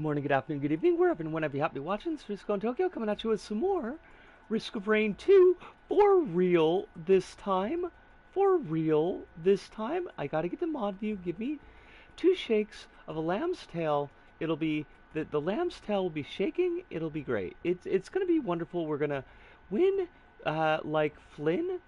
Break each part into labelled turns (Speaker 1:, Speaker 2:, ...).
Speaker 1: morning, good afternoon, good evening, wherever and whenever you happen to be watching. It's Risco in Tokyo coming at you with some more Risk of Rain 2 for real this time. For real this time. I gotta get the mod view. Give me 2 shakes of a lamb's tail. It'll be the lamb's tail will be shaking. It'll be great. It's gonna be wonderful. We're gonna win. Like Flynn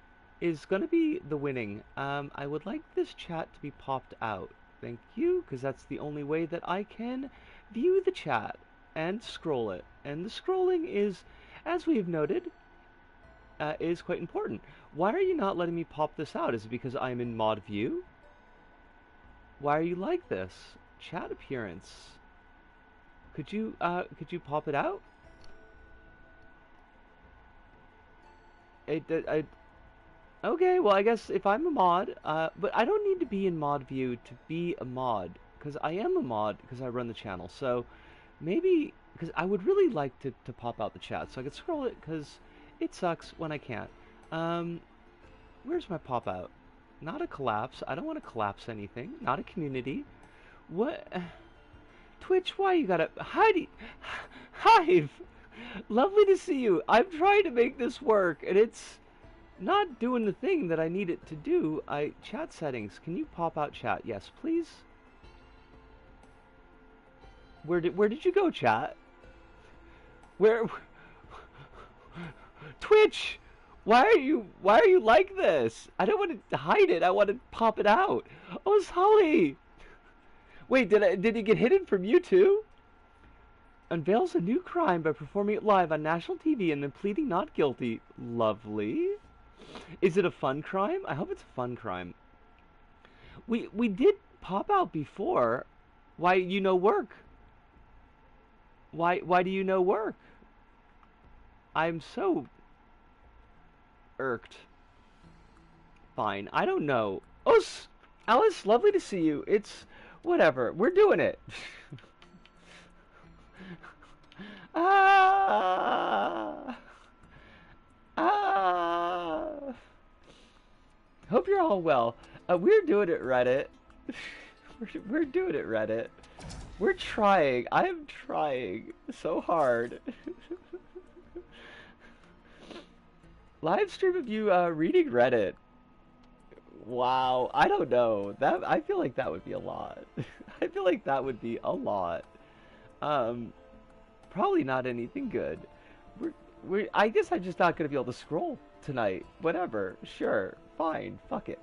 Speaker 1: is gonna be the winning. I would like this chat to be popped out. Thank you, because that's the only way that I can view the chat and scroll it. And the scrolling is, as we've noted, is quite important. Why are you not letting me pop this out? Is it because I'm in mod view? Why are you like this? Chat appearance. Could you pop it out? Okay, well, I guess if I'm a mod, but I don't need to be in mod view to be a mod, because I am a mod because I run the channel. So maybe, because I would really like to pop out the chat so I could scroll it, because it sucks when I can't. Where's my pop out? Not a collapse. I don't want to collapse anything. Not a community. What? Twitch, why you gotta... Heidi! Hive! Lovely to see you. I'm trying to make this work, and it's not doing the thing that I need it to do. Chat settings. Can you pop out chat? Yes, please. Where did you go, chat? Where? Twitch! Why are you like this? I don't want to hide it. I want to pop it out. Oh, Sully! Wait, did it get hidden from you too? Unveils a new crime by performing it live on national TV and then pleading not guilty. Lovely. Is it a fun crime? I hope it's a fun crime. We did pop out before. Why you know work? Why do you know work? I'm so irked. Fine. I don't know. Oh, Alice, lovely to see you. It's whatever. We're doing it. Hope you're all well. We're doing it, Reddit. we're doing it, Reddit. We're trying. I am trying so hard. Live stream of you reading Reddit. Wow. I don't know. I feel like that would be a lot. I feel like that would be a lot. Probably not anything good. I guess I'm just not gonna be able to scroll tonight. Whatever. Sure. Fine. Fuck it.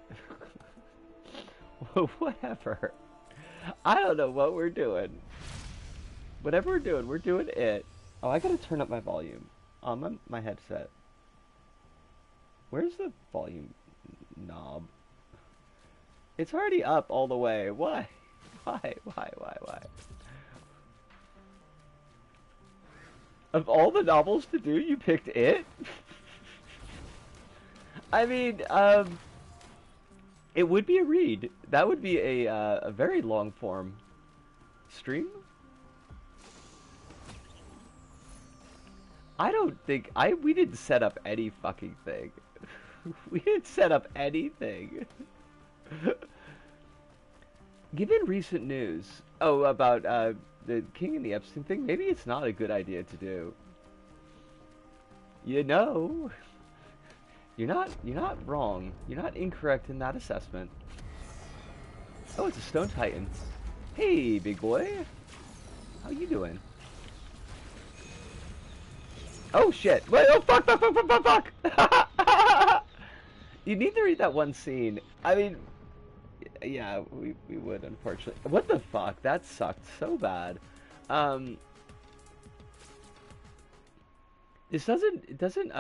Speaker 1: Whatever. I don't know what we're doing. Whatever we're doing it. Oh, I gotta turn up my volume on my headset. Where's the volume knob? It's already up all the way. Why? Why? Of all the novels to do, you picked it? I mean, it would be a read. That would be a very long form stream. I don't think we didn't set up any fucking thing. We didn't set up anything. Given recent news, about the King and the Epstein thing, maybe it's not a good idea to do. You know, you're not wrong. You're not incorrect in that assessment. Oh, it's a Stone Titan. Hey, big boy. How you doing? Oh shit! Wait! Oh fuck! You need to read that one scene. I mean, yeah, we would, unfortunately. What the fuck? That sucked so bad. It doesn't,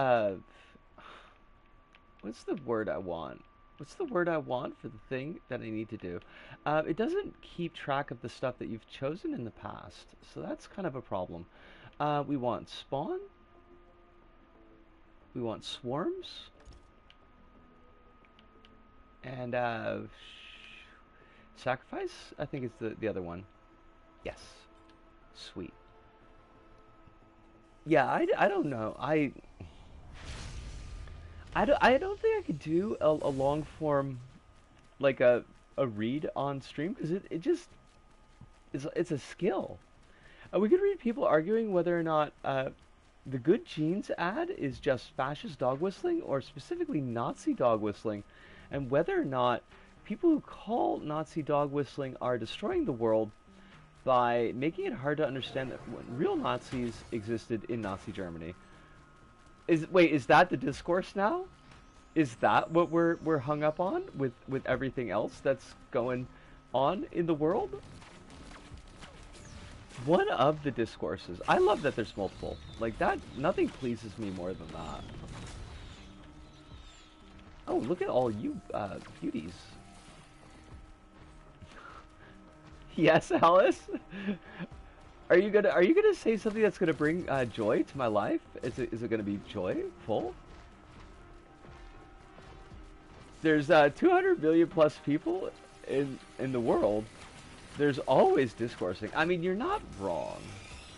Speaker 1: what's the word I want? What's the word I want for the thing that I need to do? It doesn't keep track of the stuff that you've chosen in the past, so that's kind of a problem. We want spawn. We want swarms. And, sacrifice, I think it's the other one. Yes. Sweet. Yeah, I don't know. I don't think I could do a long form, like a read on stream, because it just it's a skill. We could read people arguing whether or not the Good Genes ad is just fascist dog whistling or specifically Nazi dog whistling, and whether or not people who call Nazi dog whistling are destroying the world by making it hard to understand that real Nazis existed in Nazi Germany. Is that the discourse now? Is that what we're hung up on with everything else that's going on in the world? One of the discourses. I love that there's multiple. Like that, nothing pleases me more than that. Oh, look at all you beauties. Yes, Alice. Are you gonna say something that's gonna bring joy to my life? Is it gonna be joyful? There's 200 million plus people in the world. There's always discoursing. I mean, you're not wrong.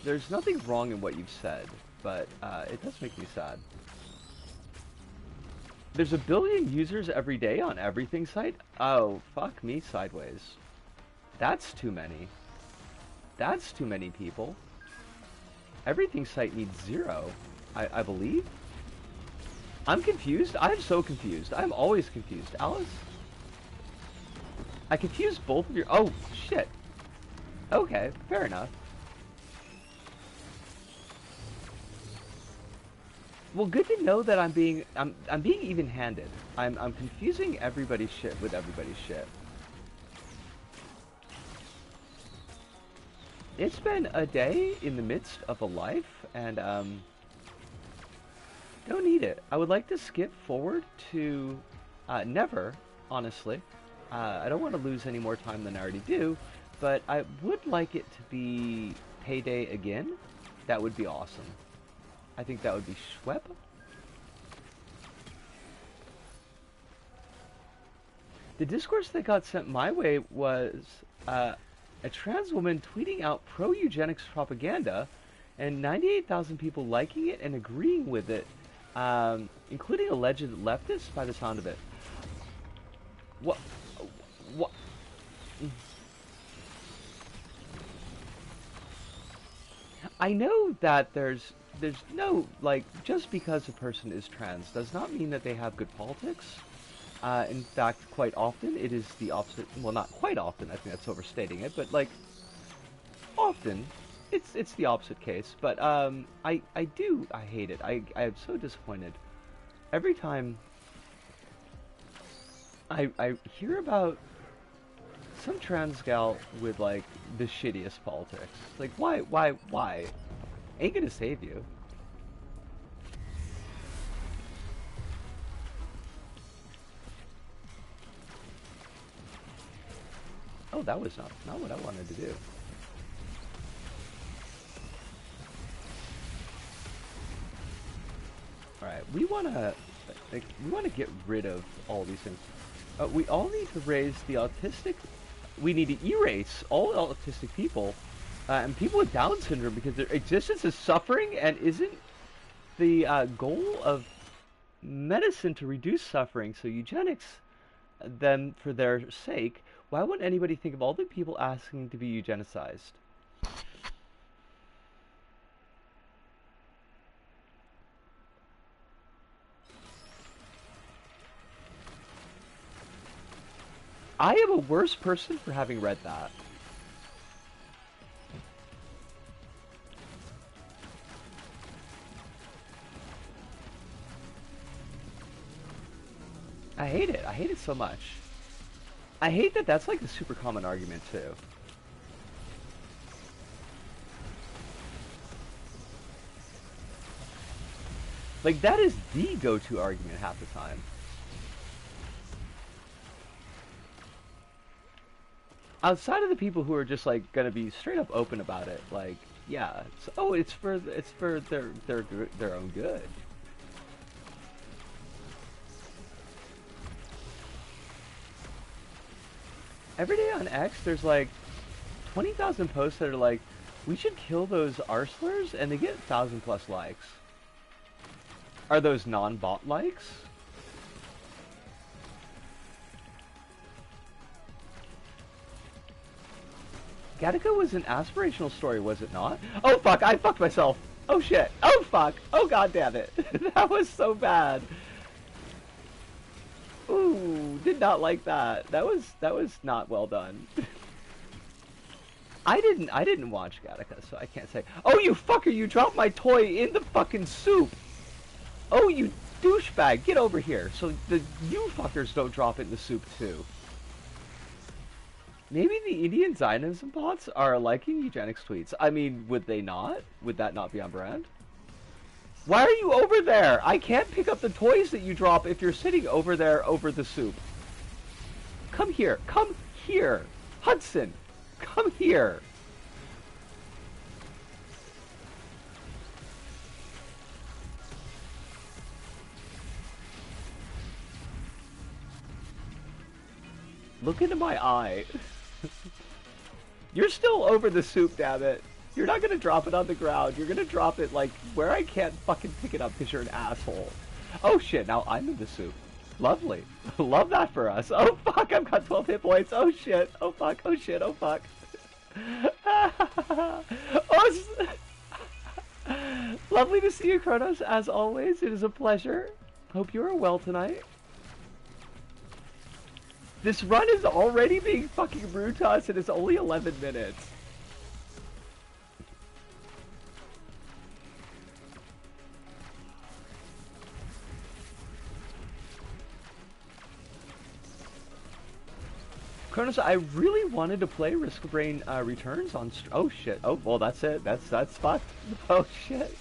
Speaker 1: There's nothing wrong in what you've said, but it does make me sad. There's 1 billion users every day on everything site? Oh, fuck me sideways. That's too many. That's too many people. Everything site needs 0, I believe. I'm confused. I'm so confused. I'm always confused. Alice? I confused both of your... Oh, shit. Okay, fair enough. Well, good to know that I'm being even-handed. I'm confusing everybody's shit with everybody's shit. It's been a day in the midst of a life, and don't need it. I would like to skip forward to never, honestly. I don't want to lose any more time than I already do, but I would like it to be payday again. That would be awesome. I think that would be Schweb. The discourse that got sent my way was a trans woman tweeting out pro-eugenics propaganda and 98,000 people liking it and agreeing with it, including alleged leftists by the sound of it. What? What? I know that there's no, like, just because a person is trans does not mean that they have good politics. In fact, quite often it is the opposite. Well, not quite often, I think that's overstating it, but, like, often it's the opposite case. But I hate it. I am so disappointed every time I hear about some trans gal with, like, the shittiest politics. Like, why? Ain't gonna save you. Oh, that was not what I wanted to do. Alright, we wanna get rid of all these things. We all need to raise the autistic... We need to erase all autistic people and people with Down syndrome because their existence is suffering, and isn't the goal of medicine to reduce suffering, so eugenics them for their sake. Why wouldn't anybody think of all the people asking to be eugenicized? I am a worse person for having read that. I hate it. I hate it so much. I hate that that's like a super common argument too. Like, that is the go-to argument half the time. Outside of the people who are just like gonna be straight up open about it, like, yeah, it's for their own good. Every day on X, there's like 20,000 posts that are like, we should kill those arslers, and they get 1,000+ likes. Are those non-bot likes? Gattaca was an aspirational story, was it not? Oh fuck, I fucked myself. Oh shit. Oh fuck. Oh god damn it. That was so bad. Ooh, did not like that. That was not well done. I didn't watch Gattaca, so I can't say. Oh you fucker, you dropped my toy in the fucking soup. Oh you douchebag, get over here. So you fuckers don't drop it in the soup too. Maybe the Indian Zionism bots are liking eugenics tweets. I mean, would they not? Would that not be on brand? Why are you over there? I can't pick up the toys that you drop if you're sitting over there over the soup. Come here. Come here. Hudson, come here. Look into my eye. You're still over the soup, damn it. You're not gonna drop it on the ground. You're gonna drop it, like, where I can't fucking pick it up because you're an asshole. Oh shit, now I'm in the soup. Lovely. Love that for us. Oh fuck, I've got 12 hit points. Oh shit. Oh fuck. Oh shit. Oh fuck. Oh, lovely to see you, Kronos, as always. It is a pleasure. Hope you are well tonight. This run is already being fucking rude to us, and it's only 11 minutes. Kronos, I really wanted to play Risk of Rain Returns on. Oh shit! Oh well, that's it. That's fucked. Oh shit!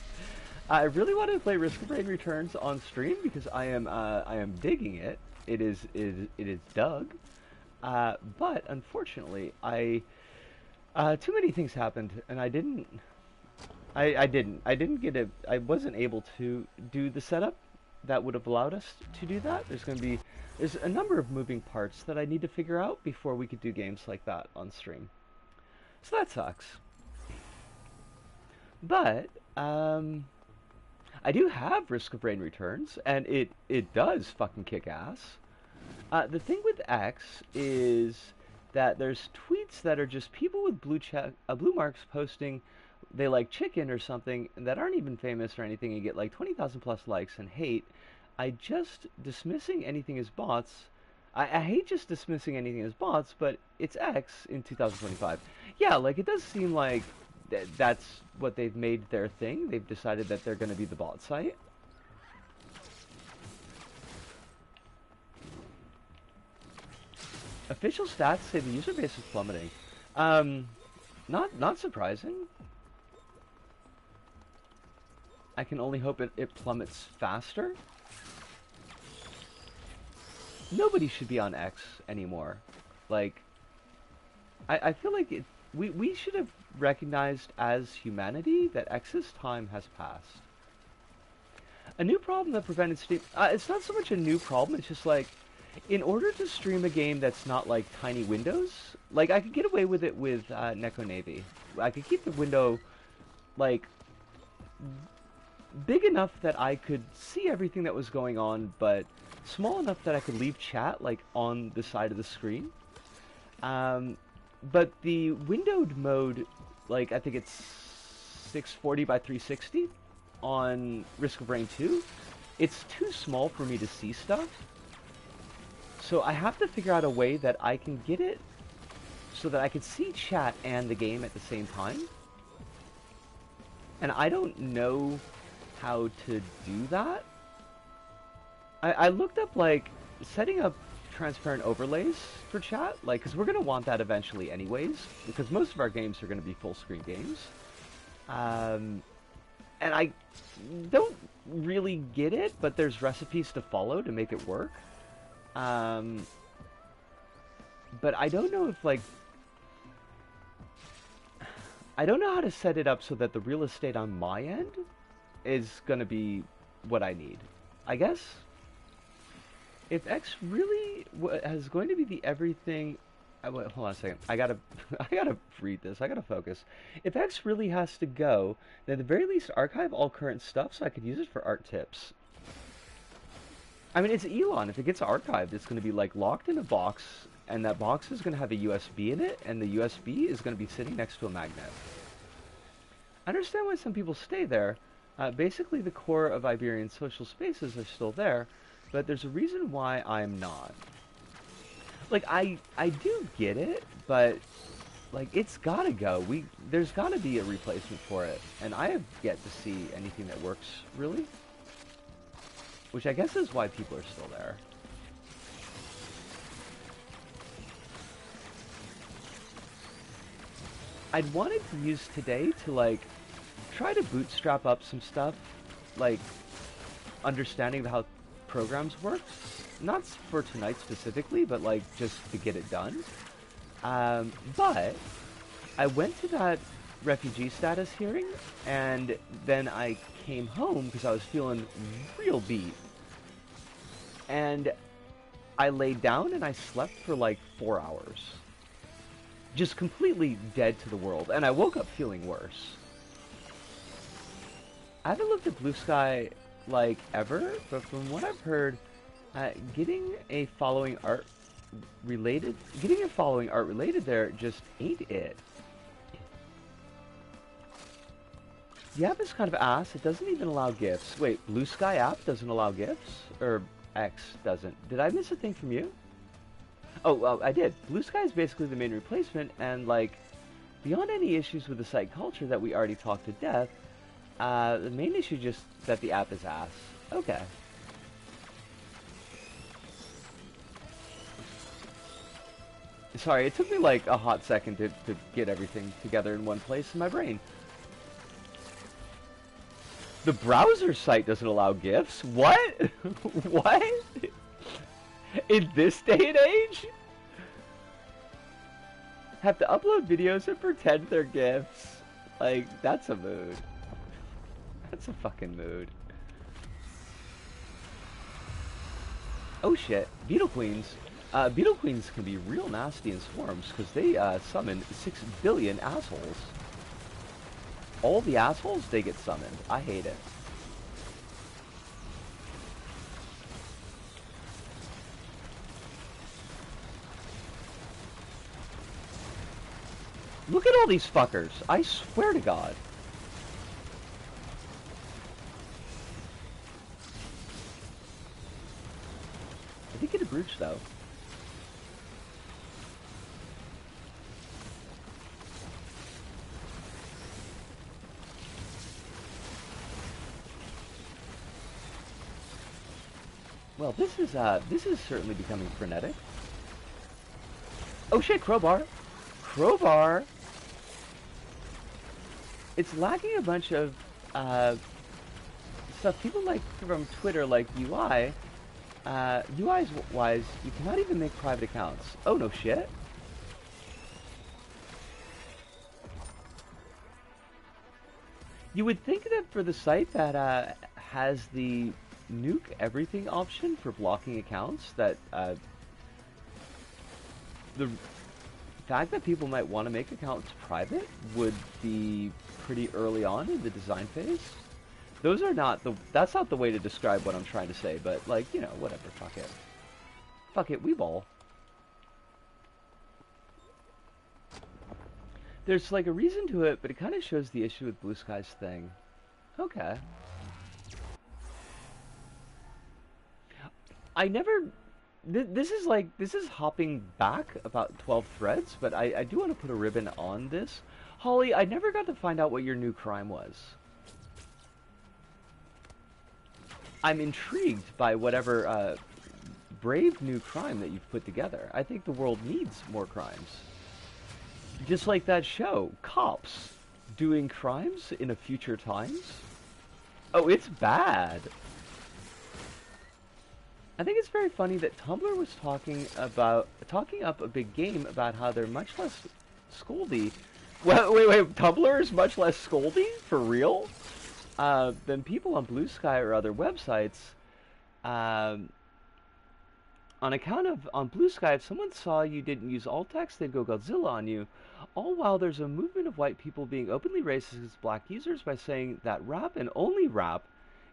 Speaker 1: I really wanted to play Risk of Rain Returns on stream because I am digging it. It is Doug, but unfortunately, too many things happened, and I didn't get it. I wasn't able to do the setup that would have allowed us to do that. There's a number of moving parts that I need to figure out before we could do games like that on stream. So that sucks. But I do have Risk of Rain Returns, and it does fucking kick ass. The thing with X is that there's tweets that are just people with blue marks posting they like chicken or something that aren't even famous or anything and get like 20,000 plus likes and hate. I just dismissing anything as bots. I hate just dismissing anything as bots, but it's X in 2025. Yeah, like it does seem like that's what they've made their thing. They've decided that they're going to be the bot site. Official stats say the user base is plummeting. Not surprising. I can only hope it plummets faster. Nobody should be on X anymore. Like, I feel like we should have recognized as humanity that X's time has passed. A new problem that prevented stream... it's not so much a new problem, it's just like, in order to stream a game that's not like tiny windows, like I could get away with it with Neko Navy. I could keep the window like big enough that I could see everything that was going on, but small enough that I could leave chat like on the side of the screen. But the windowed mode, like I think it's 640 by 360 on Risk of Rain 2, it's too small for me to see stuff. So I have to figure out a way that I can get it so that I can see chat and the game at the same time. And I don't know how to do that. I looked up like setting up transparent overlays for chat, like, because we're going to want that eventually anyways, because most of our games are going to be full screen games. And I don't really get it, but there's recipes to follow to make it work. But I don't know if, like, I don't know how to set it up so that the real estate on my end is going to be what I need. I guess if X really is going to be the everything... hold on a second. I gotta read this. I gotta focus. If X really has to go, then at the very least archive all current stuff so I could use it for art tips. I mean, it's Elon. If it gets archived, it's going to be like locked in a box and that box is going to have a USB in it, and the USB is going to be sitting next to a magnet. I understand why some people stay there. Basically, the core of Iberian social spaces are still there, but there's a reason why I'm not. Like, I do get it, but like, it's gotta go. There's gotta be a replacement for it, and I have yet to see anything that works, really. Which I guess is why people are still there. I'd wanted to use today to, like, try to bootstrap up some stuff, like, understanding how programs work. Not for tonight specifically, but, like, just to get it done. But I went to that refugee status hearing, and then I came home because I was feeling real beat. And I laid down and I slept for like 4 hours. Just completely dead to the world. And I woke up feeling worse. I haven't looked at Blue Sky like ever, but from what I've heard, getting a following art related there just ain't it. The app is kind of ass. It doesn't even allow GIFs. Wait, Blue Sky app doesn't allow GIFs? Or X doesn't? Did I miss a thing from you? Oh, well, I did. Blue Sky is basically the main replacement, and, like, beyond any issues with the site culture that we already talked to death, the main issue is just that the app is ass. Okay. Sorry, it took me, like, a hot second to get everything together in one place in my brain. The browser site doesn't allow GIFs? What? What? In this day and age? Have to upload videos and pretend they're GIFs. Like, that's a mood. That's a fucking mood. Oh shit, Beetle Queens. Beetle Queens can be real nasty in swarms because they summon 6 billion assholes. All the assholes, they get summoned. I hate it. Look at all these fuckers. I swear to God. I did get a brooch, though. Well, this is certainly becoming frenetic. Oh shit, crowbar! Crowbar! It's lacking a bunch of stuff. People like from Twitter, like UI. UI-wise, you cannot even make private accounts. Oh no shit! You would think that for the site that has the nuke everything option for blocking accounts, that the fact that people might want to make accounts private would be pretty early on in the design phase. Those are not that's not the way to describe what I'm trying to say, but, like, you know, whatever, fuck it. Fuck it, we ball. There's, like, a reason to it, but it kind of shows the issue with Blue Sky's thing. Okay. I never... This is hopping back about 12 threads, but I do want to put a ribbon on this. Holly, I never got to find out what your new crime was. I'm intrigued by whatever brave new crime that you've put together. I think the world needs more crimes. Just like that show, Cops, doing crimes in a future times. Oh, it's bad. I think it's very funny that Tumblr was talking up a big game about how they're much less scoldy. Well, wait, Tumblr is much less scoldy? For real? Than people on Blue Sky or other websites. On Blue Sky, if someone saw you didn't use alt text, they'd go Godzilla on you. All while there's a movement of white people being openly racist against black users by saying that rap and only rap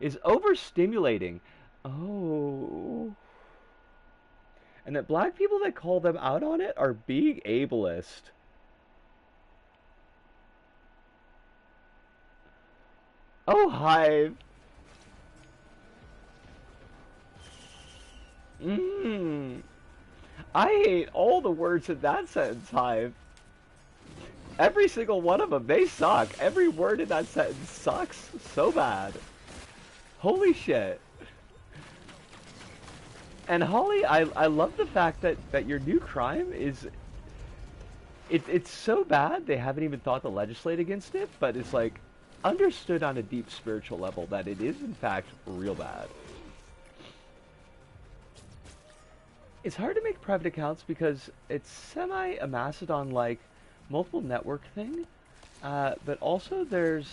Speaker 1: is overstimulating. Oh. and that black people that call them out on it are being ableist. Oh, Hive. Mmm. I hate all the words in that sentence, Hive. Every single one of them, they suck. Every word in that sentence sucks so bad. Holy shit. And Holly, I love the fact that your new crime is... It's so bad they haven't even thought to legislate against it, but it's like understood on a deep spiritual level that it is in fact real bad. It's hard to make private accounts because it's semi a Mastodon like multiple network thing, but also there's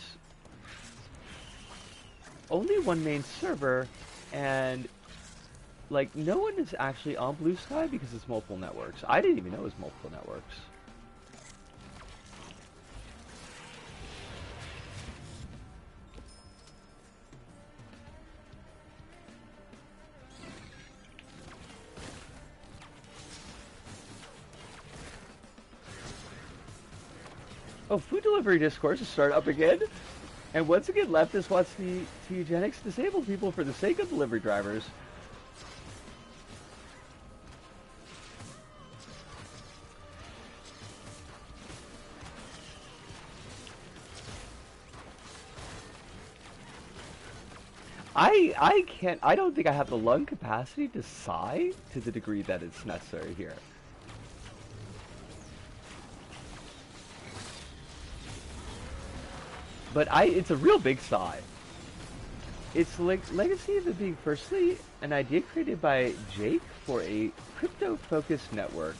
Speaker 1: only one main server, and like no one is actually on Blue Sky because it's multiple networks. I didn't even know it was multiple networks. Oh, food delivery discourse has started up again. And once again, leftists wants the eugenics disabled people for the sake of delivery drivers. I don't think I have the lung capacity to sigh to the degree that it's necessary here. But it's a real big sigh. It's like legacy of it being firstly an idea created by Jake for a crypto-focused network.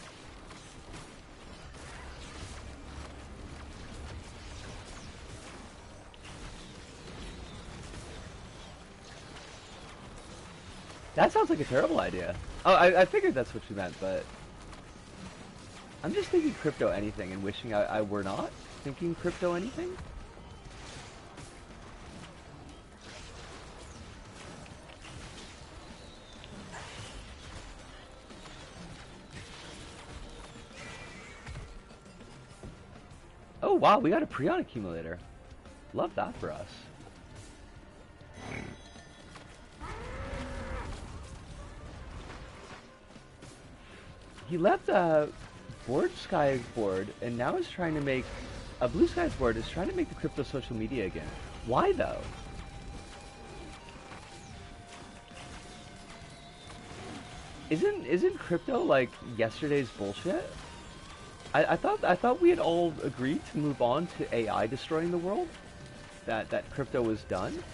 Speaker 1: That sounds like a terrible idea. Oh, I figured that's what you meant, but I'm just thinking crypto anything and wishing I were not thinking crypto anything. Oh wow, we got a Prion accumulator. Love that for us. He left a board sky board and now is trying to make a Blue Skies board is trying to make the crypto social media again. Why though? Isn't crypto like yesterday's bullshit? I thought we had all agreed to move on to AI destroying the world. That crypto was done.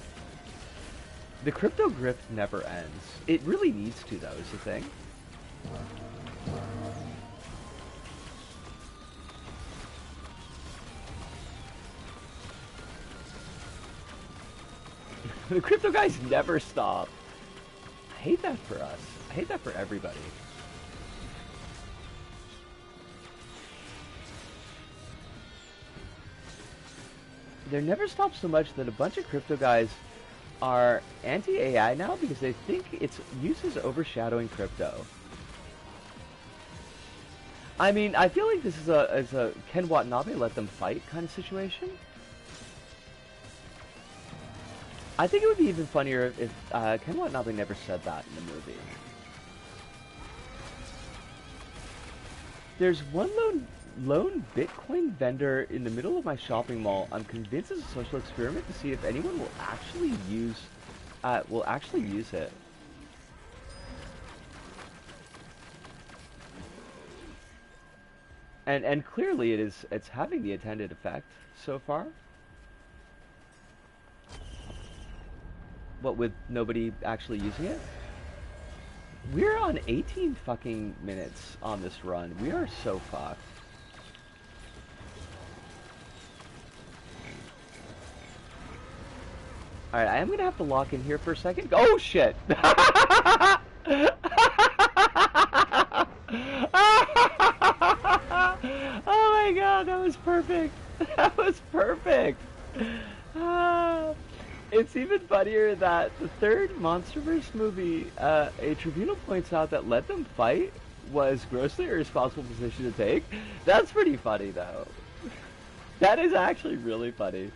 Speaker 1: The crypto grift never ends. It really needs to though, is the thing. The crypto guys never stop. I hate that for us. I hate that for everybody. There never stops so much that a bunch of crypto guys are anti-AI now because they think its use is overshadowing crypto. I mean, I feel like this is a Ken Watanabe let them fight kind of situation. I think it would be even funnier if Ken Watanabe never said that in the movie. There's one lone Bitcoin vendor in the middle of my shopping mall. I'm convinced it's a social experiment to see if anyone will actually use it. And clearly it's having the intended effect so far. What with nobody actually using it? We're on 18 fucking minutes on this run. We are so fucked. Alright, I am gonna have to lock in here for a second. Oh shit! Oh my god, that was perfect! That was perfect! It's even funnier that the third MonsterVerse movie, a tribunal points out that let them fight was grossly irresponsible position to take. That's pretty funny, though. That is actually really funny.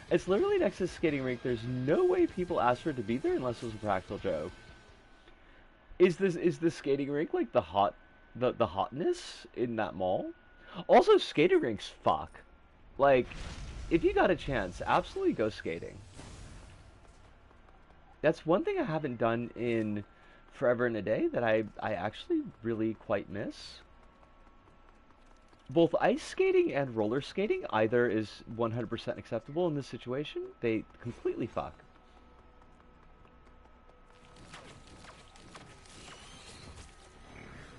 Speaker 1: It's literally next to the skating rink. There's no way people asked for it to be there unless it was a practical joke. Is the skating rink like the hotness in that mall? Also, skating rinks fuck. Like, if you got a chance, absolutely go skating. That's one thing I haven't done in forever and a day that I actually really quite miss. Both ice skating and roller skating, either is 100% acceptable in this situation. They completely fuck.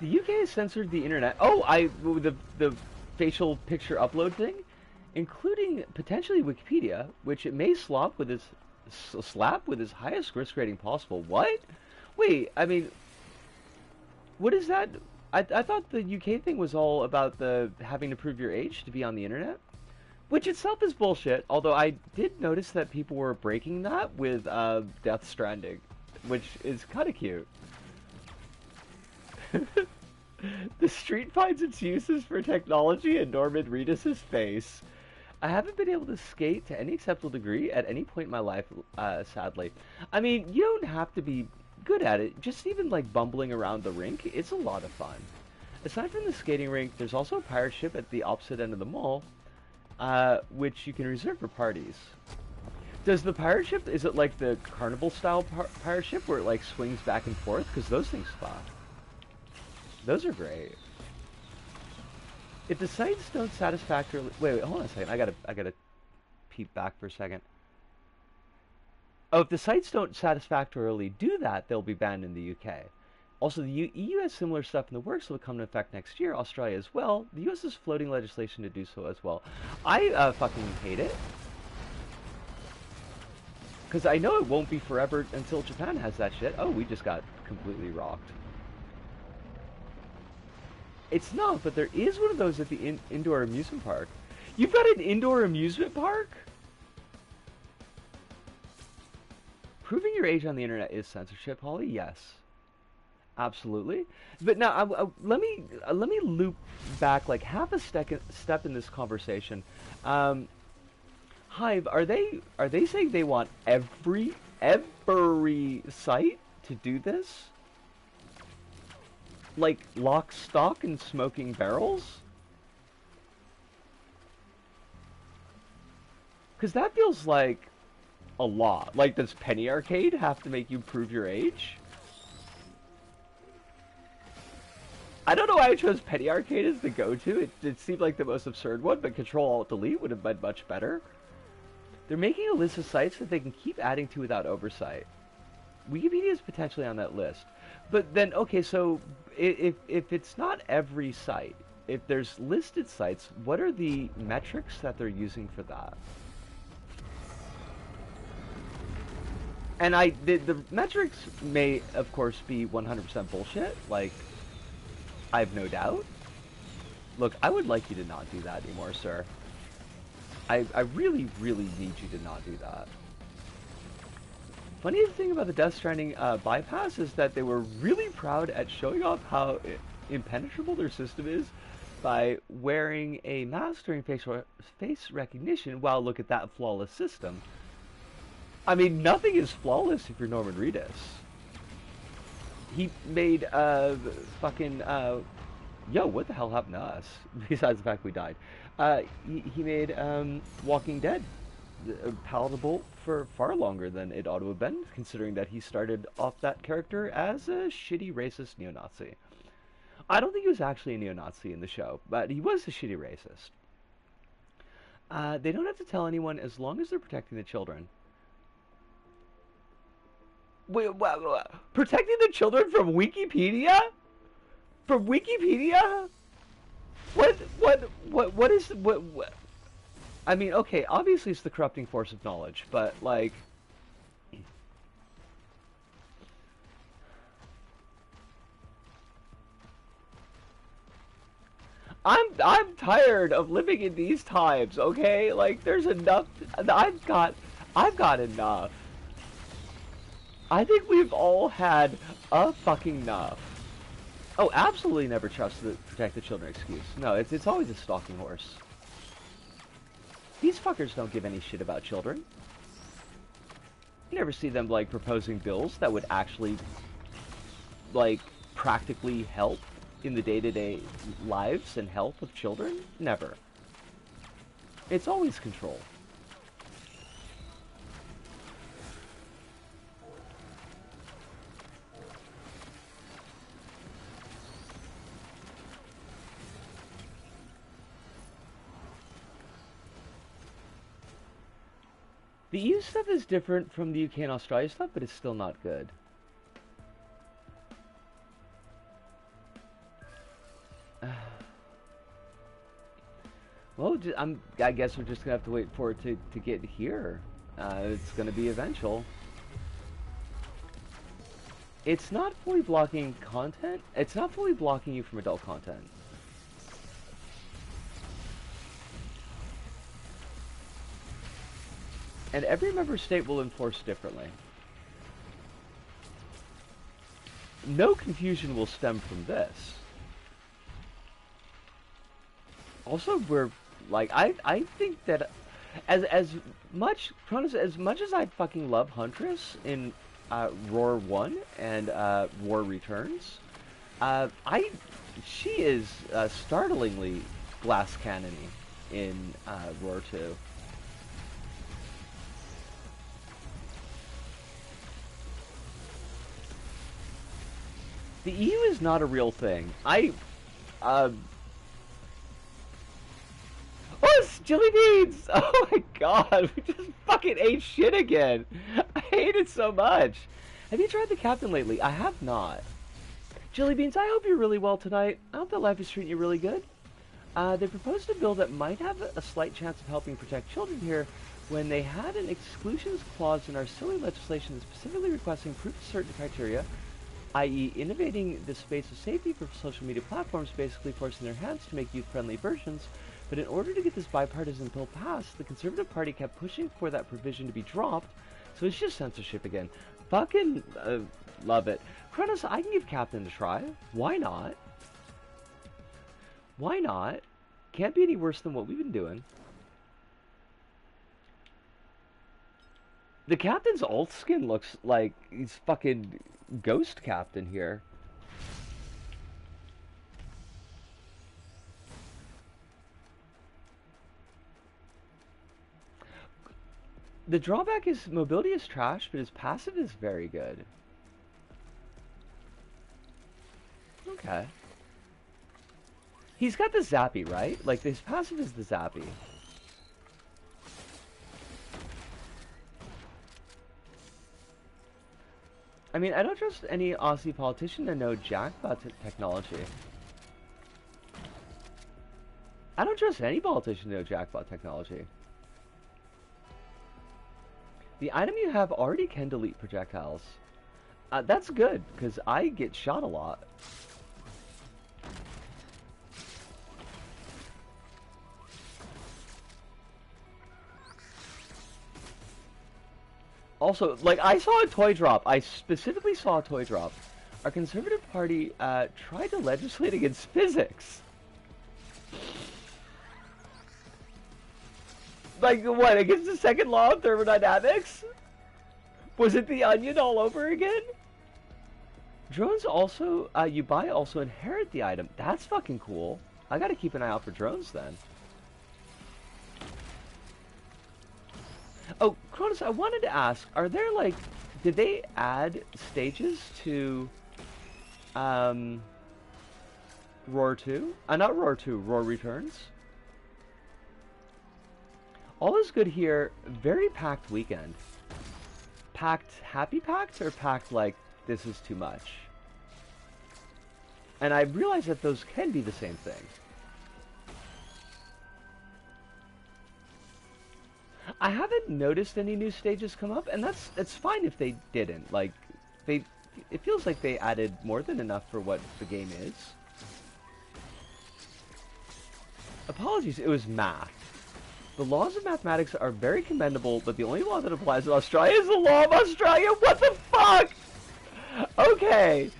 Speaker 1: The UK has censored the internet. Oh, the facial picture upload thing, including potentially Wikipedia, which it may slap with its highest risk rating possible. What? Wait, I mean, what is that? I thought the UK thing was all about the having to prove your age to be on the internet, which itself is bullshit. Although I did notice that people were breaking that with Death Stranding, which is kind of cute. The street finds its uses for technology in Norman Reedus' face. I haven't been able to skate to any acceptable degree at any point in my life, sadly. I mean, you don't have to be good at it. Just even like bumbling around the rink, it's a lot of fun. Aside from the skating rink, there's also a pirate ship at the opposite end of the mall, which you can reserve for parties. Does the pirate ship, is it like the carnival style pirate ship where it like swings back and forth? Because those things fuck. Those are great. If the sites don't satisfactorily... Wait, hold on a second. I gotta peep back for a second. Oh, if the sites don't satisfactorily do that, they'll be banned in the UK. Also, the EU has similar stuff in the works that will come into effect next year. Australia as well. The US is floating legislation to do so as well. I fucking hate it. Because I know it won't be forever until Japan has that shit. Oh, we just got completely rocked. It's not, but there is one of those at the indoor amusement park. You've got an indoor amusement park? Proving your age on the internet is censorship, Holly. Yes, absolutely. But now, let me loop back like half a step in this conversation. Hive, are they saying they want every site to do this? Like lock, stock, and smoking barrels? Because that feels like a lot. Like, does Penny Arcade have to make you prove your age? I don't know why I chose Penny Arcade as the go-to. It seemed like the most absurd one, but Control-Alt-Delete would have been much better. They're making a list of sites that they can keep adding to without oversight. Wikipedia is potentially on that list. But then, okay, so if it's not every site, if there's listed sites, what are the metrics that they're using for that? And the metrics may, of course, be 100% bullshit. Like, I have no doubt. Look, I would like you to not do that anymore, sir. I really, really need you to not do that. Funny thing about the Death Stranding bypass is that they were really proud at showing off how impenetrable their system is by wearing a mask during face recognition. Wow, look at that flawless system. I mean, nothing is flawless if you're Norman Reedus. He made fucking yo, what the hell happened to us? Besides the fact we died, he made Walking Dead palatable for far longer than it ought to have been, considering that he started off that character as a shitty racist neo-Nazi. I don't think he was actually a neo-Nazi in the show, but he was a shitty racist. They don't have to tell anyone as long as they're protecting the children. Wait, what? Protecting the children from Wikipedia? From Wikipedia? What is, what? I mean, okay, obviously it's the corrupting force of knowledge, but, like... I'm tired of living in these times, okay? Like, there's enough... I've got enough. I think we've all had a fucking enough. Oh, absolutely never trust the protect the children excuse. No, it's always a stalking horse. These fuckers don't give any shit about children. You never see them, like, proposing bills that would actually, like, practically help in the day-to-day lives and health of children. Never. It's always control. The EU stuff is different from the UK and Australia stuff, but it's still not good. Well, I guess we're just gonna have to wait for it to get here. It's gonna be eventual. It's not fully blocking content. It's not fully blocking you from adult content. And every member state will enforce differently. No confusion will stem from this. Also, we're like I think that as much as I fucking love Huntress in Roar 1 and War Returns, she is startlingly glass cannony in Roar 2. The EU is not a real thing. Oh, it's Jelly Beans! Oh my god, we just fucking ate shit again. I hate it so much. Have you tried the Captain lately? I have not. Jelly Beans, I hope you're really well tonight. I hope that life is treating you really good. They proposed a bill that might have a slight chance of helping protect children here when they had an exclusions clause in our silly legislation specifically requesting proof of certain criteria, i.e. innovating the space of safety for social media platforms, basically forcing their hands to make youth-friendly versions. But in order to get this bipartisan bill passed, the Conservative Party kept pushing for that provision to be dropped, so it's just censorship again. Fucking love it. Kronos, I can give Captain a try. Why not? Why not? Can't be any worse than what we've been doing. The Captain's alt skin looks like he's fucking Ghost Captain here. The drawback is mobility is trash, but his passive is very good. Okay. He's got the zappy, right? Like, his passive is the zappy. I mean, I don't trust any Aussie politician to know jack about technology. I don't trust any politician to know jack about technology. The item you have already can delete projectiles. That's good, because I get shot a lot. Also, like, I saw a toy drop. I specifically saw a toy drop. Our Conservative Party tried to legislate against physics. Like, what, against the second law of thermodynamics? Was it the onion all over again? Drones also, you buy also inherit the item. That's fucking cool. I gotta keep an eye out for drones then. Oh, Cronus, I wanted to ask, are there, like, did they add stages to, Roar 2? Not Roar 2, Roar Returns? All is good here. Very packed weekend. Packed happy packed or packed like this is too much? And I realize that those can be the same thing. I haven't noticed any new stages come up, and it's fine if they didn't. Like, it feels like they added more than enough for what the game is. Apologies, it was math. The laws of mathematics are very commendable, but the only law that applies in Australia is the law of Australia. What the fuck? Okay.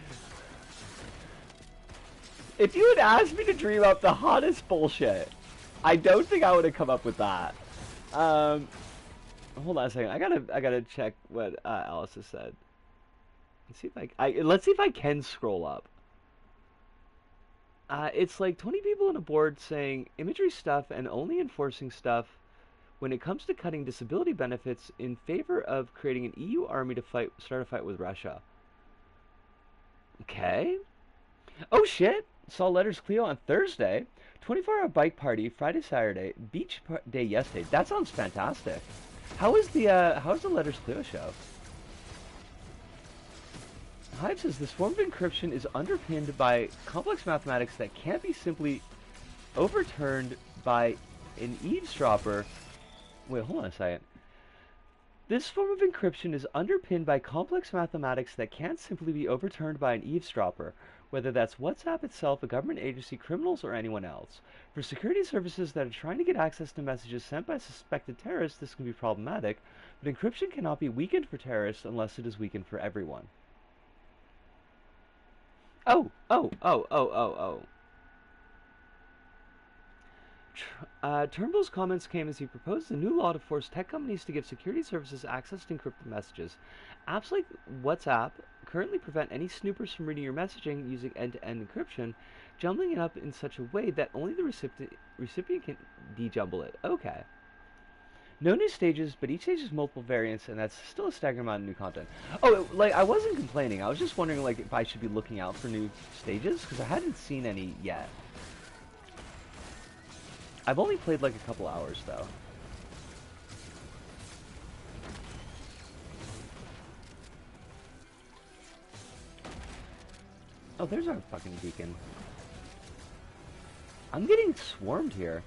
Speaker 1: If you had asked me to dream up the hottest bullshit, I don't think I would have come up with that. Hold on a second. I gotta check what Alice has said. Let's see if let's see if I can scroll up. It's like 20 people on a board saying imagery stuff and only enforcing stuff when it comes to cutting disability benefits in favor of creating an EU army to start a fight with Russia. Okay. Oh shit! Saw Letters Cleo on Thursday. 24-hour bike party Friday, Saturday. Beach day yesterday. That sounds fantastic. How's the Letters Cleo show? Hive says this form of encryption is underpinned by complex mathematics that can't be simply overturned by an eavesdropper. Wait, hold on a second. This form of encryption is underpinned by complex mathematics that can't simply be overturned by an eavesdropper, whether that's WhatsApp itself, a government agency, criminals, or anyone else. For security services that are trying to get access to messages sent by suspected terrorists, this can be problematic, but encryption cannot be weakened for terrorists unless it is weakened for everyone. Turnbull's comments came as he proposed a new law to force tech companies to give security services access to encrypted messages. Apps like WhatsApp currently prevent any snoopers from reading your messaging using end-to-end encryption, jumbling it up in such a way that only the recipient can dejumble it. Okay. No new stages, but each stage has multiple variants, and that's still a staggering amount of new content. Oh, like, I wasn't complaining. I was just wondering, like, if I should be looking out for new stages, because I hadn't seen any yet. I've only played, like, a couple hours, though. Oh, there's our fucking beacon. I'm getting swarmed here.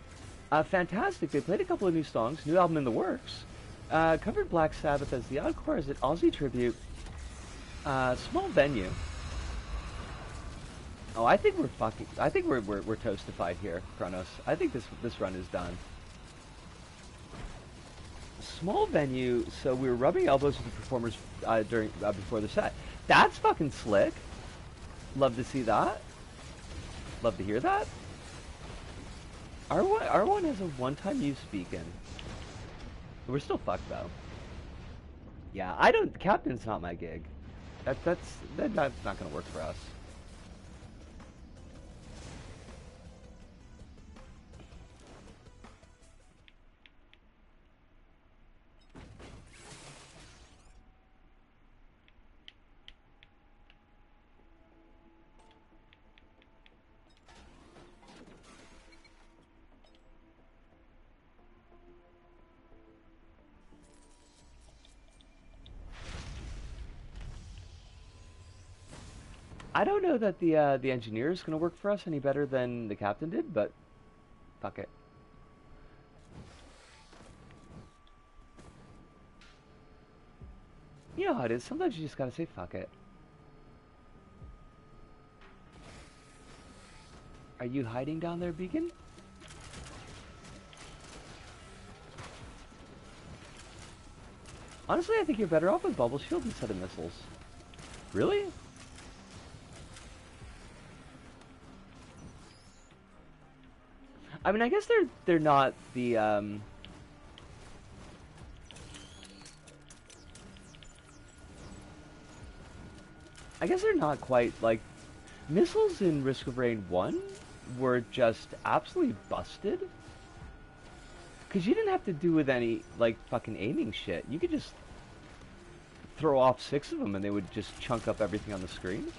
Speaker 1: Fantastic. They played a couple of new songs. New album in the works. Covered Black Sabbath as the encore as an Aussie tribute. Small venue. Oh, I think we're fucking. I think we're toastified here, Kronos. I think this run is done. Small venue. So we were rubbing elbows with the performers before the set. That's fucking slick. Love to see that. Love to hear that. R1 has a one-time use beacon. We're still fucked though. Yeah, I don't. Captain's not my gig. That's not gonna work for us. I don't know that the engineer is going to work for us any better than the captain did, but fuck it. You know how it is. Sometimes you just gotta say fuck it. Are you hiding down there, Beacon? Honestly, I think you're better off with bubble shield instead of missiles. Really? I mean, I guess they're not the I guess they're not quite like missiles in Risk of Rain 1 were just absolutely busted. Cause you didn't have to do with any like fucking aiming shit. You could just throw off 6 of them and they would just chunk up everything on the screen.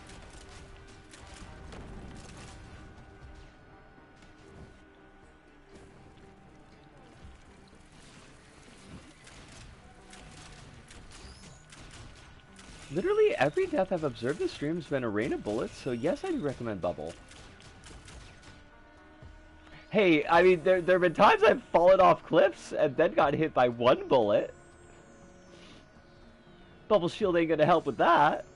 Speaker 1: Literally every death I've observed this stream has been a rain of bullets, so yes, I do recommend Bubble. Hey, I mean, there have been times I've fallen off cliffs and then got hit by 1 bullet. Bubble shield ain't gonna help with that.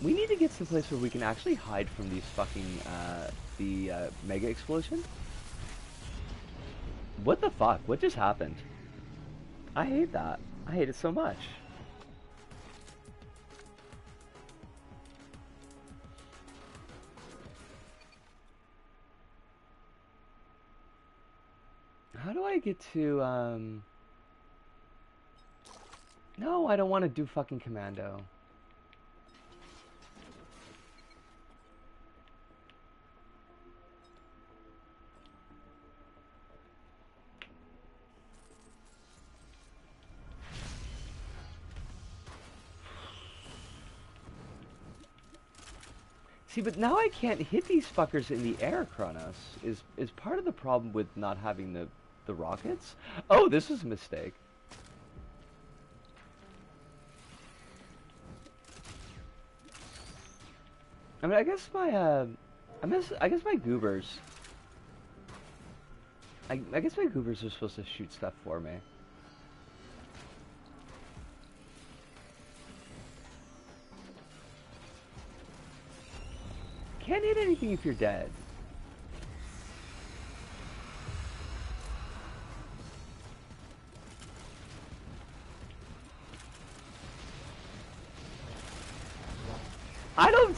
Speaker 1: We need to get to the place where we can actually hide from these fucking, mega explosion. What the fuck? What just happened? I hate that. I hate it so much. How do I get to, No, I don't want to do fucking commando. See, but now I can't hit these fuckers in the air, Kronos. Is part of the problem with not having the rockets? Oh, this is a mistake. I mean, I guess my goobers. I guess my goobers are supposed to shoot stuff for me. Can't hit anything if you're dead.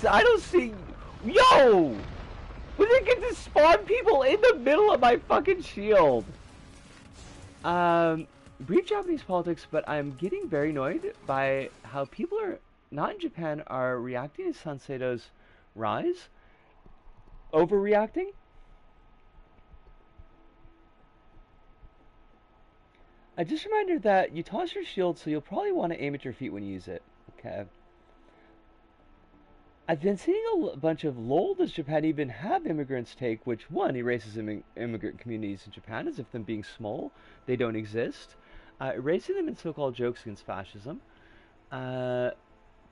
Speaker 1: I don't see. Yo! We didn't get to spawn people in the middle of my fucking shield. Brief Japanese politics, but I'm getting very annoyed by how people are not in Japan are reacting to Sanseido's rise. Overreacting? Just a reminder that you toss your shield, so you'll probably want to aim at your feet when you use it. Okay. I've been seeing a bunch of lol, does Japan even have immigrants take, which one, erases immigrant communities in Japan as if them being small, they don't exist. Erasing them in so-called jokes against fascism.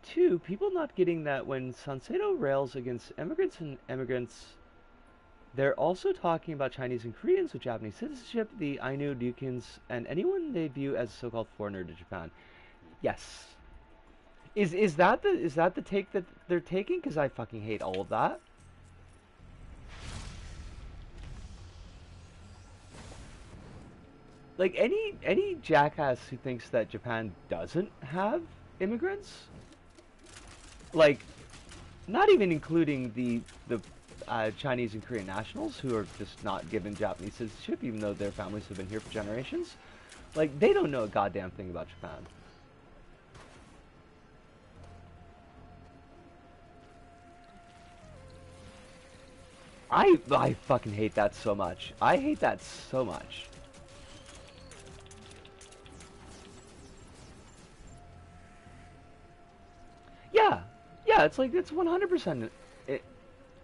Speaker 1: Two, people not getting that when Sanseido rails against immigrants, they're also talking about Chinese and Koreans with Japanese citizenship, the Ainu, Ryukyus, and anyone they view as a so-called foreigner to Japan. Yes. Is that the take that they're taking? Because I fucking hate all of that. Like any jackass who thinks that Japan doesn't have immigrants, like not even including the Chinese and Korean nationals who are just not given Japanese citizenship, even though their families have been here for generations, like they don't know a goddamn thing about Japan. I fucking hate that so much. I hate that so much. Yeah, yeah, it's like it's 100%,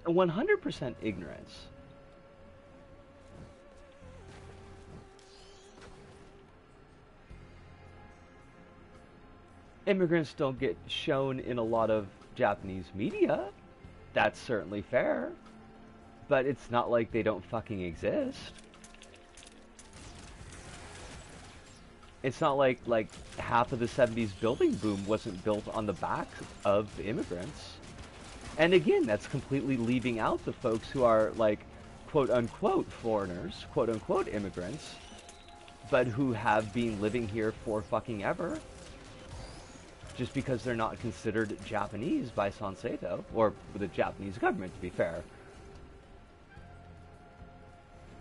Speaker 1: 100% ignorance. Immigrants don't get shown in a lot of Japanese media. That's certainly fair. But it's not like they don't fucking exist. It's not like half of the 70s building boom wasn't built on the back of immigrants. And again, that's completely leaving out the folks who are like quote-unquote foreigners, quote-unquote immigrants, but who have been living here for fucking ever. Just because they're not considered Japanese by Sanseido, or the Japanese government, to be fair.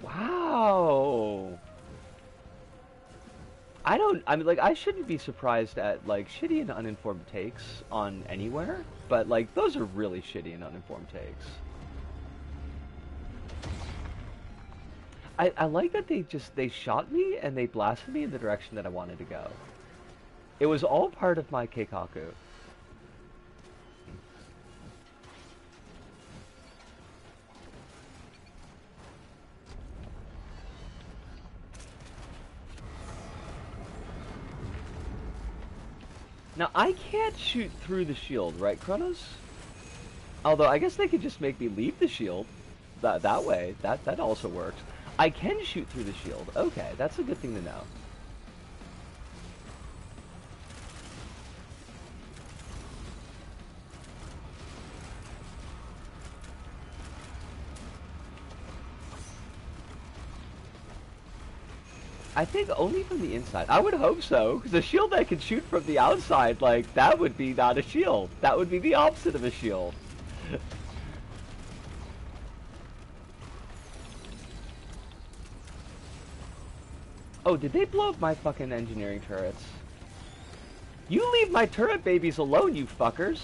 Speaker 1: Wow. I mean, like, I shouldn't be surprised at, like, shitty and uninformed takes on anywhere, but, like, those are really shitty and uninformed takes. I like that they shot me and they blasted me in the direction that I wanted to go. It was all part of my keikaku. Now, I can't shoot through the shield, right, Kronos? Although, I guess they could just make me leave the shield. That way. That also works. I can shoot through the shield. Okay, that's a good thing to know. I think only from the inside. I would hope so, because a shield that can shoot from the outside, like, that would be not a shield. That would be the opposite of a shield. Oh, did they blow up my fucking engineering turrets? You leave my turret babies alone, you fuckers.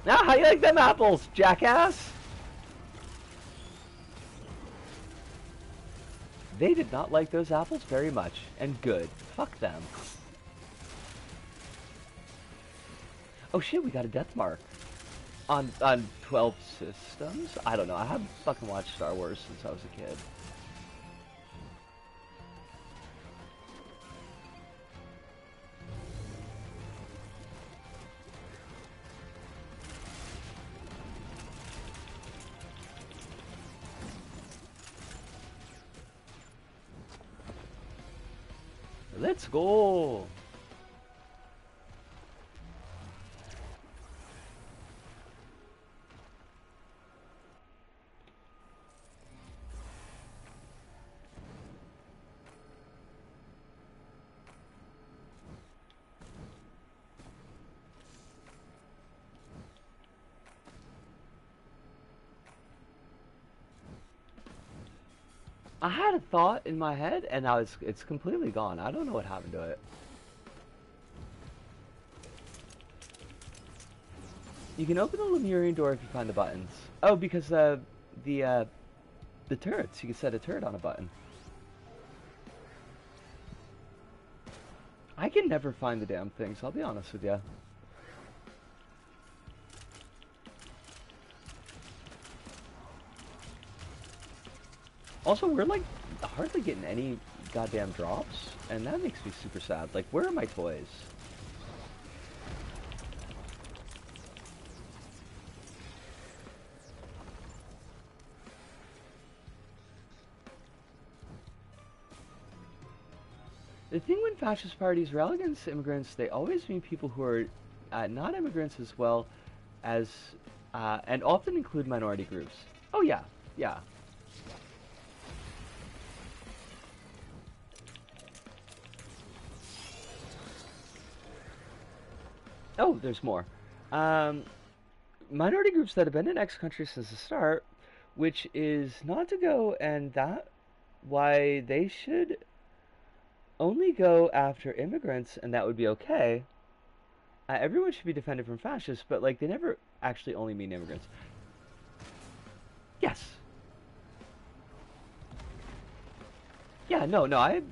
Speaker 1: Ah, how you like them apples, jackass? They did not like those apples very much, and good. Fuck them. Oh shit, we got a death mark. On 12 systems? I don't know, I haven't fucking watched Star Wars since I was a kid. Let's go! I had a thought in my head, and now it's completely gone. I don't know what happened to it. You can open the Lemurian door if you find the buttons. Oh, because the turrets. You can set a turret on a button. I can never find the damn things, I'll be honest with you. Also, we're like hardly getting any goddamn drops, and that makes me super sad. Like, where are my toys? The thing when fascist parties rail against immigrants, they always mean people who are not immigrants as well as, and often include minority groups. Oh yeah, yeah. Oh, there's more. Minority groups that have been in X countries since the start, which is not to go, and that why they should only go after immigrants, and that would be okay. Everyone should be defended from fascists, but like they never actually only mean immigrants. Yes. Yeah, no, I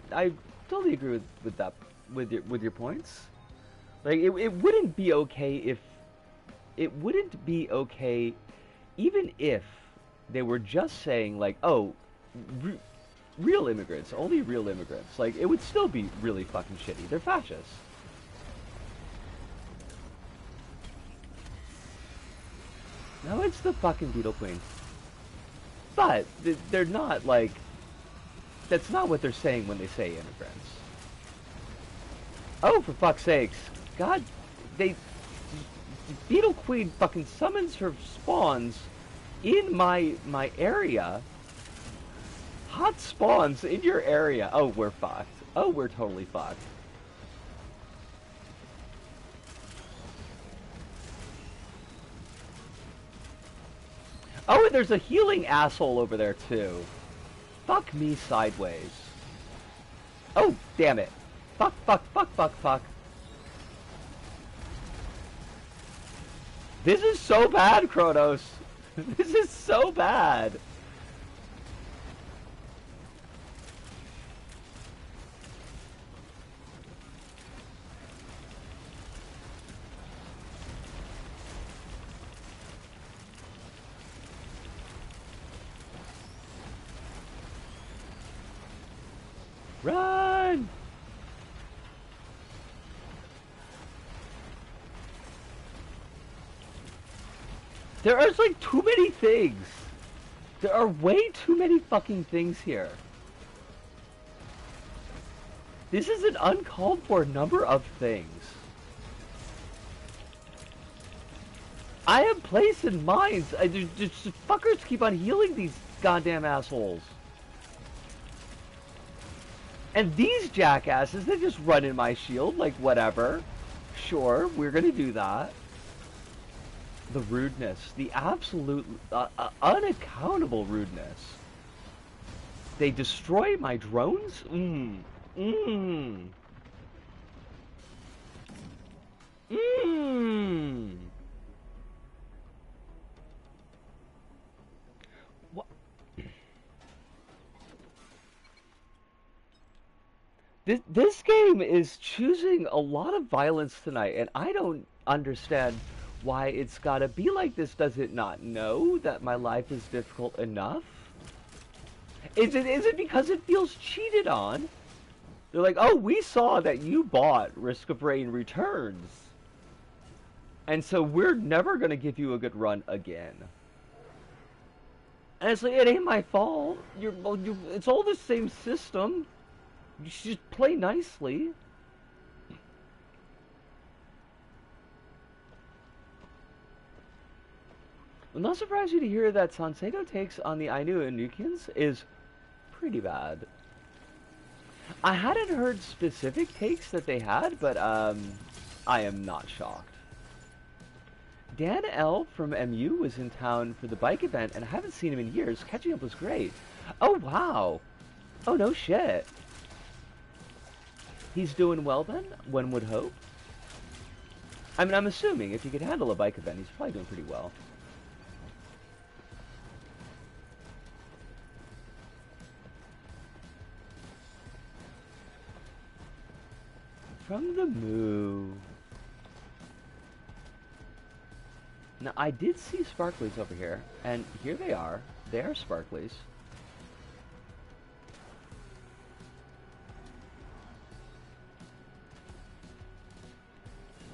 Speaker 1: totally agree with that, with your points. Like it wouldn't be okay if even if they were just saying like, oh, real immigrants, only real immigrants. Like, it would still be really fucking shitty. They're fascists. No, it's the fucking Beetle Queen. But, they're not, like... That's not what they're saying when they say immigrants. Oh, for fuck's sakes. God, Beetle Queen fucking summons her spawns in my area. Hot spawns in your area. Oh, we're fucked. Oh, we're totally fucked. Oh, and there's a healing asshole over there, too. Fuck me sideways. Oh, damn it. Fuck, fuck, fuck, fuck, fuck. This is so bad, Kronos. This is so bad. Run! There are like too many things. There are way too many fucking things here. This is an uncalled for number of things. I am placing mines. Just fuckers keep on healing these goddamn assholes. And these jackasses, they just run in my shield, like, whatever. Sure, we're gonna do that. The rudeness. The absolute, unaccountable rudeness. They destroy my drones? Mmm. Mmm. Mmm. What? This game is choosing a lot of violence tonight, and I don't understand why it's gotta be like this. Does it not know that my life is difficult enough? Is it because it feels cheated on? They're like, oh, we saw that you bought Risk of Rain Returns, and so we're never gonna give you a good run again. And it's like, it ain't my fault. It's all the same system. You should just play nicely. I'm not surprised you to hear that Sanseto takes on the Ainu and Nukians is pretty bad. I hadn't heard specific takes that they had, but I am not shocked. Dan L. from MU was in town for the bike event, and I haven't seen him in years. Catching up was great. Oh, wow. Oh, no shit. He's doing well then, one would hope. I mean, I'm assuming if he could handle a bike event, he's probably doing pretty well. From the moo. Now, I did see sparklies over here, and here they are. They are sparklies.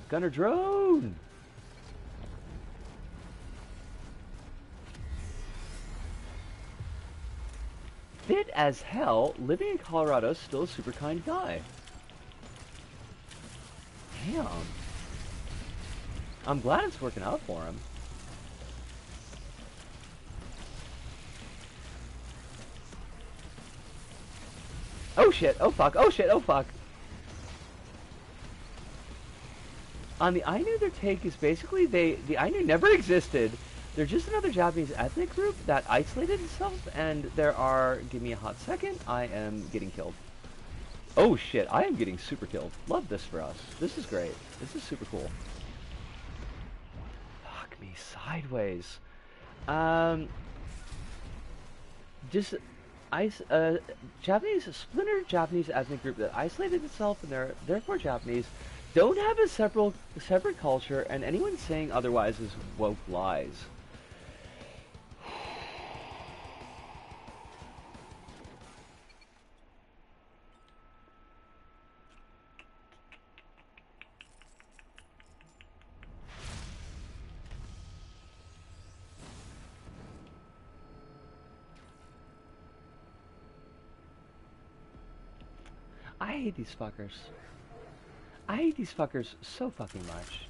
Speaker 1: Gunner drone! Fit as hell, living in Colorado, still a super kind guy. Damn. I'm glad it's working out for him. Oh shit, oh fuck, oh shit, oh fuck. On the Ainu, their take is basically the Ainu never existed. They're just another Japanese ethnic group that isolated itself, and there are, give me a hot second, I am getting killed. Oh shit, I am getting super killed. Love this for us. This is great. This is super cool. Fuck me sideways. Japanese, splintered Japanese ethnic group that isolated itself and they're therefore Japanese, don't have a separate culture, and anyone saying otherwise is woke lies. I hate these fuckers. I hate these fuckers so fucking much.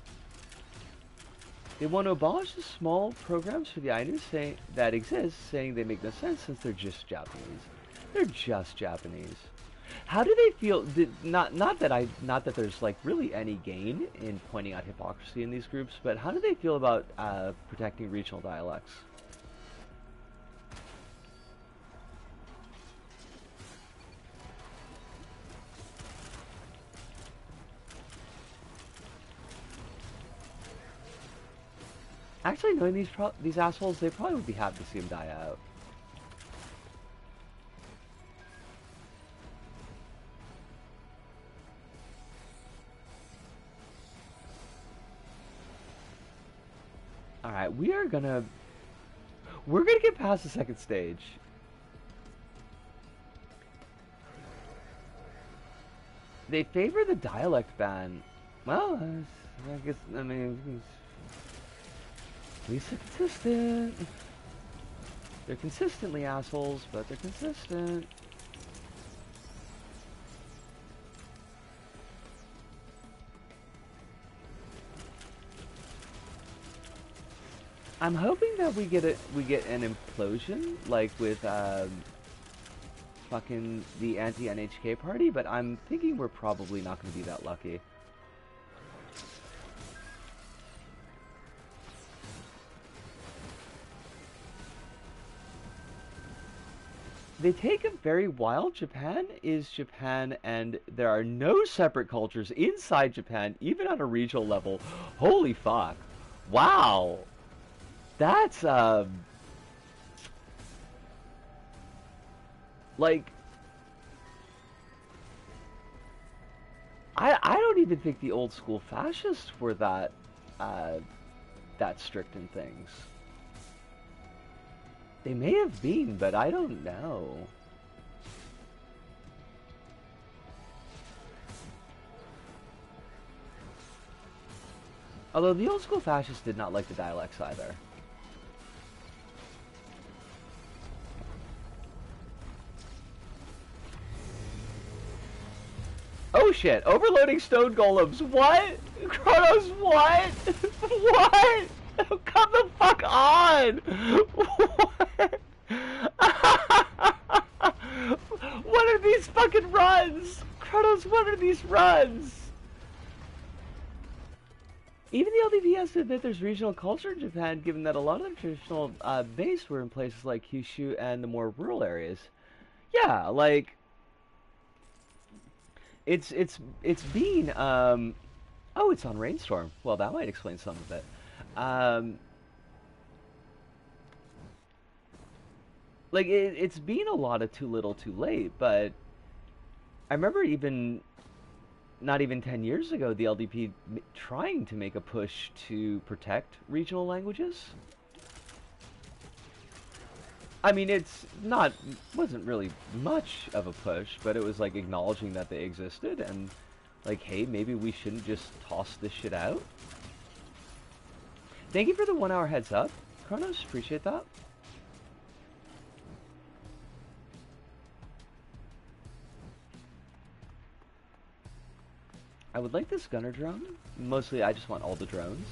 Speaker 1: They want to abolish the small programs for the Ainu that exist, saying they make no sense since they're just Japanese. They're just Japanese. How do they feel? Not that there's like really any gain in pointing out hypocrisy in these groups, but how do they feel about protecting regional dialects? Actually, knowing these assholes, they probably would be happy to see him die out. Alright, we're gonna get past the second stage. They favor the dialect ban. Well, I guess, I mean, at least they're consistent. They're consistently assholes, but they're consistent. I'm hoping that we get an implosion like with fucking the anti-NHK party, but I'm thinking we're probably not going to be that lucky. They take a very wild. Japan is Japan, and there are no separate cultures inside Japan, even on a regional level. Holy fuck. Wow. That's, like, I don't even think the old school fascists were that strict in things. They may have been, but I don't know. Although the old school fascists did not like the dialects either. Oh shit, overloading stone golems, what? Kronos, what? What? Come the fuck on! What? What are these fucking runs? Kronos, what are these runs? Even the LDP has to admit there's regional culture in Japan, given that a lot of the traditional base were in places like Kyushu and the more rural areas. Yeah, like it's been oh, it's on Rainstorm. Well, that might explain some of it. Like it's been a lot of too little, too late. But I remember even not even 10 years ago, the LDP trying to make a push to protect regional languages. I mean, wasn't really much of a push, but it was like acknowledging that they existed and like, hey, maybe we shouldn't just toss this shit out. Thank you for the 1 hour heads up, Kronos. Appreciate that. I would like this gunner drone. Mostly, I just want all the drones.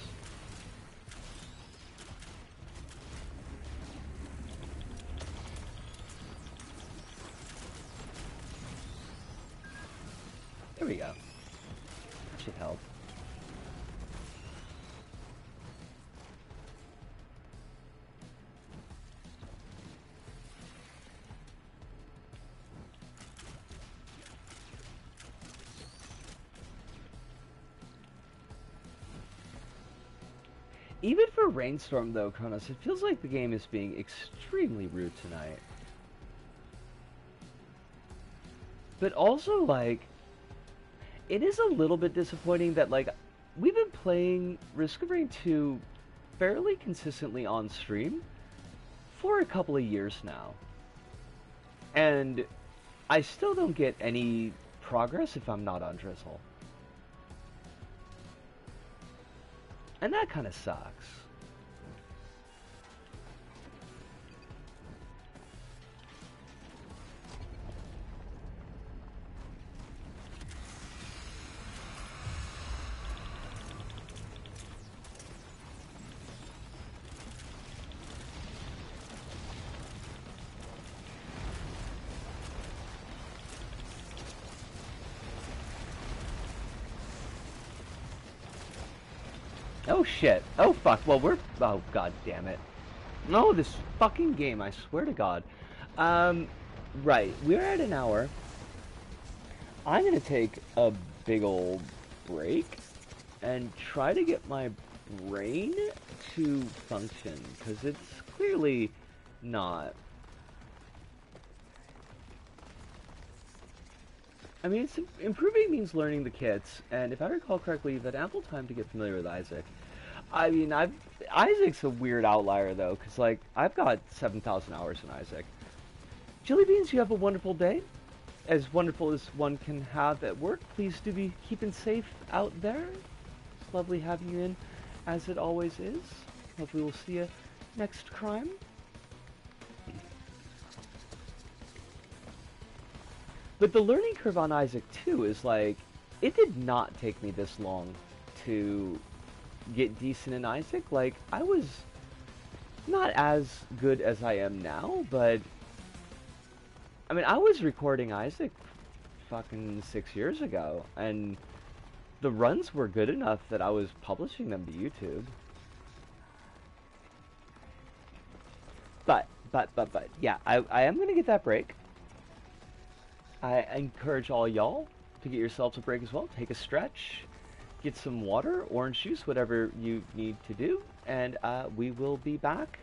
Speaker 1: There we go. That should help. Even for Rainstorm, though, Kronos, it feels like the game is being extremely rude tonight. But also, like, it is a little bit disappointing that, like, we've been playing Risk of Rain 2 fairly consistently on stream for a couple of years now. And I still don't get any progress if I'm not on Drizzle. And that kind of sucks. Oh shit. Oh fuck. Well, oh god damn it. No, this fucking game, I swear to god. Right. We're at an hour. I'm gonna take a big old break and try to get my brain to function, because it's clearly not. I mean, improving means learning the kits, and if I recall correctly, you've had ample time to get familiar with Isaac. I mean, Isaac's a weird outlier, though, because, like, I've got 7,000 hours in Isaac. Jelly Beans, you have a wonderful day. As wonderful as one can have at work. Please do be keeping safe out there. It's lovely having you in, as it always is. Hopefully we'll see you next crime. But the learning curve on Isaac, too, is like, it did not take me this long to get decent in Isaac. Like, I was Not as good as I am now, but I mean, I was recording Isaac fucking 6 years ago, and the runs were good enough that I was publishing them to YouTube. But, yeah, I am gonna get that break. I encourage all y'all to get yourselves a break as well. Take a stretch, get some water, orange juice, whatever you need to do, and we will be back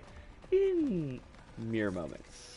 Speaker 1: in mere moments.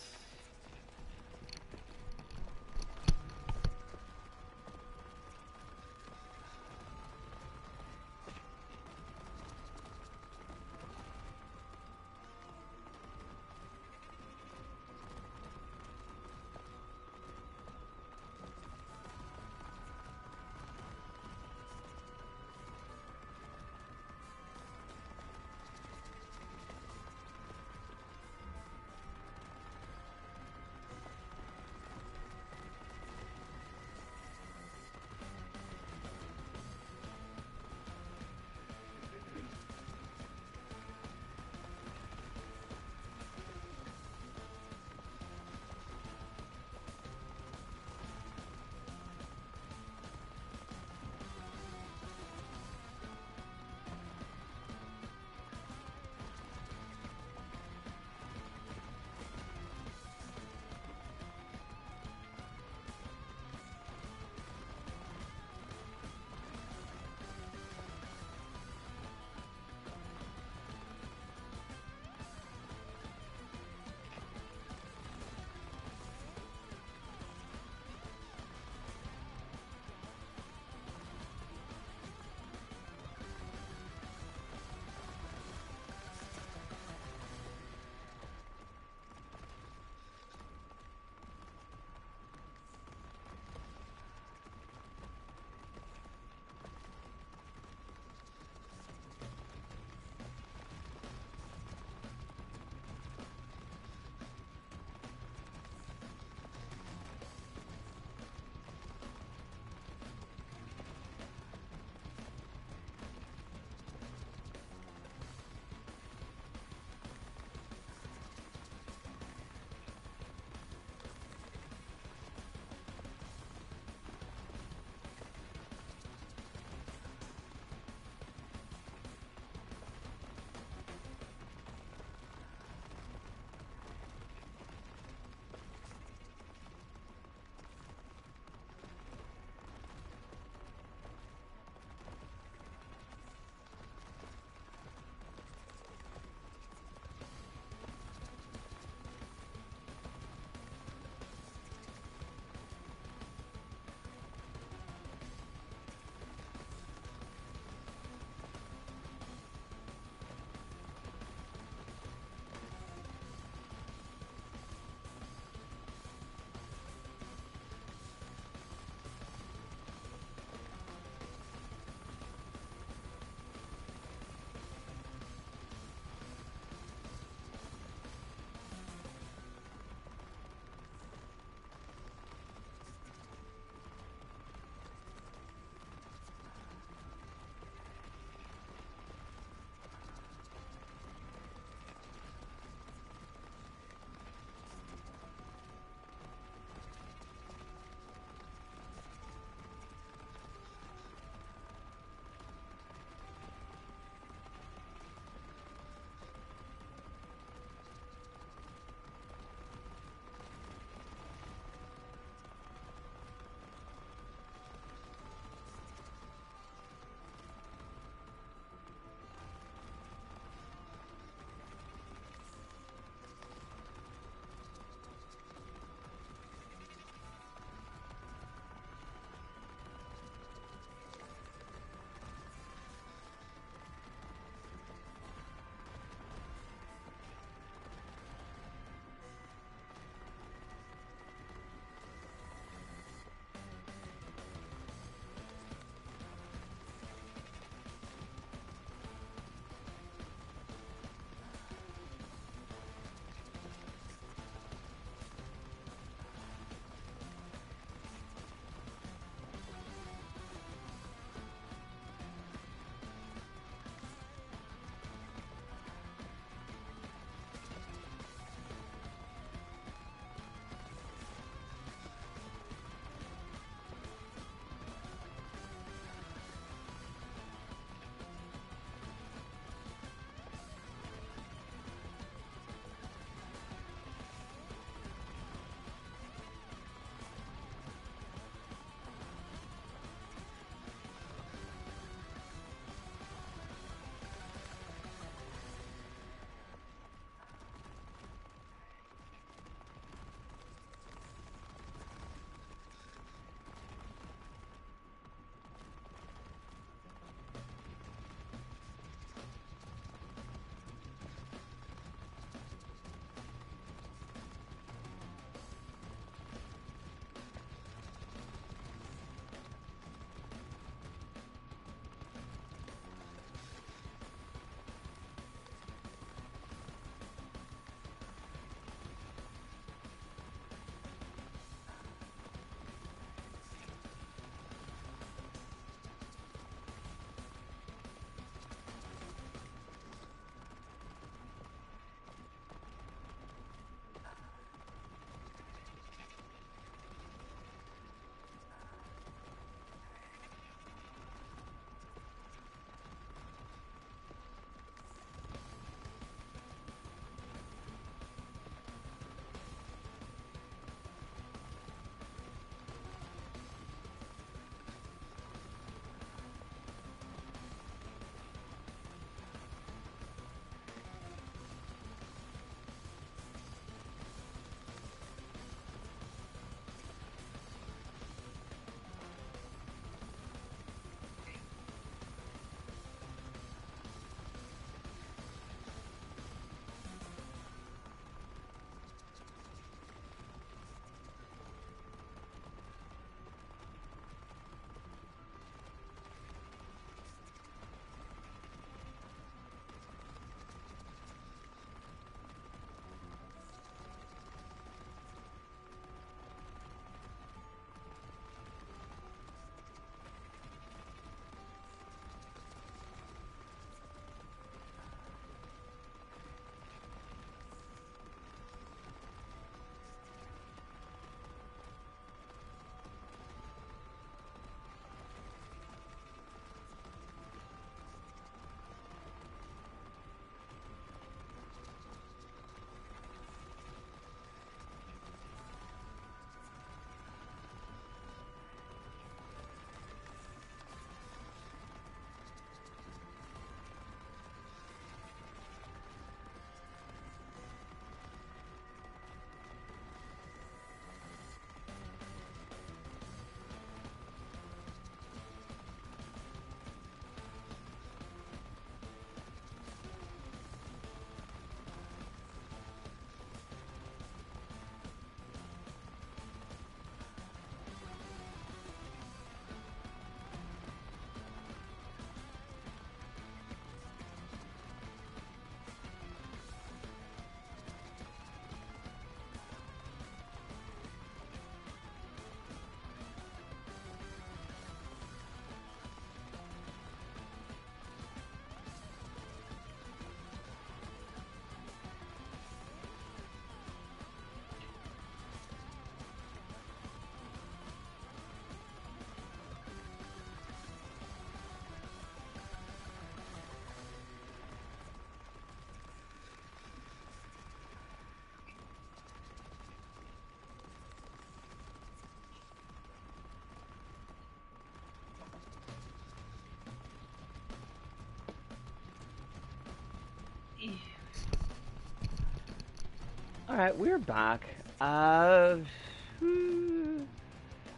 Speaker 1: Alright, we're back. Alright,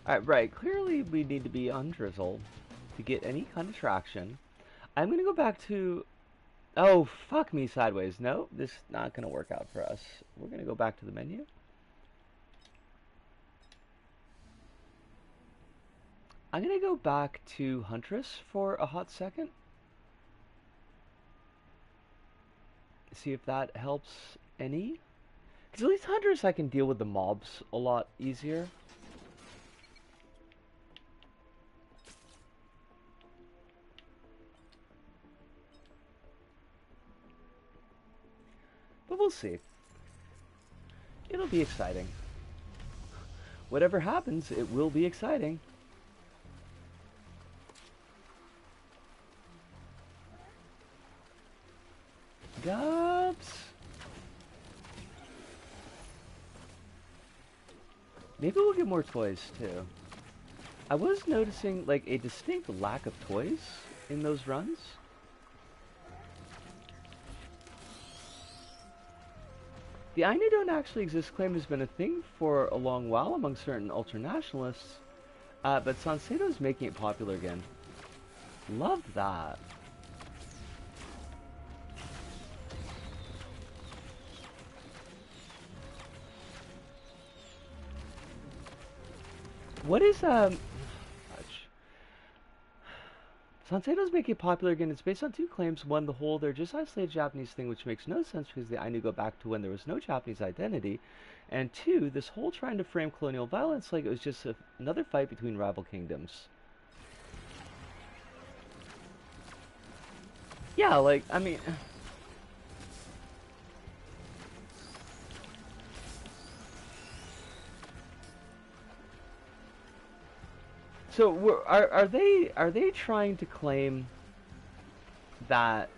Speaker 1: right. Clearly we need to be on Drizzle to get any kind of traction. I'm gonna go back to... Oh, fuck me sideways. No, this is not gonna work out for us. We're gonna go back to the menu. I'm gonna go back to Huntress for a hot second. See if that helps any. Because at least Huntress I can deal with the mobs a lot easier. But we'll see. It'll be exciting. Whatever happens, it will be exciting. Gobs! Maybe we'll get more toys, too. I was noticing, like, a distinct lack of toys in those runs. The Ainu don't actually exist claim has been a thing for a long while among certain ultranationalists, but Sanseido's making it popular again. Love that. What is, Sanseido's making it popular again. It's based on two claims. One, the whole they're just isolated Japanese thing, which makes no sense because the Ainu go back to when there was no Japanese identity. And two, this whole trying to frame colonial violence like it was just another fight between rival kingdoms. Yeah, like, I mean... So are they trying to claim that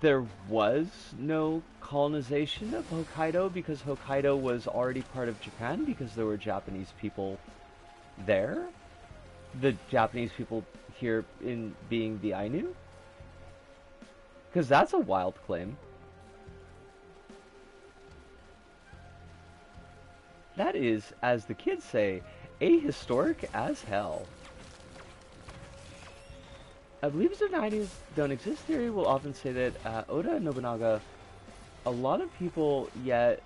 Speaker 1: there was no colonization of Hokkaido because Hokkaido was already part of Japan because there were Japanese people there? The Japanese people here in being the Ainu? Because that's a wild claim. That is, as the kids say, ahistoric as hell. I believe the Ainus don't exist theory will often say that Oda Nobunaga, a lot of people, yet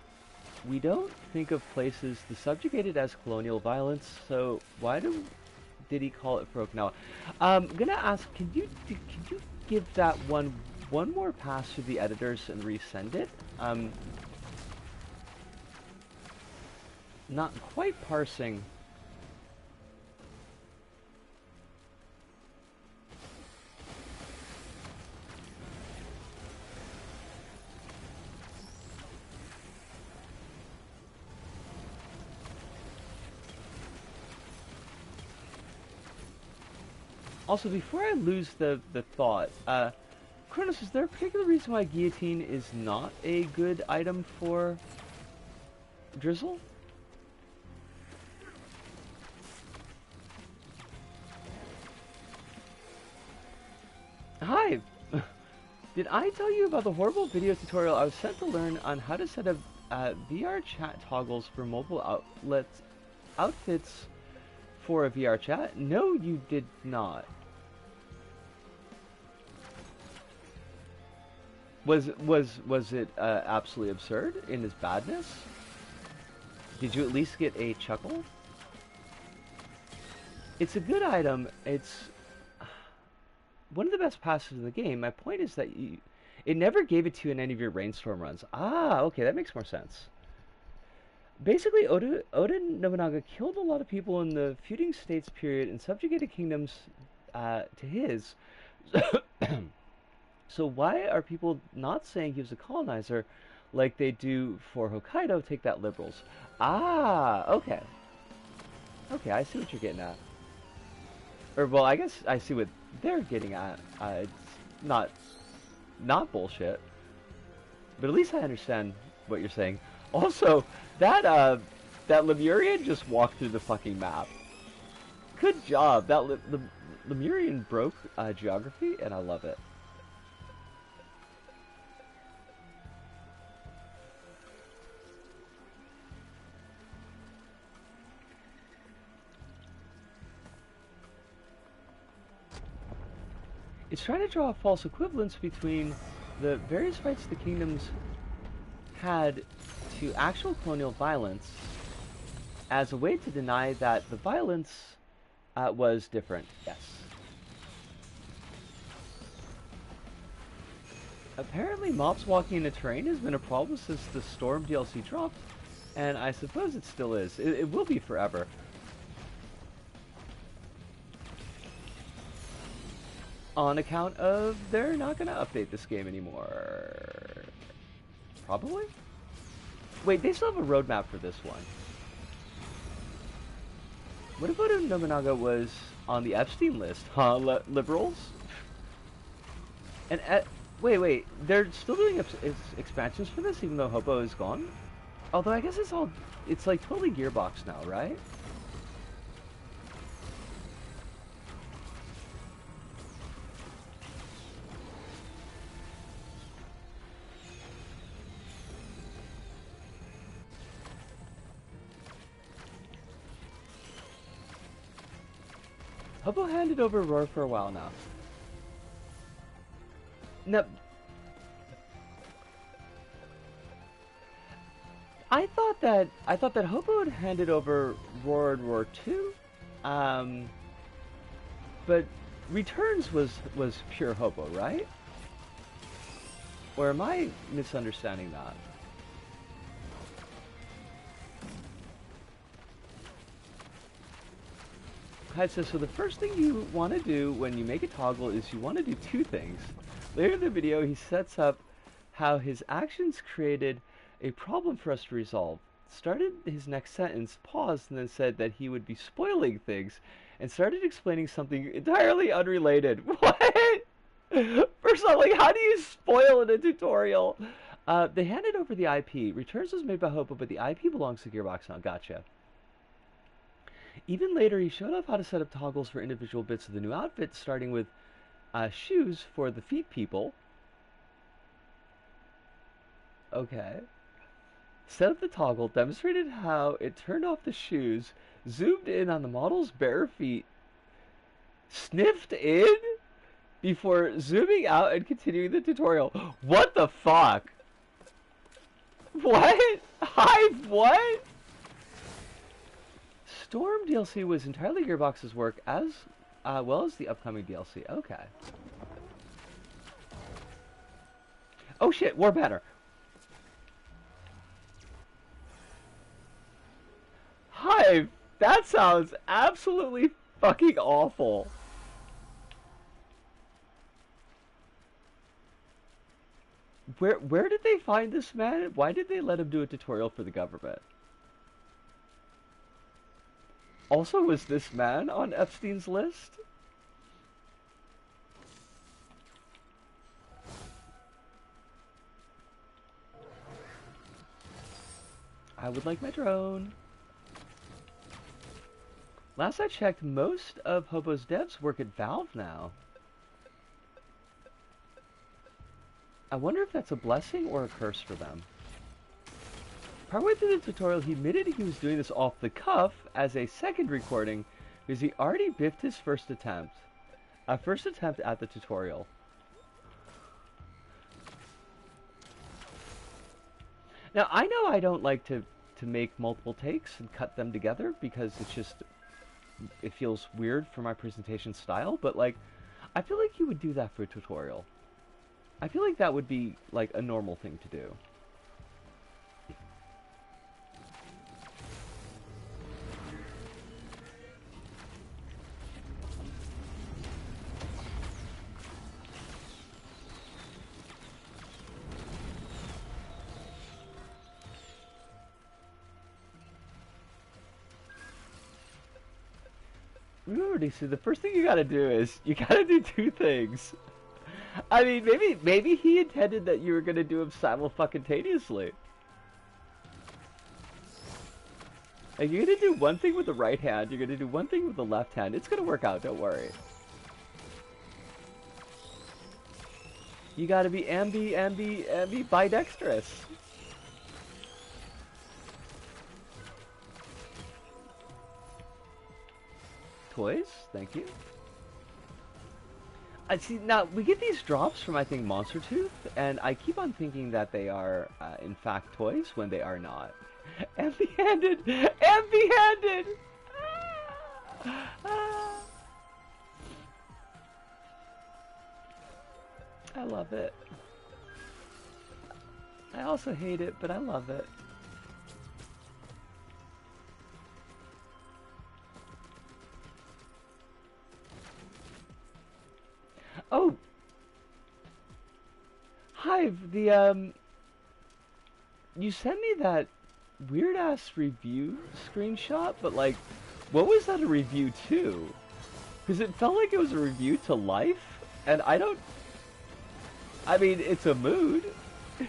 Speaker 1: we don't think of places the subjugated as colonial violence, so why did he call it for Okinawa? I'm gonna ask, can you give that one more pass to the editors and resend it? Not quite parsing. Also, before I lose the thought, Kronos, is there a particular reason why guillotine is not a good item for Drizzle? Hi! Did I tell you about the horrible video tutorial I was sent to learn on how to set up VR chat toggles for mobile outfits for a VR chat? No, you did not. Was it absolutely absurd in its badness? Did you at least get a chuckle? It's a good item. It's one of the best passes in the game. My point is that it never gave it to you in any of your Rainstorm runs. Ah, okay, that makes more sense. Basically, Oda Nobunaga killed a lot of people in the feuding states period and subjugated kingdoms to his. So why are people not saying he was a colonizer like they do for Hokkaido? Take that, liberals. Ah, okay. Okay, I see what you're getting at. Or, well, I guess I see what they're getting at. It's not bullshit. But at least I understand what you're saying. Also, that Lemurian just walked through the fucking map. Good job. That Lemurian broke geography, and I love it. It's trying to draw a false equivalence between the various rights the kingdoms had to actual colonial violence as a way to deny that the violence was different. Yes. Apparently, mobs walking in the terrain has been a problem since the Storm DLC dropped, and I suppose it still is. It will be forever. On account of they're not going to update this game anymore. Probably? Wait, they still have a roadmap for this one. What about if Nobunaga was on the Epstein list, huh, liberals? And wait, they're still doing expansions for this even though Hobo is gone? Although I guess it's like totally Gearbox now, right? Hobo handed over Roar for a while now. No, I thought that Hobo had handed over Roar 2, but Returns was pure Hobo, right? Or am I misunderstanding that? Hyde says, so the first thing you want to do when you make a toggle is you want to do two things. Later in the video, he sets up how his actions created a problem for us to resolve. Started his next sentence, paused, and then said that he would be spoiling things, and started explaining something entirely unrelated. What? First off, like, how do you spoil in a tutorial? They handed over the IP. Returns was made by Hobo, but the IP belongs to Gearbox now. Gotcha. Even later, he showed off how to set up toggles for individual bits of the new outfit, starting with shoes for the feet people. Okay. Set up the toggle, demonstrated how it turned off the shoes, zoomed in on the model's bare feet, sniffed in before zooming out and continuing the tutorial. What the fuck? What? Hive what? Storm DLC was entirely Gearbox's work as well as the upcoming DLC. Okay. Oh shit, War Banner. Hive, that sounds absolutely fucking awful. Where did they find this man? Why did they let him do a tutorial for the government? Also, was this man on Epstein's list? I would like my drone. Last I checked, most of Hobo's devs work at Valve now. I wonder if that's a blessing or a curse for them. Partway through the tutorial, he admitted he was doing this off the cuff as a second recording because he already biffed his first attempt. First attempt at the tutorial. Now, I know I don't like to make multiple takes and cut them together because it feels weird for my presentation style, but like, I feel like you would do that for a tutorial. I feel like that would be like a normal thing to do. Remember, DC, the first thing you gotta do is, you gotta do two things. I mean, maybe he intended that you were gonna do them simultaneously. Like, you're gonna do one thing with the right hand, you're gonna do one thing with the left hand. It's gonna work out, don't worry. You gotta be ambidextrous. Toys, thank you. I see, now, we get these drops from, I think, Monster Tooth, and I keep on thinking that they are, in fact, toys, when they are not. Empty-handed! Empty-handed! I love it. I also hate it, but I love it. Oh! Hive, you sent me that weird-ass review screenshot, but, like, what was that a review to? Because it felt like it was a review to life, and I mean, it's a mood.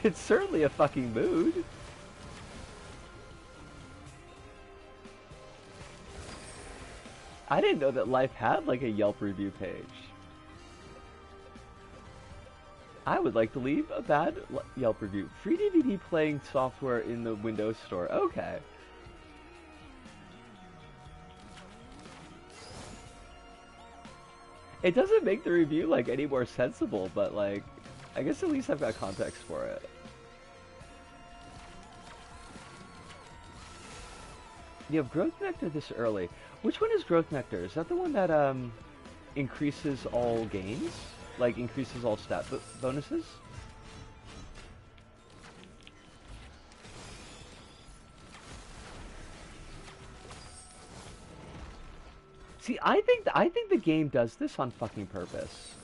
Speaker 1: It's certainly a fucking mood. I didn't know that Life had, like, a Yelp review page. I would like to leave a bad Yelp review. Free DVD playing software in the Windows Store. Okay. It doesn't make the review, like, any more sensible, but, like, I guess at least I've got context for it. You have Growth Nectar this early. Which one is Growth Nectar? Is that the one that, increases all gains? Like, increases all stat bonuses? See, I think the game does this on fucking purpose.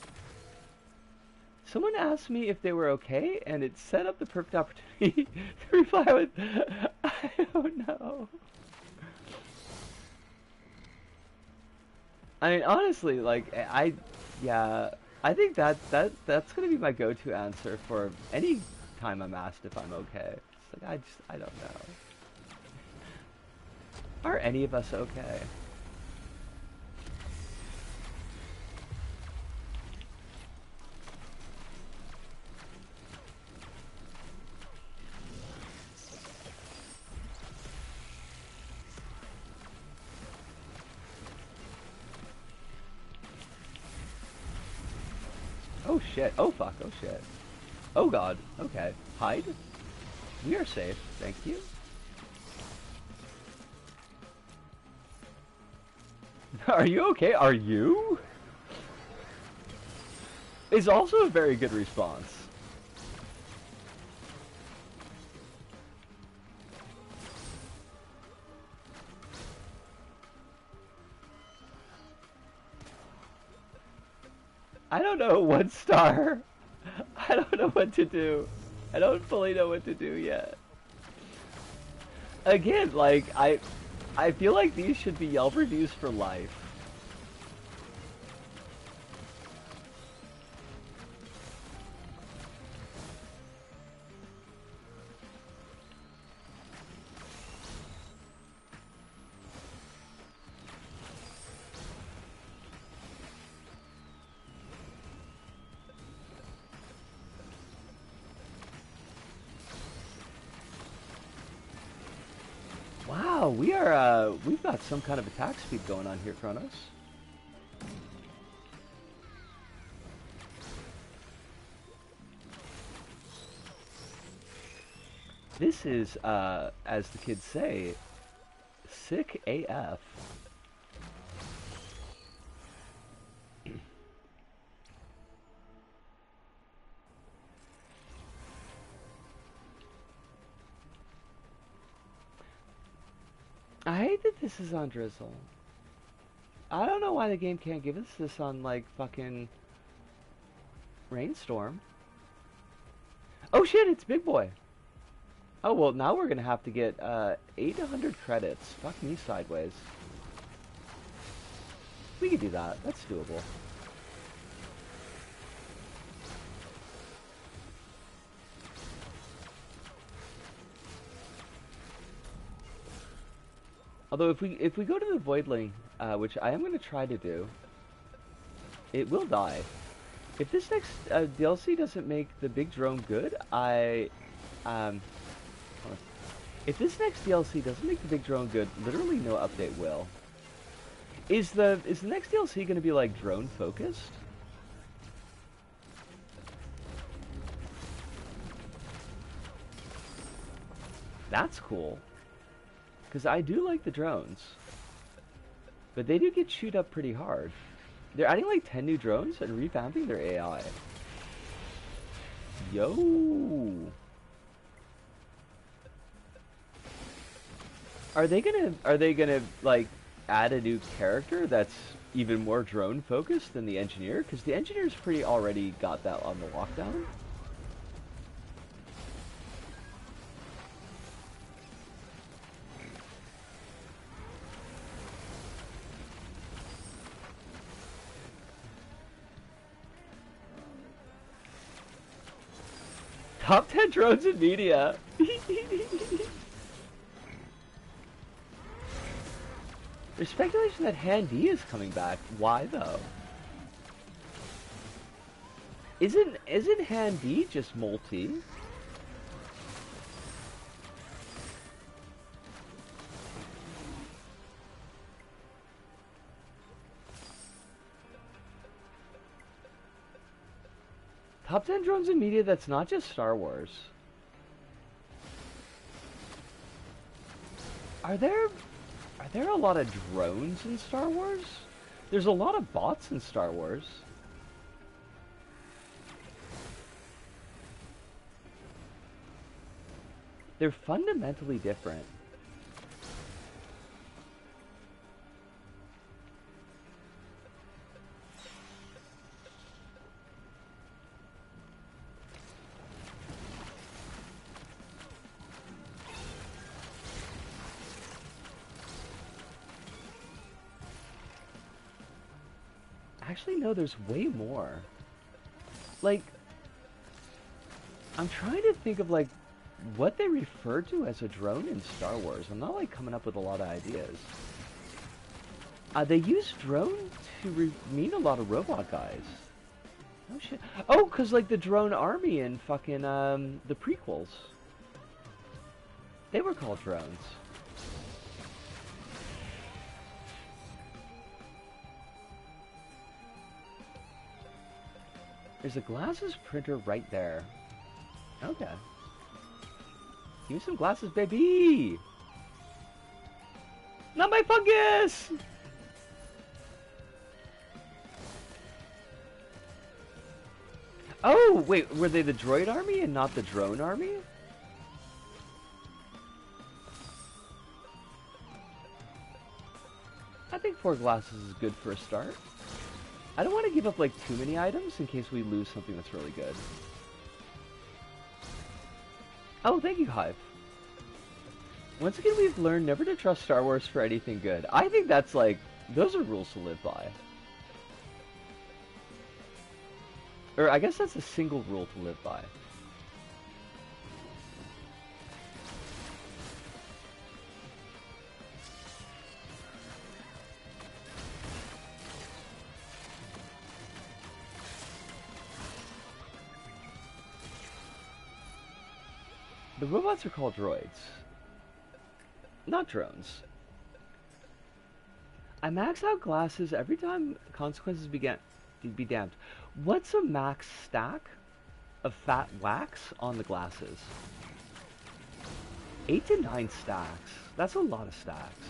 Speaker 1: Someone asked me if they were okay, and it set up the perfect opportunity to reply with, I don't know. I mean, honestly, like, yeah, I think that's gonna be my go-to answer for any time I'm asked if I'm okay. It's like, I don't know. Are any of us okay? Oh shit, oh fuck, oh shit. Oh god, okay. Hide? We are safe, thank you. Are you okay? Are you? Is also a very good response. I don't know, 1 star. I don't know what to do. I don't fully know what to do yet. Again, like, I feel like these should be Yelp reviews for life. Wow, we've got some kind of attack speed going on here from us. This is, as the kids say, sick AF. I hate that this is on Drizzle. I don't know why the game can't give us this on, like, fucking Rainstorm. Oh shit, it's Big Boy. Oh, well, now we're gonna have to get, 800 credits. Fuck me sideways. We can do that. That's doable. Although if we go to the Voidling, which I am going to try to do, it will die. If this next DLC doesn't make the big drone good, if this next DLC doesn't make the big drone good, literally no update will. Is the next DLC going to be like drone focused? That's cool. Because I do like the drones. But they do get chewed up pretty hard. They're adding like 10 new drones and revamping their AI. Yo! Are they gonna like add a new character that's even more drone focused than the engineer? Because the engineer's pretty already got that on the lockdown. Top 10 drones in media. There's speculation that Han D is coming back. Why though? Isn't Han D just multi? Top 10 drones in media that's not just Star Wars. Are there a lot of drones in Star Wars? There's a lot of bots in Star Wars. They're fundamentally different. Actually, no, there's way more. Like, I'm trying to think of, like, what they refer to as a drone in Star Wars. I'm not, like, coming up with a lot of ideas. They use drone to mean a lot of robot guys. Oh, shit. Oh, because, like, the drone army in fucking, the prequels. They were called drones. There's a glasses printer right there. Okay. Give me some glasses, baby! Not my fungus! Oh, wait, were they the droid army and not the drone army? I think 4 glasses is good for a start. I don't want to give up like too many items in case we lose something that's really good. Oh, thank you, Hive. Once again, we've learned never to trust Star Wars for anything good. I think that's like, those are rules to live by. Or I guess that's a single rule to live by. The robots are called droids, not drones. I max out glasses every time consequences be damned. What's a max stack of fat wax on the glasses? 8 to 9 stacks. That's a lot of stacks.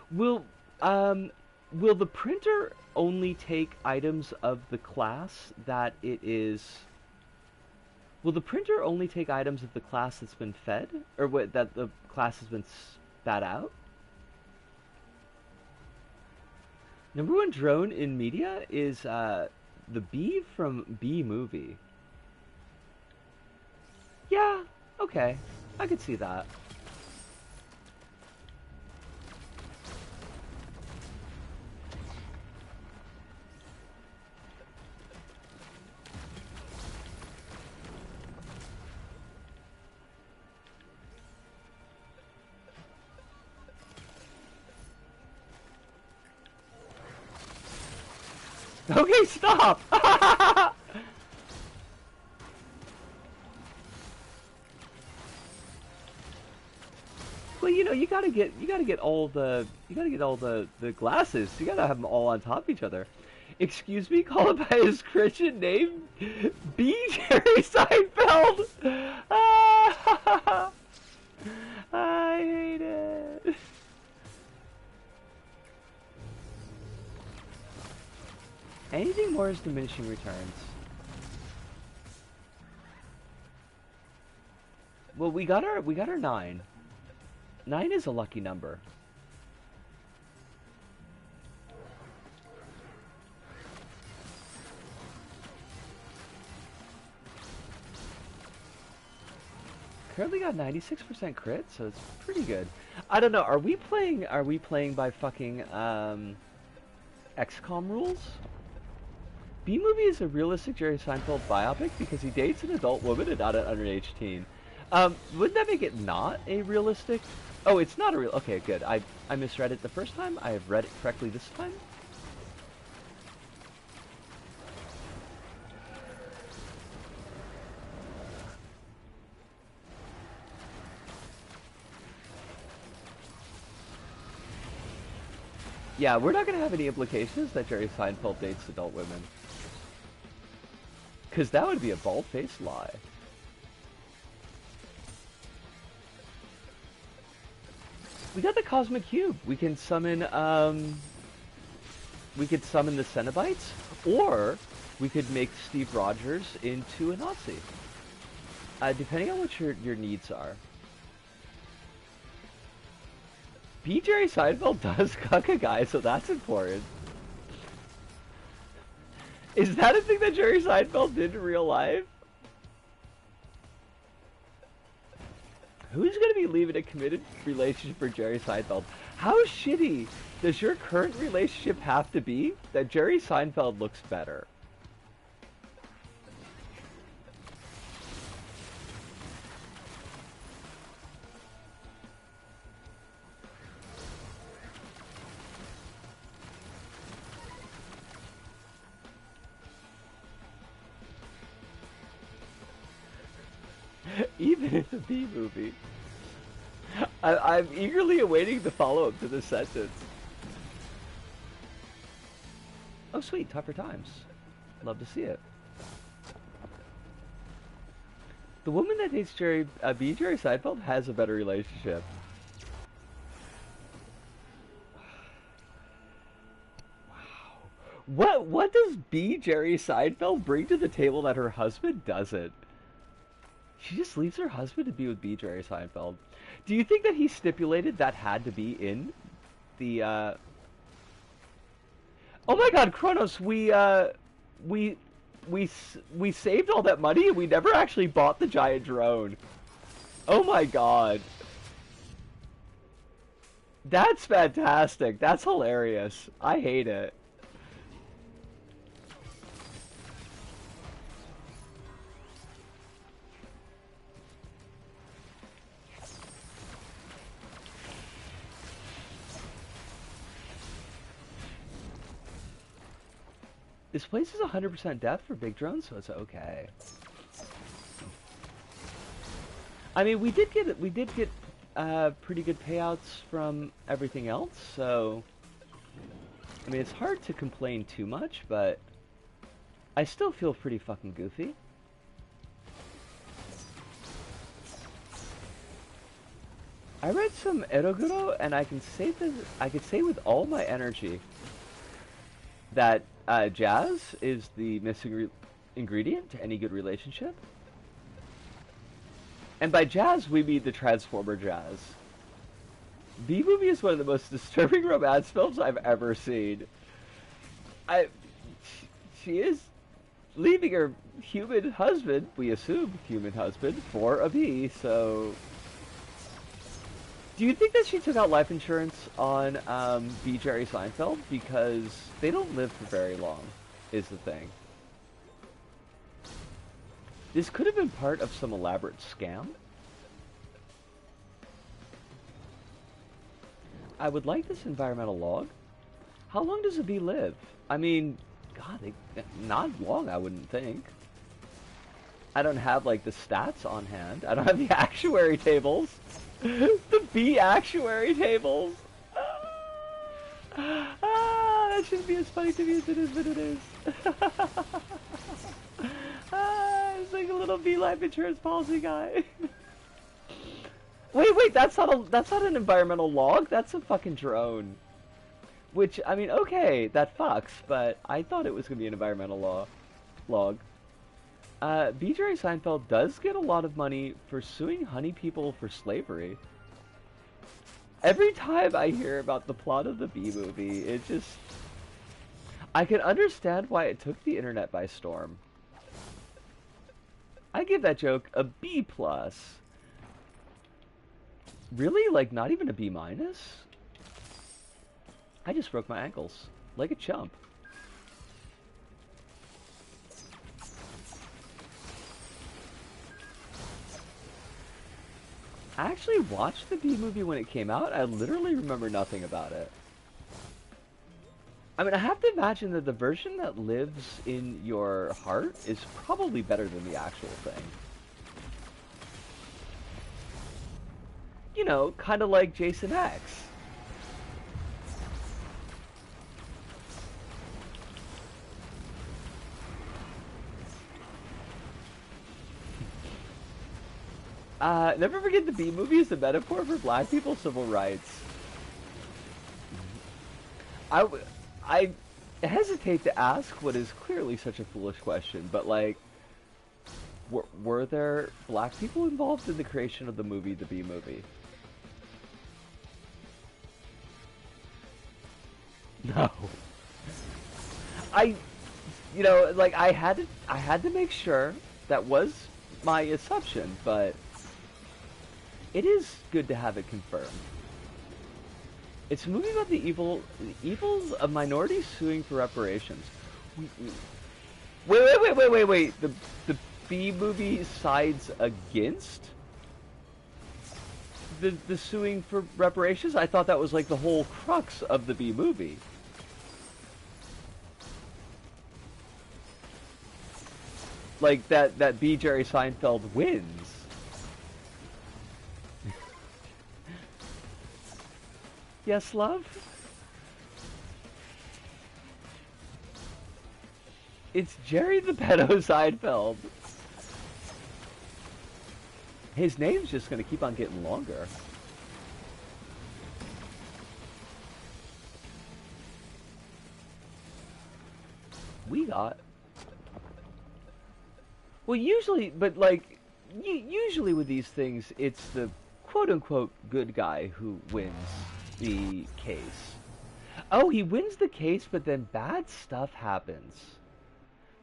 Speaker 1: Will the printer only take items of the class that it is... Will the printer only take items of the class that's been fed? Or that the class has been spat out? Number 1 drone in media is the bee from Bee Movie. Yeah, okay. I could see that. Okay, stop! Well, you know, you gotta get all the glasses. You gotta have them all on top of each other. Excuse me, call him by his Christian name? B. Jerry Seinfeld? Ah, I hate it. Anything more is diminishing returns. Well, we got our 9. 9 is a lucky number. Currently got 96% crit, so it's pretty good. I don't know. Are we playing by fucking XCOM rules? B-Movie is a realistic Jerry Seinfeld biopic because he dates an adult woman and not an underage teen. Wouldn't that make it not a realistic? Oh, it's not a real. Okay, good. I misread it the first time. I have read it correctly this time. Yeah, we're not going to have any implications that Jerry Seinfeld dates adult women. Because that would be a bald-faced lie. We got the Cosmic Cube. We can summon, we could summon the Cenobites, or we could make Steve Rogers into a Nazi. Depending on what your needs are. B. Jerry Seinfeld does cuck a guy, so that's important. Is that a thing that Jerry Seinfeld did in real life? Who's gonna be leaving a committed relationship for Jerry Seinfeld? How shitty does your current relationship have to be that Jerry Seinfeld looks better? Even in the B-Movie. I'm eagerly awaiting the follow-up to this sentence. Oh sweet, Tougher Times. Love to see it. The woman that dates Jerry Seinfeld has a better relationship. Wow. What does B. Jerry Seinfeld bring to the table that her husband doesn't? She just leaves her husband to be with B. Jerry Seinfeld. Do you think that he stipulated that had to be in the, Oh my god, Kronos, we saved all that money and we never actually bought the giant drone. Oh my god. That's fantastic. That's hilarious. I hate it. This place is 100% death for big drones, so it's okay. I mean, we did get pretty good payouts from everything else, so I mean, it's hard to complain too much, but I still feel pretty fucking goofy. I read some Eroguro, and I can say with all my energy that jazz is the missing ingredient to any good relationship. And by jazz, we mean the Transformer jazz. B-Movie is one of the most disturbing romance films I've ever seen. She is leaving her human husband, we assume human husband, for a bee, so... Do you think that she took out life insurance on B. Jerry Seinfeld? Because they don't live for very long, is the thing. This could have been part of some elaborate scam. I would like this environmental log. How long does a bee live? I mean, God, not long, I wouldn't think. I don't have, like, the stats on hand. I don't have the actuary tables. The bee actuary tables. That's that shouldn't be as funny to me as it is, but it is. It's like a little bee life insurance policy guy. Wait, that's not an environmental log. That's a fucking drone. Which, I mean, okay, that fucks, but I thought it was gonna be an environmental log. B. Jerry Seinfeld does get a lot of money for suing honey people for slavery. Every time I hear about the plot of the Bee Movie, it just... I can understand why it took the internet by storm. I give that joke a B+. Really? Like, not even a B-? I just broke my ankles. Like a chump. I actually watched the Bee Movie when it came out. I literally remember nothing about it. I mean, I have to imagine that the version that lives in your heart is probably better than the actual thing. You know, kind of like Jason X. Never forget the Bee Movie is a metaphor for black people's civil rights. I hesitate to ask what is clearly such a foolish question, but like, were there black people involved in the creation of the movie, the Bee Movie? No. You know, like I had to make sure. That was my assumption, but it is good to have it confirmed. It's a movie about the evils of minorities suing for reparations. Wait. The Bee Movie sides against the suing for reparations? I thought that was like the whole crux of the Bee Movie. Like that B. Jerry Seinfeld wins. Yes, love? It's Jerry the Pedo Seinfeld. His name's just gonna keep on getting longer. We got... Well, usually, but like, usually with these things, it's the quote-unquote good guy who wins the case. Oh, he wins the case, but then bad stuff happens.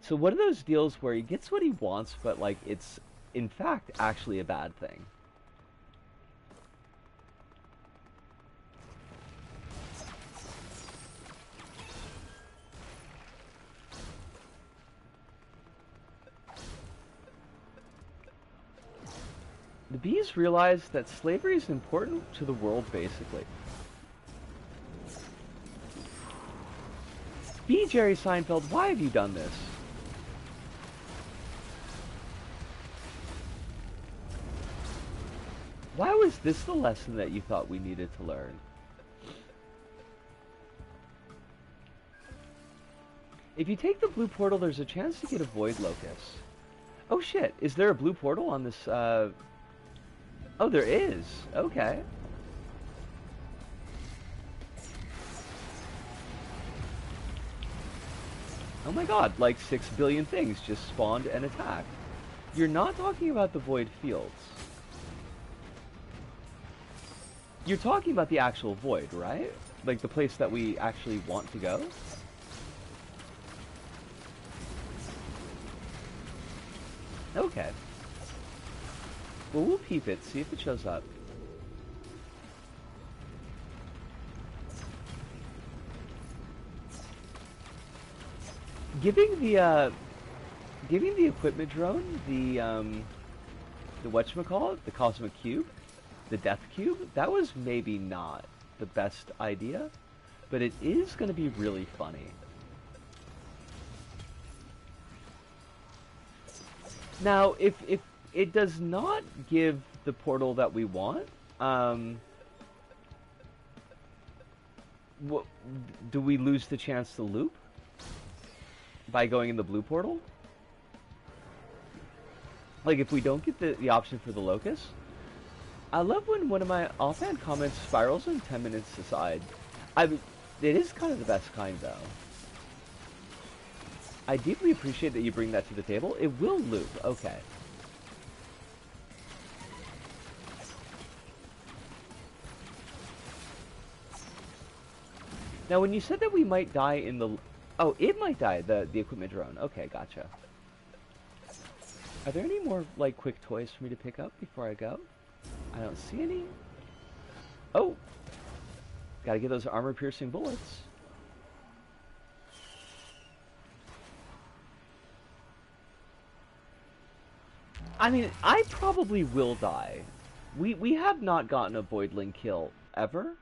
Speaker 1: So one of those deals where he gets what he wants, but like, it's in fact actually a bad thing. The bees realized that slavery is important to the world, basically. B. Jerry Seinfeld, why have you done this? Why was this the lesson that you thought we needed to learn? If you take the blue portal, there's a chance to get a void locus. Oh shit, is there a blue portal on this, Oh, there is. Okay. Oh my god, like 6 billion things just spawned and attacked. You're not talking about the void fields. You're talking about the actual void, right? Like the place that we actually want to go? Okay. Well, we'll peep it, see if it shows up. Giving the equipment drone the whatchamacallit, the cosmic cube, the death cube, that was maybe not the best idea, but it is going to be really funny. Now, if it does not give the portal that we want, What, do we lose the chance to loop by going in the blue portal? Like, if we don't get the option for the locust? I love when one of my offhand comments spirals in 10 minutes aside. It is kind of the best kind, though. I deeply appreciate that you bring that to the table. It will loop. Okay. Now, when you said that we might die in the... Oh, it might die, the equipment drone. Okay, gotcha. Are there any more, like, quick toys for me to pick up before I go? I don't see any. Oh! Gotta get those armor-piercing bullets. I mean, I probably will die. We have not gotten a Voidling kill, ever.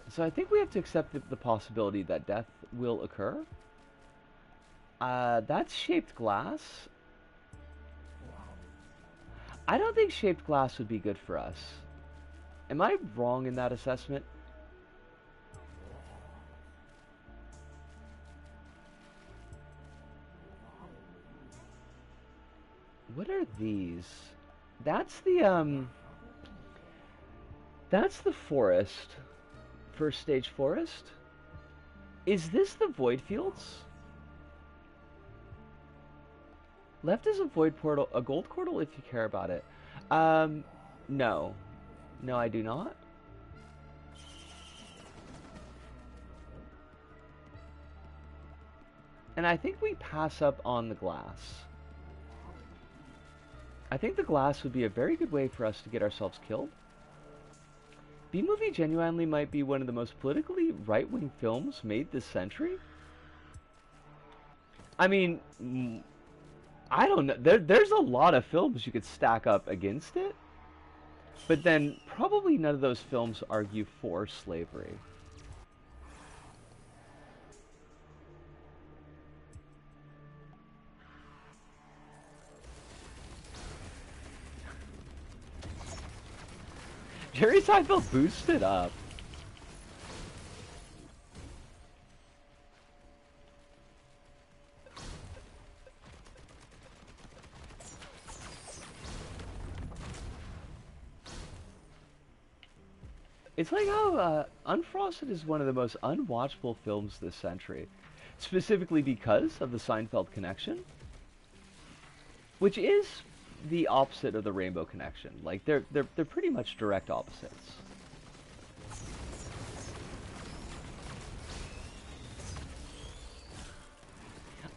Speaker 1: So I think we have to accept the possibility that death will occur. That's shaped glass. I don't think shaped glass would be good for us. Am I wrong in that assessment? What are these? That's the forest. First stage forest? Is this the void fields? Left is a void portal, a gold portal if you care about it. No. No, I do not. And I think we pass up on the glass. I think the glass would be a very good way for us to get ourselves killed. B-movie genuinely might be one of the most politically right-wing films made this century. I mean, I don't know. There's a lot of films you could stack up against it. But then probably none of those films argue for slavery. Jerry Seinfeld boosted up. It's like how Unfrosted is one of the most unwatchable films this century, specifically because of the Seinfeld connection, which is the opposite of the Rainbow Connection. Like they're pretty much direct opposites.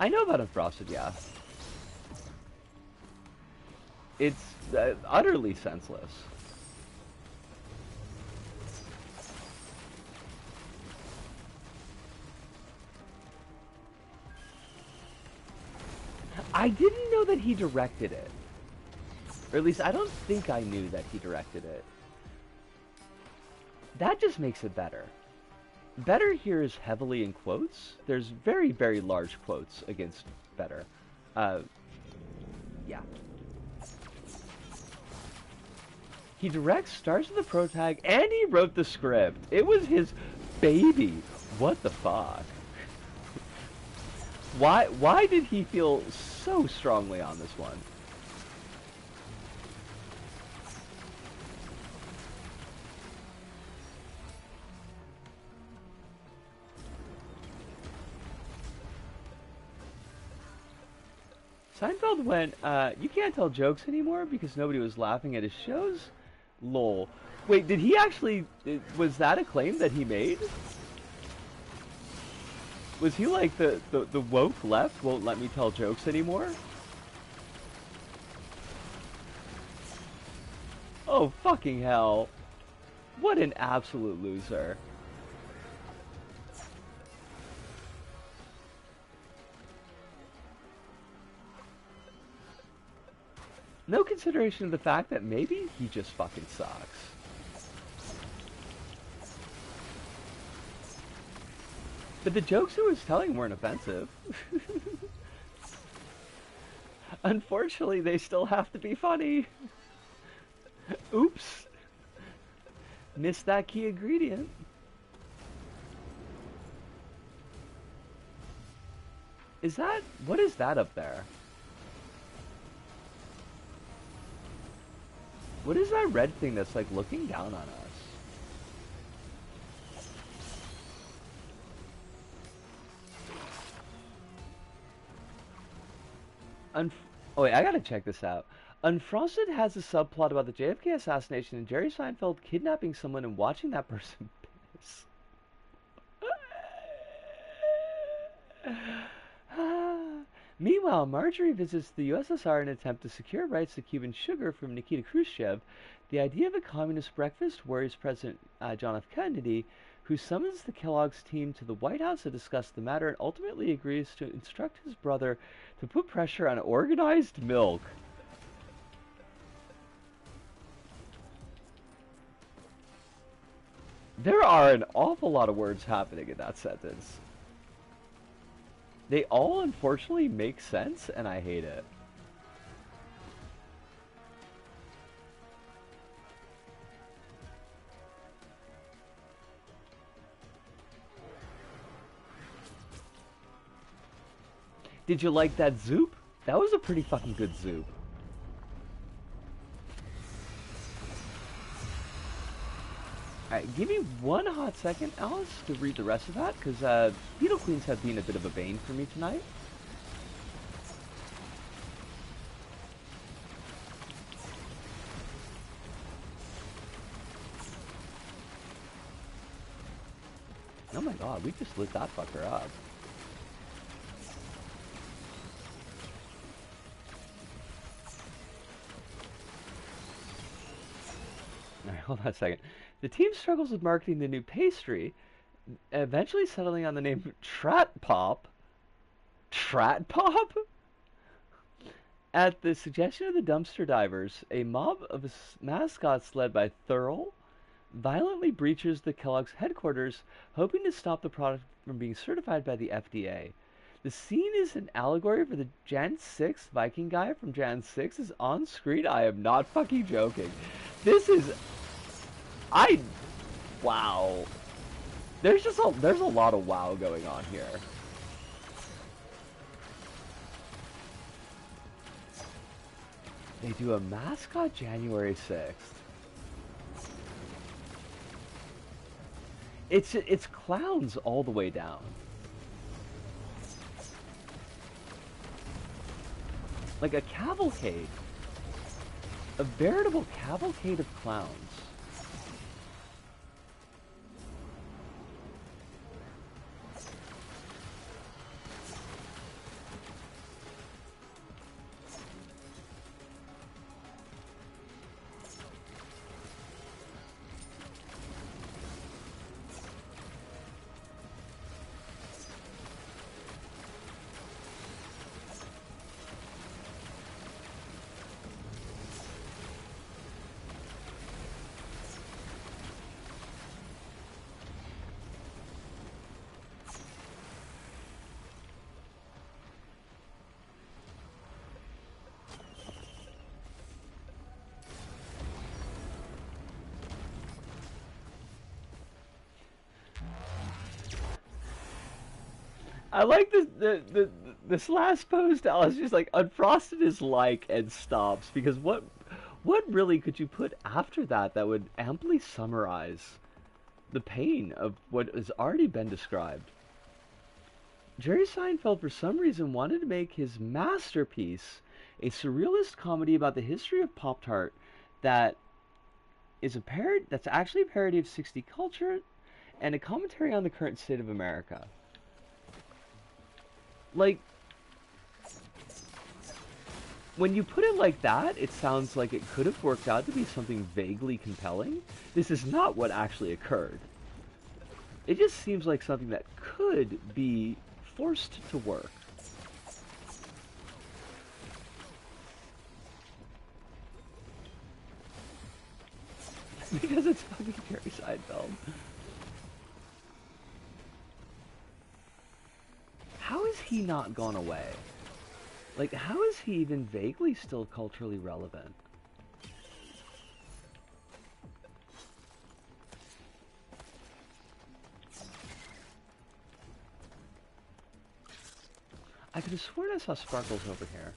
Speaker 1: I know about Unfrosted, yeah. It's utterly senseless. I didn't know that he directed it. Or at least I don't think I knew that he directed it. That just makes it better. Better here is heavily in quotes. There's very, very large quotes against better. Yeah. He directs, stars in the protag, and he wrote the script. It was his baby. What the fuck? Why did he feel so strongly on this one? Seinfeld went, you can't tell jokes anymore because nobody was laughing at his shows? Lol. Wait, did he actually, was that a claim that he made? Was he like the woke left won't let me tell jokes anymore? Oh, fucking hell. What an absolute loser. No consideration of the fact that maybe he just fucking sucks. But the jokes he was telling weren't offensive. Unfortunately, they still have to be funny. Oops. Missed that key ingredient. Is that... What is that up there? What is that red thing that's like looking down on us? Oh wait, I gotta check this out. Unfrosted has a subplot about the JFK assassination and Jerry Seinfeld kidnapping someone and watching that person piss. Meanwhile, Marjorie visits the USSR in an attempt to secure rights to Cuban sugar from Nikita Khrushchev. The idea of a communist breakfast worries President John F. Kennedy, who summons the Kellogg's team to the White House to discuss the matter and ultimately agrees to instruct his brother to put pressure on organized milk. There are an awful lot of words happening in that sentence. They all unfortunately make sense, and I hate it. Did you like that zoop? That was a pretty fucking good zoop. Alright, give me one hot second, Alice, to read the rest of that, because Beetle Queens have been a bit of a bane for me tonight. Oh my god, we just lit that fucker up. Alright, hold on a second. The team struggles with marketing the new pastry, eventually settling on the name Trat Pop. Trat Pop? At the suggestion of the dumpster divers, a mob of mascots led by Thurl violently breaches the Kellogg's headquarters, hoping to stop the product from being certified by the FDA. The scene is an allegory for the Jan 6 Viking guy from Jan 6 is on screen. I am not fucking joking. This is... Wow. There's a lot of wow going on here. They do a mascot January 6th. It's clowns all the way down. Like a cavalcade. A veritable cavalcade of clowns. I like this last post, Alice. Just like unfrosted is like and stops, because what really could you put after that that would amply summarize the pain of what has already been described? Jerry Seinfeld, for some reason, wanted to make his masterpiece a surrealist comedy about the history of Pop-Tart that is that's actually a parody of 60s culture and a commentary on the current state of America. Like, when you put it like that, it sounds like it could have worked out to be something vaguely compelling. This is not what actually occurred. It just seems like something that could be forced to work. Because it's fucking Jerry Seinfeld. How has he not gone away? Like, how is he even vaguely still culturally relevant? I could have sworn I saw sparkles over here.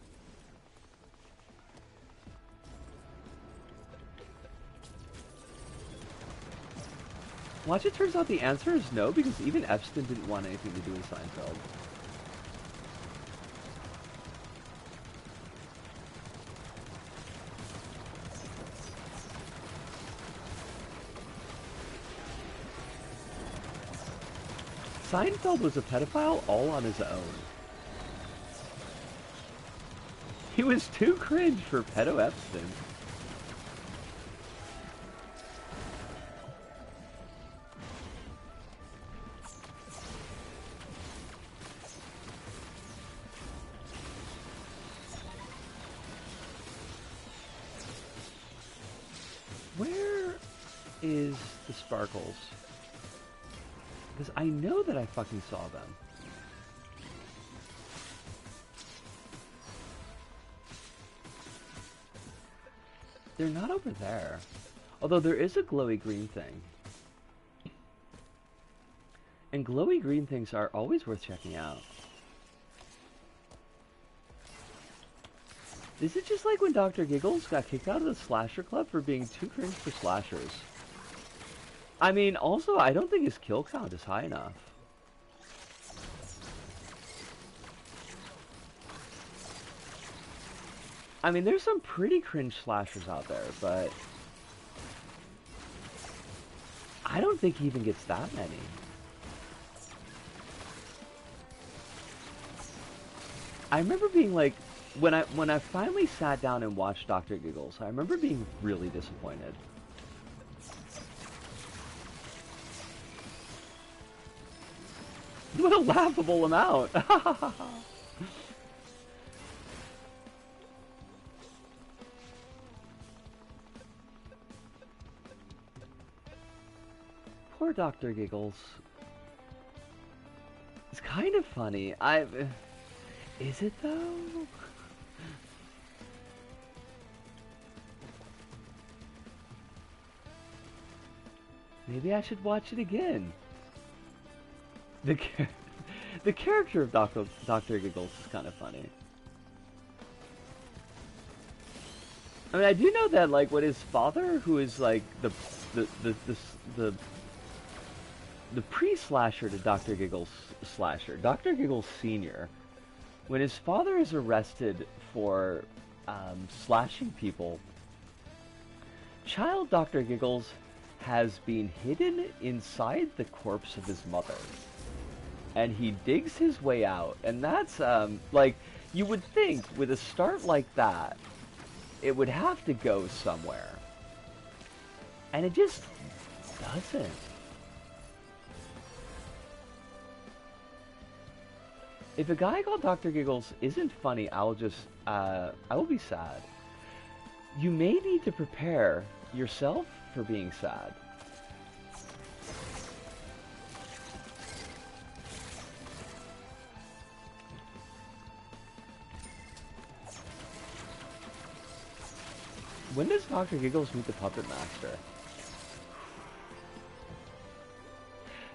Speaker 1: Watch, it turns out the answer is no, because even Epstein didn't want anything to do with Seinfeld. Seinfeld was a pedophile all on his own. He was too cringe for pedo Epstein. Where is the sparkles? Because I know that I fucking saw them. They're not over there. Although there is a glowy green thing. And glowy green things are always worth checking out. Is it just like when Dr. Giggles got kicked out of the slasher club for being too cringe for slashers? I mean, also, I don't think his kill count is high enough. I mean, there's some pretty cringe slashers out there, but I don't think he even gets that many. I remember being like, when I finally sat down and watched Dr. Giggles, I remember being really disappointed. What a laughable amount! Poor Dr. Giggles. It's kind of funny. Is it though? Maybe I should watch it again. The character of Dr. Giggles is kind of funny. I mean, I do know that, like, what his father, who is like the pre-slasher to Dr. Giggles slasher, Dr. Giggles Sr., when his father is arrested for slashing people, child Dr. Giggles has been hidden inside the corpse of his mother. And he digs his way out. And that's, like, you would think with a start like that, it would have to go somewhere. And it just doesn't. If a guy called Dr. Giggles isn't funny, I will be sad. You may need to prepare yourself for being sad. When does Dr. Giggles meet the Puppet Master?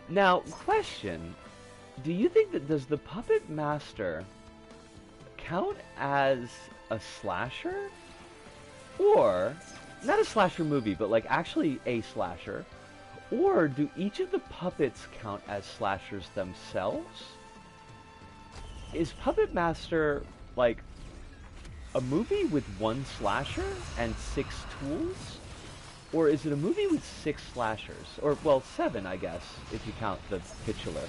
Speaker 1: Now, question. Do you think that, does the Puppet Master count as a slasher? Or, not a slasher movie, but like actually a slasher? Or do each of the puppets count as slashers themselves? Is Puppet Master like a movie with one slasher and 6 tools? Or is it a movie with 6 slashers? Or, well, 7, I guess, if you count the titular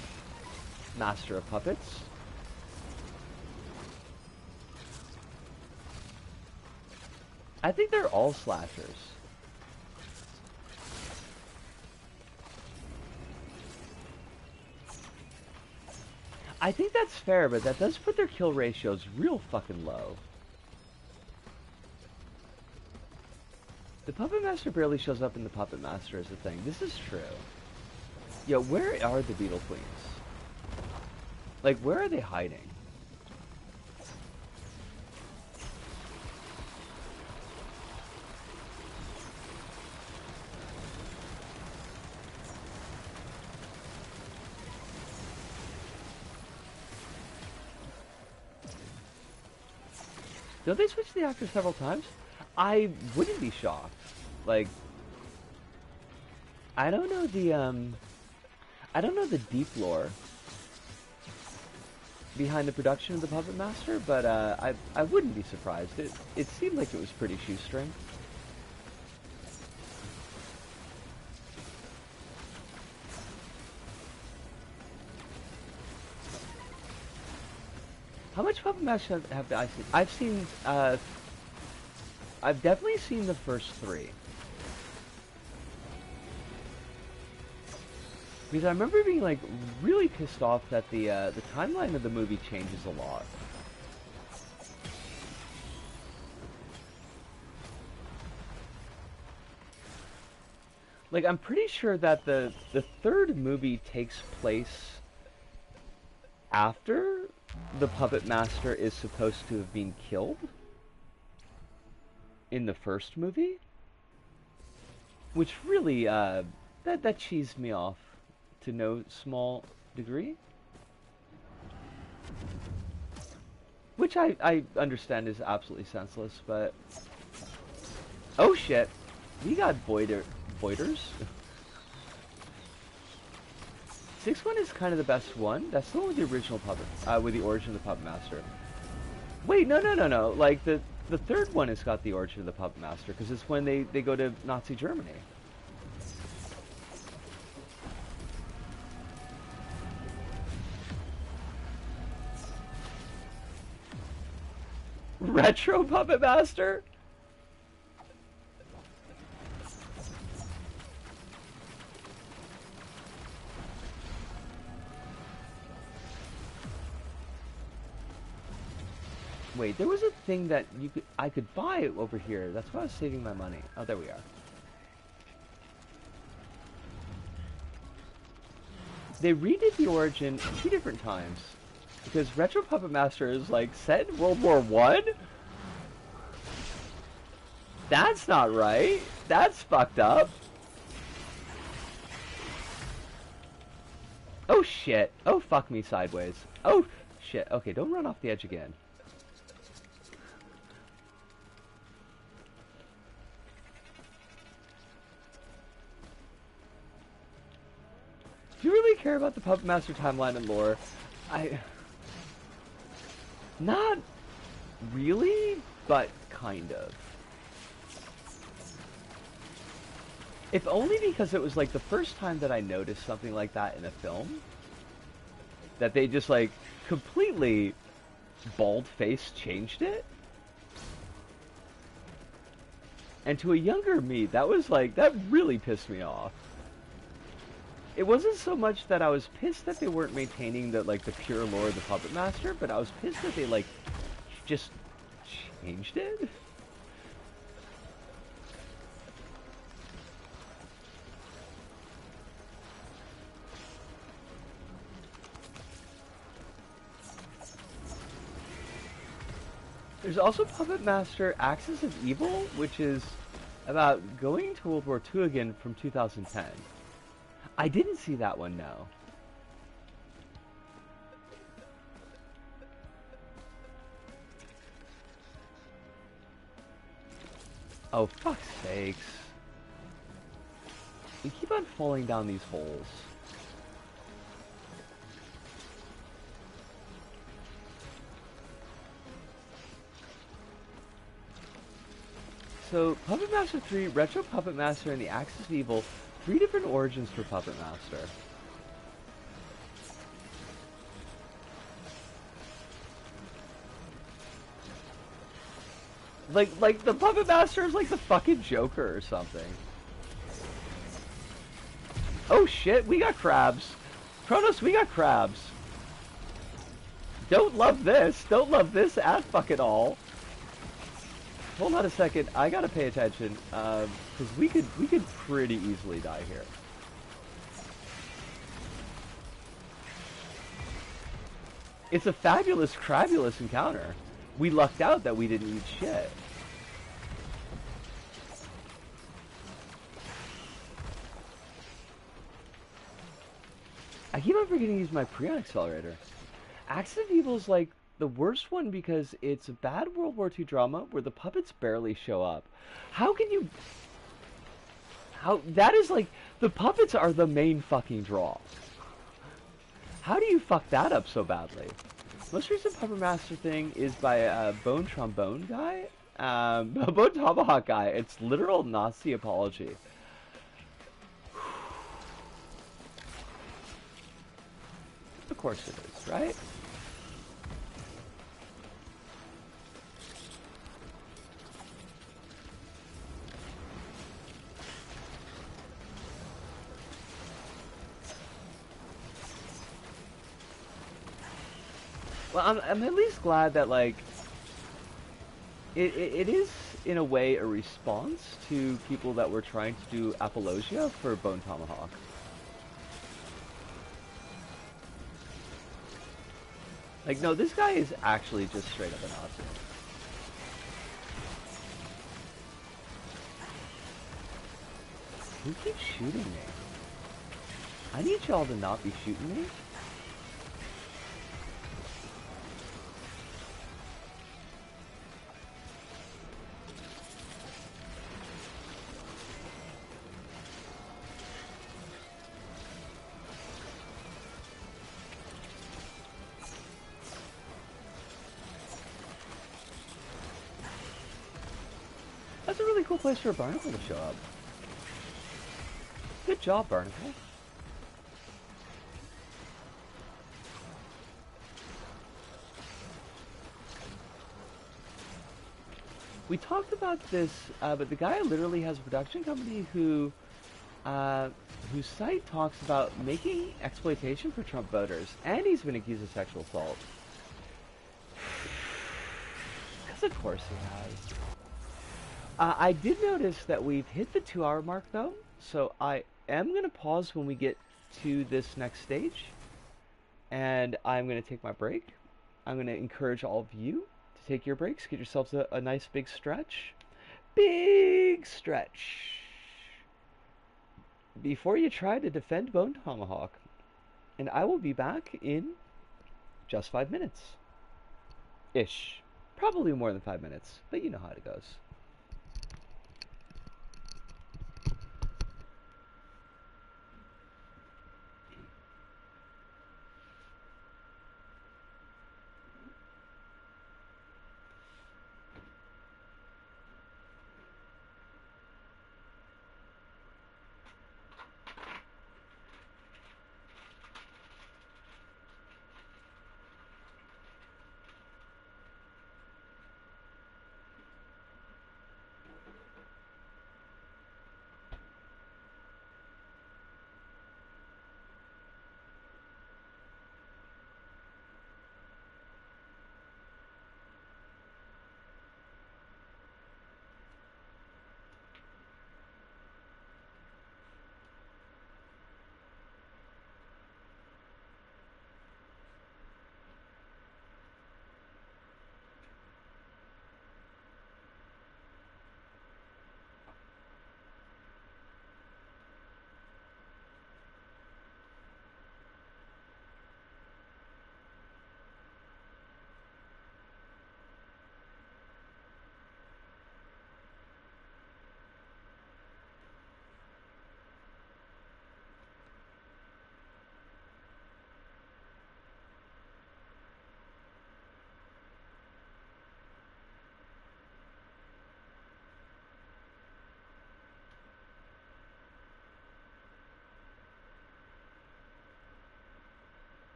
Speaker 1: Master of Puppets. I think they're all slashers. I think that's fair, but that does put their kill ratios real fucking low. The Puppet Master barely shows up in the Puppet Master as a thing. This is true. Yo, where are the Beetle Queens? Like, where are they hiding? Don't they switch the actor several times? I wouldn't be shocked. Like, I don't know the deep lore behind the production of the Puppet Master, but I wouldn't be surprised. It seemed like it was pretty shoestring. How much Puppet Master have I seen? I've definitely seen the first 3. Because I remember being like really pissed off that the timeline of the movie changes a lot. Like, I'm pretty sure that the third movie takes place after the Puppet Master is supposed to have been killed in the first movie, which really that cheesed me off to no small degree, which I understand is absolutely senseless, but oh shit, we got Voiders. 6-1 is kind of the best one. That's the one with the original puppet, with the origin of the Puppet Master. Wait, no. Like, the third one has got the origin of the Puppet Master, because it's when they go to Nazi Germany. Retro Puppet Master? Wait, there was a thing that I could buy over here. That's why I was saving my money. Oh, there we are. They redid the origin 2 different times. Because Retro Puppet Master is like set in World War I? That's not right. That's fucked up. Oh shit. Oh fuck me sideways. Oh shit. Okay, don't run off the edge again. Do you really care about the Puppet Master timeline and lore? Not really, but kind of. If only because it was like the first time that I noticed something like that in a film. That they just like completely bald-faced changed it. And to a younger me, that was like, that really pissed me off. It wasn't so much that I was pissed that they weren't maintaining the like the pure lore of the Puppet Master, but I was pissed that they like just changed it. There's also Puppet Master Axis of Evil, which is about going to World War II again from 2010. I didn't see that one, no. Oh, fuck's sakes. We keep on falling down these holes. So, Puppet Master 3, Retro Puppet Master, and the Axis of Evil, 3 different origins for Puppet Master. Like the Puppet Master is like the fucking Joker or something. Oh shit, we got crabs. Kronos, we got crabs. Don't love this. Don't love this at fucking all. Hold on a second, I gotta pay attention, because we could pretty easily die here. It's a fabulous, crabulous encounter. We lucked out that we didn't eat shit. I keep on forgetting to use my Prion accelerator. Axis of Evil is like the worst one because it's a bad World War II drama where the puppets barely show up. How can you... How... That is like... The puppets are the main fucking draw. How do you fuck that up so badly? Most recent Puppet Master thing is by a Bone Trombone guy. Bone Tomahawk guy. It's literal Nazi apology. Of course it is, right? Well, I'm at least glad that, like, it is, in a way, a response to people that were trying to do apologia for Bone Tomahawk. Like, no, this guy is actually just straight up a Nazi. Who keeps shooting me? I need y'all to not be shooting me. That's a really cool place for a barnacle to show up. Good job, barnacle. We talked about this, but the guy literally has a production company whose site talks about making exploitation for Trump voters, and he's been accused of sexual assault. Because of course he has. I did notice that we've hit the 2-hour mark, though, so I am going to pause when we get to this next stage, and I'm going to take my break. I'm going to encourage all of you to take your breaks, get yourselves a nice big stretch. Big stretch. Before you try to defend Bone Tomahawk. And I will be back in just 5 minutes. Ish. Probably more than 5 minutes, but you know how it goes.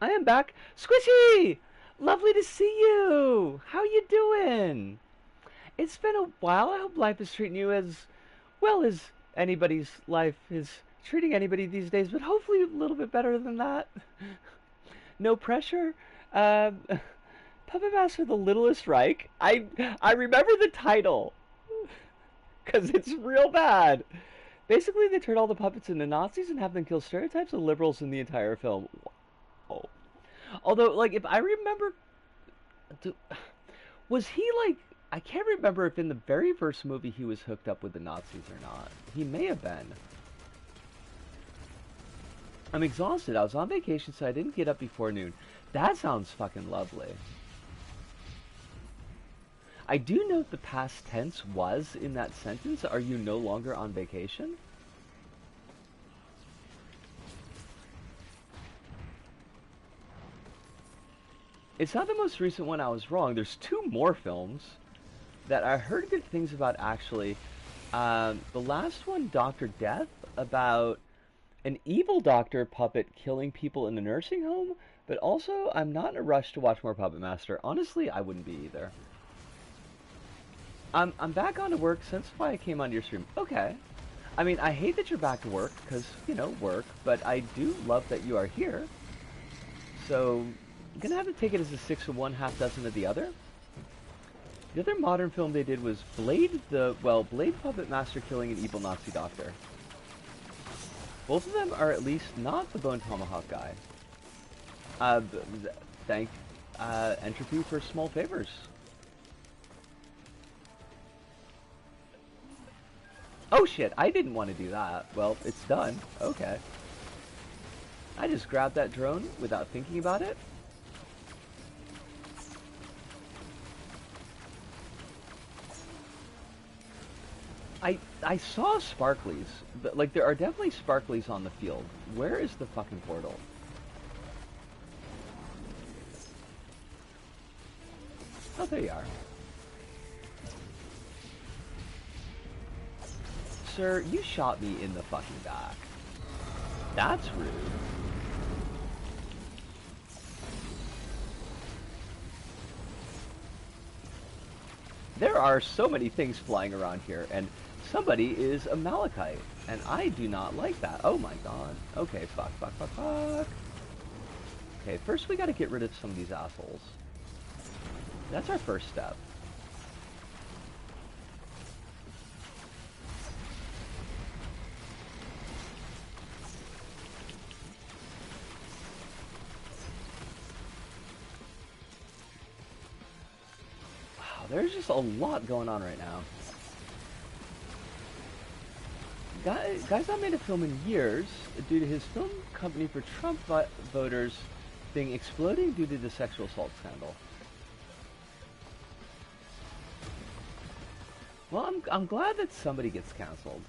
Speaker 1: I am back. Squishy! Lovely to see you! How you doing? It's been a while. I hope life is treating you as well as anybody's life is treating anybody these days, but hopefully a little bit better than that. No pressure. Um, Puppet Master the Littlest Reich. I remember the title because it's real bad. Basically, they turn all the puppets into Nazis and have them kill stereotypes of liberals in the entire film. Wow. Although, like, if I remember, was he like? I can't remember if in the very first movie he was hooked up with the Nazis or not. He may have been. I'm exhausted. I was on vacation, so I didn't get up before noon. That sounds fucking lovely. I do note the past tense was in that sentence. Are you no longer on vacation? It's not the most recent one. I was wrong. There's two more films that I heard good things about, actually. The last one, Dr. Death, about an evil doctor puppet killing people in a nursing home, but also I'm not in a rush to watch more Puppet Master. Honestly, I wouldn't be either. I'm back on to work since why I came onto your stream. Okay. I mean, I hate that you're back to work, because, you know, work, but I do love that you are here. So, I'm gonna have to take it as a 6 of one, half dozen of the other. The other modern film they did was Blade Puppet Master killing an evil Nazi doctor. Both of them are at least not the Bone Tomahawk guy. Thank Entropy for small favors. Oh shit, I didn't want to do that. Well, it's done. Okay. I just grabbed that drone without thinking about it. I saw sparklies. Like, there are definitely sparklies on the field. Where is the fucking portal? Oh, there you are. Sir, you shot me in the fucking back. That's rude. There are so many things flying around here, and somebody is a Malachite, and I do not like that. Oh my god. Okay, fuck. Okay, first we gotta get rid of some of these assholes. That's our first step. Wow, there's just a lot going on right now. Guy's not made a film in years due to his film company for Trump voters being exploding due to the sexual assault scandal. Well, I'm glad that somebody gets canceled.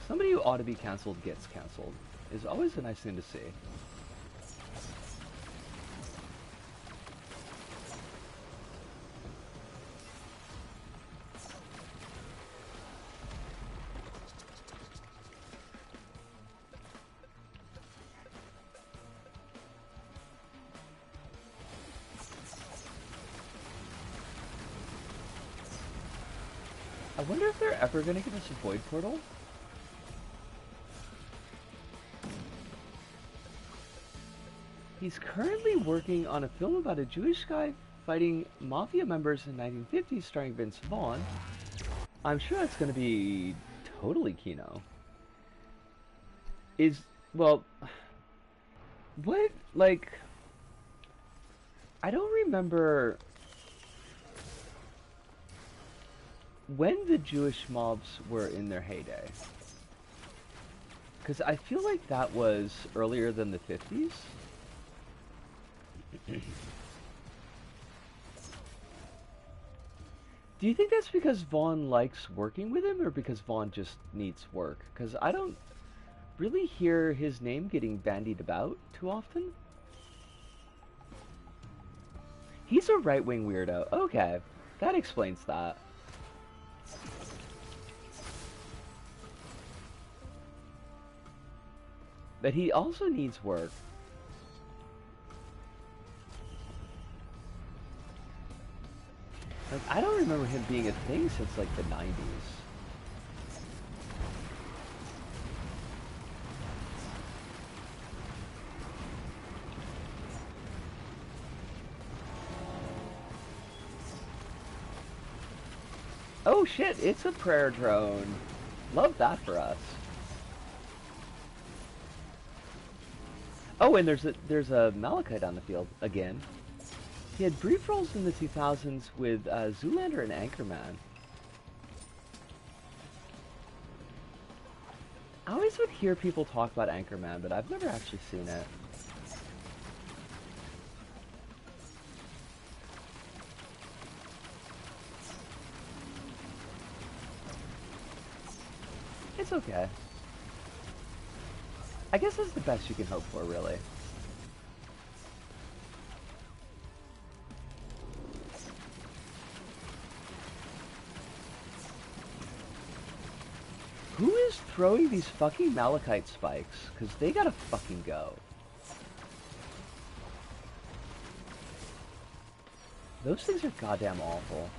Speaker 1: Somebody who ought to be canceled gets canceled is always a nice thing to see. I wonder if they're ever going to give us a void portal. He's currently working on a film about a Jewish guy fighting mafia members in the 1950s starring Vince Vaughn. I'm sure that's going to be totally Kino. Well, what, like, I don't remember when the Jewish mobs were in their heyday. Because I feel like that was earlier than the 50s. Do you think that's because Vaughn likes working with him, or because Vaughn just needs work? Because I don't really hear his name getting bandied about too often. He's a right-wing weirdo. Okay, that explains that. But he also needs work. Like, I don't remember him being a thing since, like, the 90s. Oh shit, it's a prayer drone. Love that for us. Oh, and there's a Malachite on the field again. He had brief roles in the 2000s with Zoolander and Anchorman. I always would hear people talk about Anchorman, but I've never actually seen it. It's okay. I guess that's the best you can hope for, really. Who is throwing these fucking Malachite spikes? Because they gotta fucking go. Those things are goddamn awful.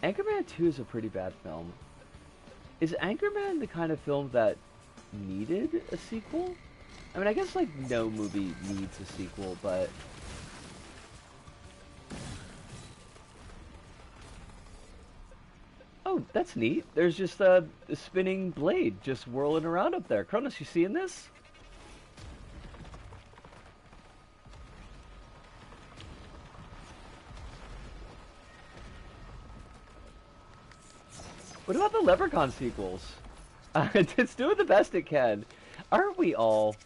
Speaker 1: Anchorman 2 is a pretty bad film. Is Anchorman the kind of film that needed a sequel? I mean, I guess, like, no movie needs a sequel, but... Oh, that's neat. There's just a spinning blade just whirling around up there. Cronus, you seeing this? What about the Leprechaun sequels? It's doing the best it can. Aren't we all?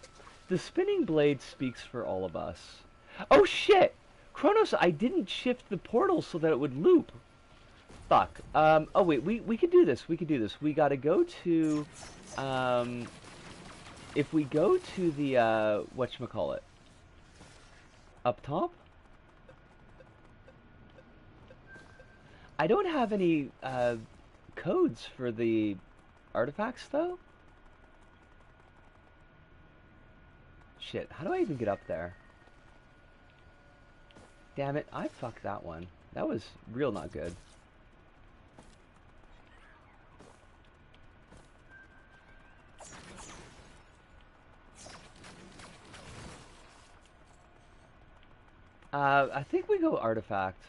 Speaker 1: The spinning blade speaks for all of us. Oh shit! Kronos, I didn't shift the portal so that it would loop. Fuck. Oh wait, we could do this. We could do this. We gotta go to, if we go to the, whatchamacallit? Up top? I don't have any, codes for the artifacts, though? Shit, how do I even get up there? Damn it, I fucked that one. That was real not good. I think we go artifact.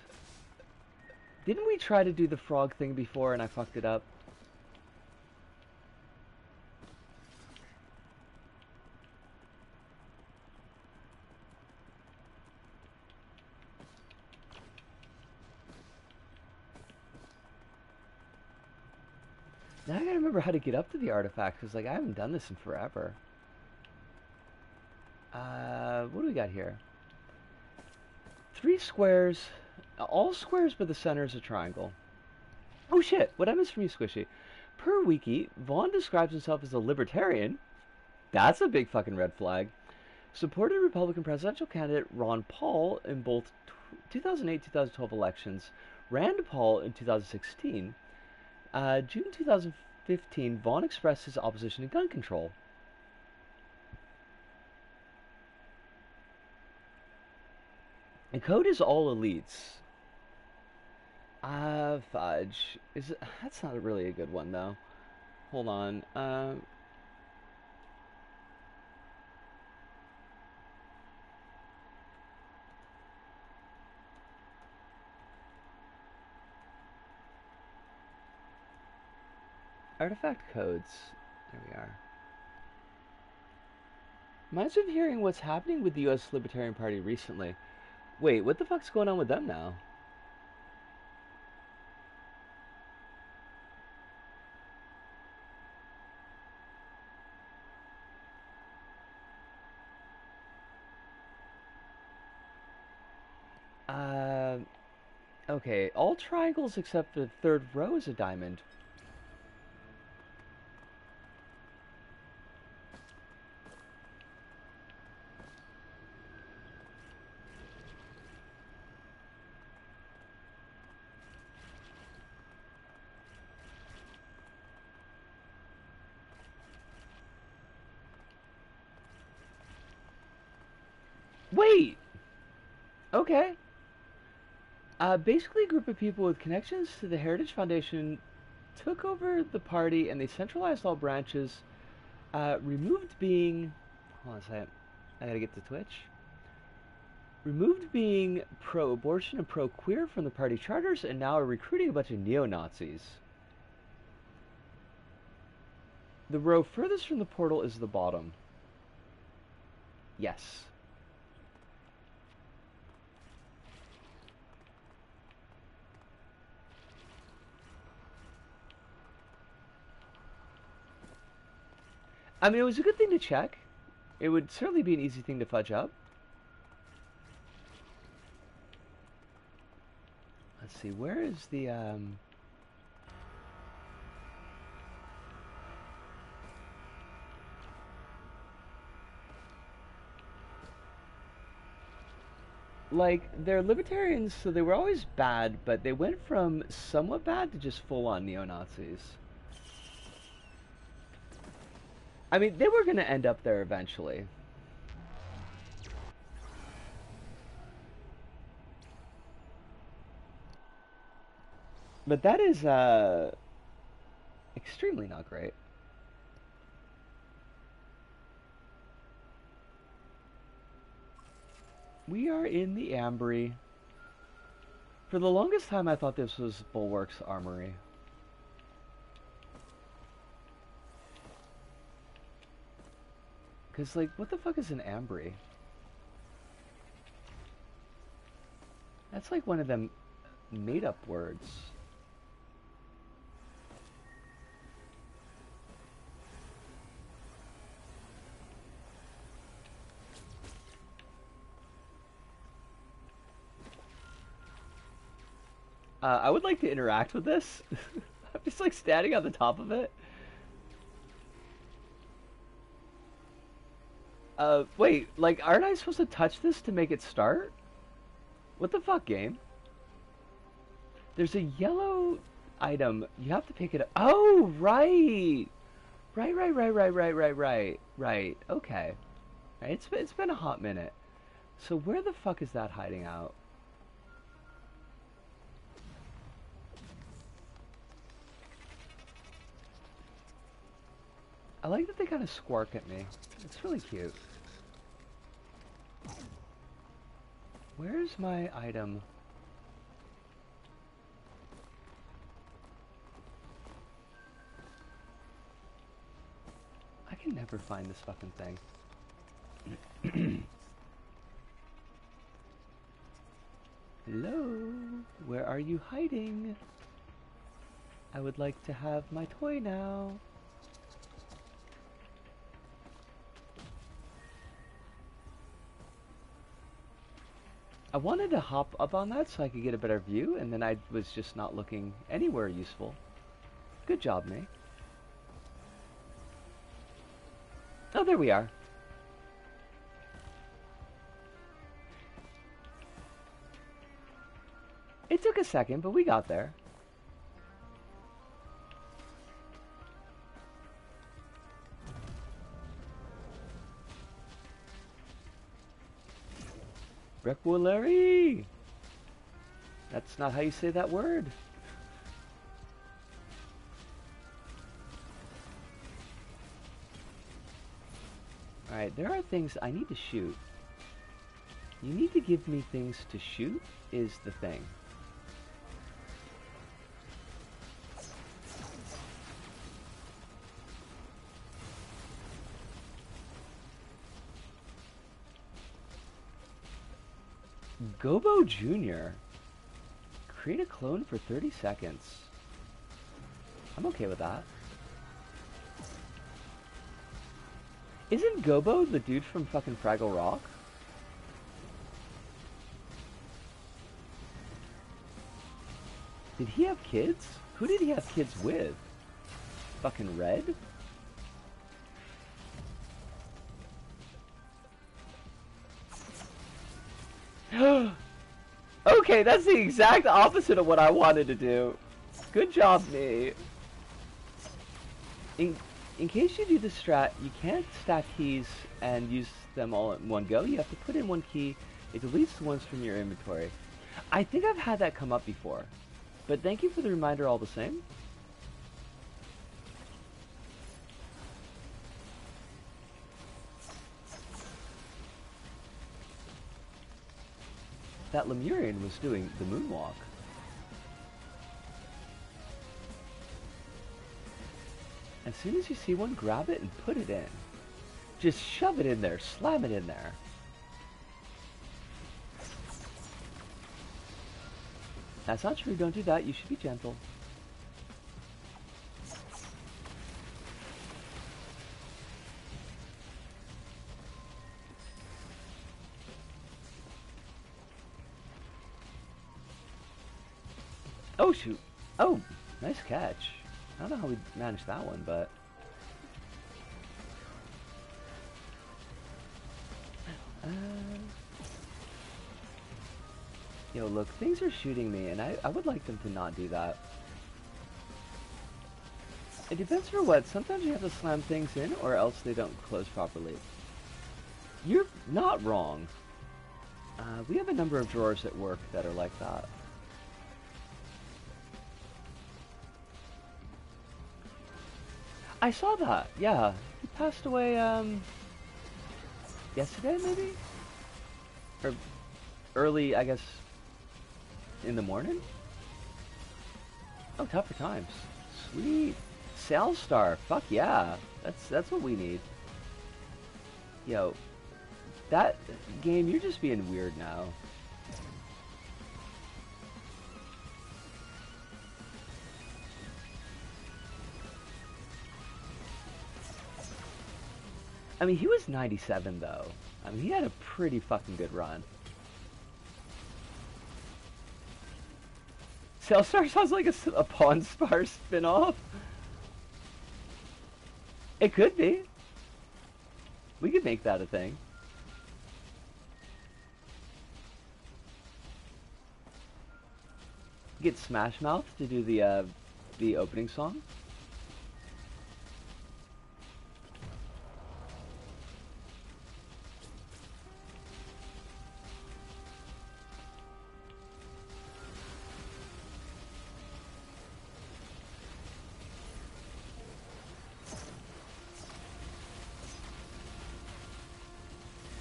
Speaker 1: Didn't we try to do the frog thing before and I fucked it up? Now I gotta remember how to get up to the artifact, because, like, I haven't done this in forever. What do we got here? 3 squares. All squares but the center is a triangle. Oh shit, what I missed from you, Squishy. Per wiki, Vaughn describes himself as a libertarian. That's a big fucking red flag. Supported Republican presidential candidate Ron Paul in both 2008-2012 elections. Rand Paul in 2016. June 2015, Vaughn expressed his opposition to gun control. The code is all elites. Fudge. That's not really a good one, though. Hold on. Artifact codes. There we are. Reminds me of hearing what's happening with the U.S. Libertarian Party recently. Wait, what the fuck's going on with them now? Okay, all triangles except the third row is a diamond. Wait! Okay. Basically, a group of people with connections to the Heritage Foundation took over the party and they centralized all branches, removed being. Hold on a second. I gotta get to Twitch. Removed being pro abortion and pro queer from the party charters and now are recruiting a bunch of neo Nazis. The row furthest from the portal is the bottom. Yes. I mean, it was a good thing to check. It would certainly be an easy thing to fudge up. Let's see, where is the, like, they're libertarians, so they were always bad, but they went from somewhat bad to just full-on neo-Nazis. I mean, they were going to end up there eventually. But that is, extremely not great. We are in the Ambry. For the longest time, I thought this was Bulwark's armory. Because, like, what the fuck is an Ambry? That's like one of them made-up words. I would like to interact with this. I'm just like standing on the top of it. Wait, like, aren't I supposed to touch this to make it start? What the fuck, game? There's a yellow item. You have to pick it up. Oh, right! Right. Okay. Right, it's been a hot minute. So where the fuck is that hiding out? I like that they kind of squark at me. It's really cute. Where's my item? I can never find this fucking thing. Hello? Where are you hiding? I would like to have my toy now. I wanted to hop up on that so I could get a better view, and then I was just not looking anywhere useful. Good job, me. Oh, there we are. It took a second, but we got there. Requolary! That's not how you say that word. Alright, there are things I need to shoot. You need to give me things to shoot is the thing. Gobo Jr. Create a clone for 30 seconds. I'm okay with that. Isn't Gobo the dude from fucking Fraggle Rock? Did he have kids? Who did he have kids with? Fucking Red? Okay, that's the exact opposite of what I wanted to do. Good job, me. In case you do the strat, you can't stack keys and use them all in one go. You have to put in one key, It deletes the ones from your inventory. I think I've had that come up before. But thank you for the reminder all the same. That Lemurian was doing the moonwalk. As soon as you see one, grab it and put it in. Just shove it in there, slam it in there. That's not true, don't do that, you should be gentle. Oh shoot. Oh, nice catch. I don't know how we managed that one, but... Yo, look, things are shooting me, and I would like them to not do that. It depends for what. Sometimes you have to slam things in, or else they don't close properly. You're not wrong. We have a number of drawers at work that are like that. I saw that, yeah. He passed away, yesterday, maybe? Or early, I guess, in the morning? Oh, tougher times. Sweet. Salstar, fuck yeah. That's what we need. Yo, that game, you're just being weird now. I mean, he was 97, though. I mean, he had a pretty fucking good run. Salstar sounds like a Pawn Spar spin-off. It could be. We could make that a thing. Get Smash Mouth to do the opening song.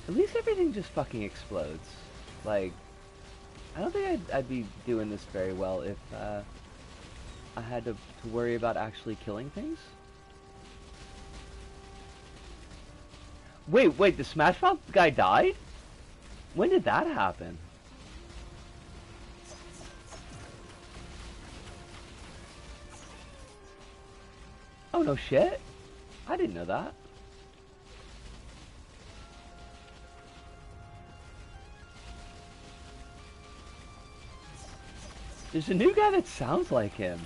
Speaker 1: At least everything just fucking explodes. Like, I don't think I'd be doing this very well if I had to worry about actually killing things. Wait, the Smash Mouth guy died? When did that happen? Oh, no shit. I didn't know that. There's a new guy that sounds like him.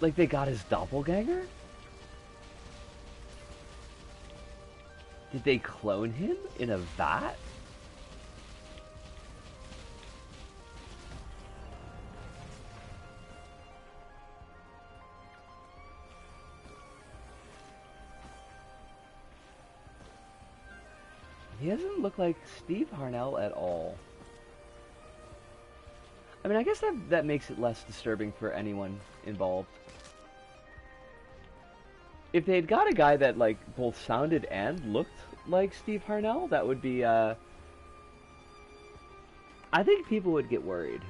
Speaker 1: Like they got his doppelganger? Did they clone him in a vat? He doesn't look like Steve Harnell at all. I mean, I guess that makes it less disturbing for anyone involved. If they had got a guy that, like, both sounded and looked like Steve Harnell, that would be, I think people would get worried.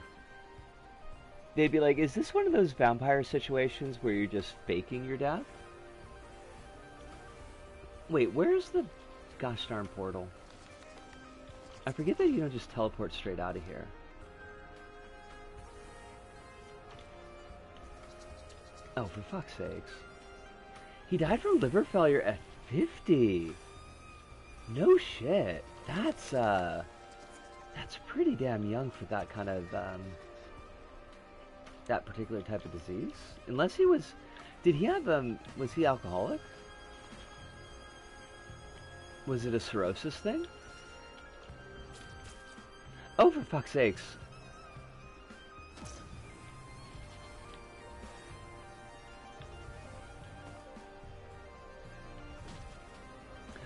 Speaker 1: They'd be like, is this one of those vampire situations where you're just faking your death? Wait, where's the gosh darn portal? I forget that you don't just teleport straight out of here. Oh, for fuck's sakes. He died from liver failure at 50. No shit. That's pretty damn young for that kind of, that particular type of disease. Unless he was, did he have, was he alcoholic? Was it a cirrhosis thing? Oh, for fuck's sakes.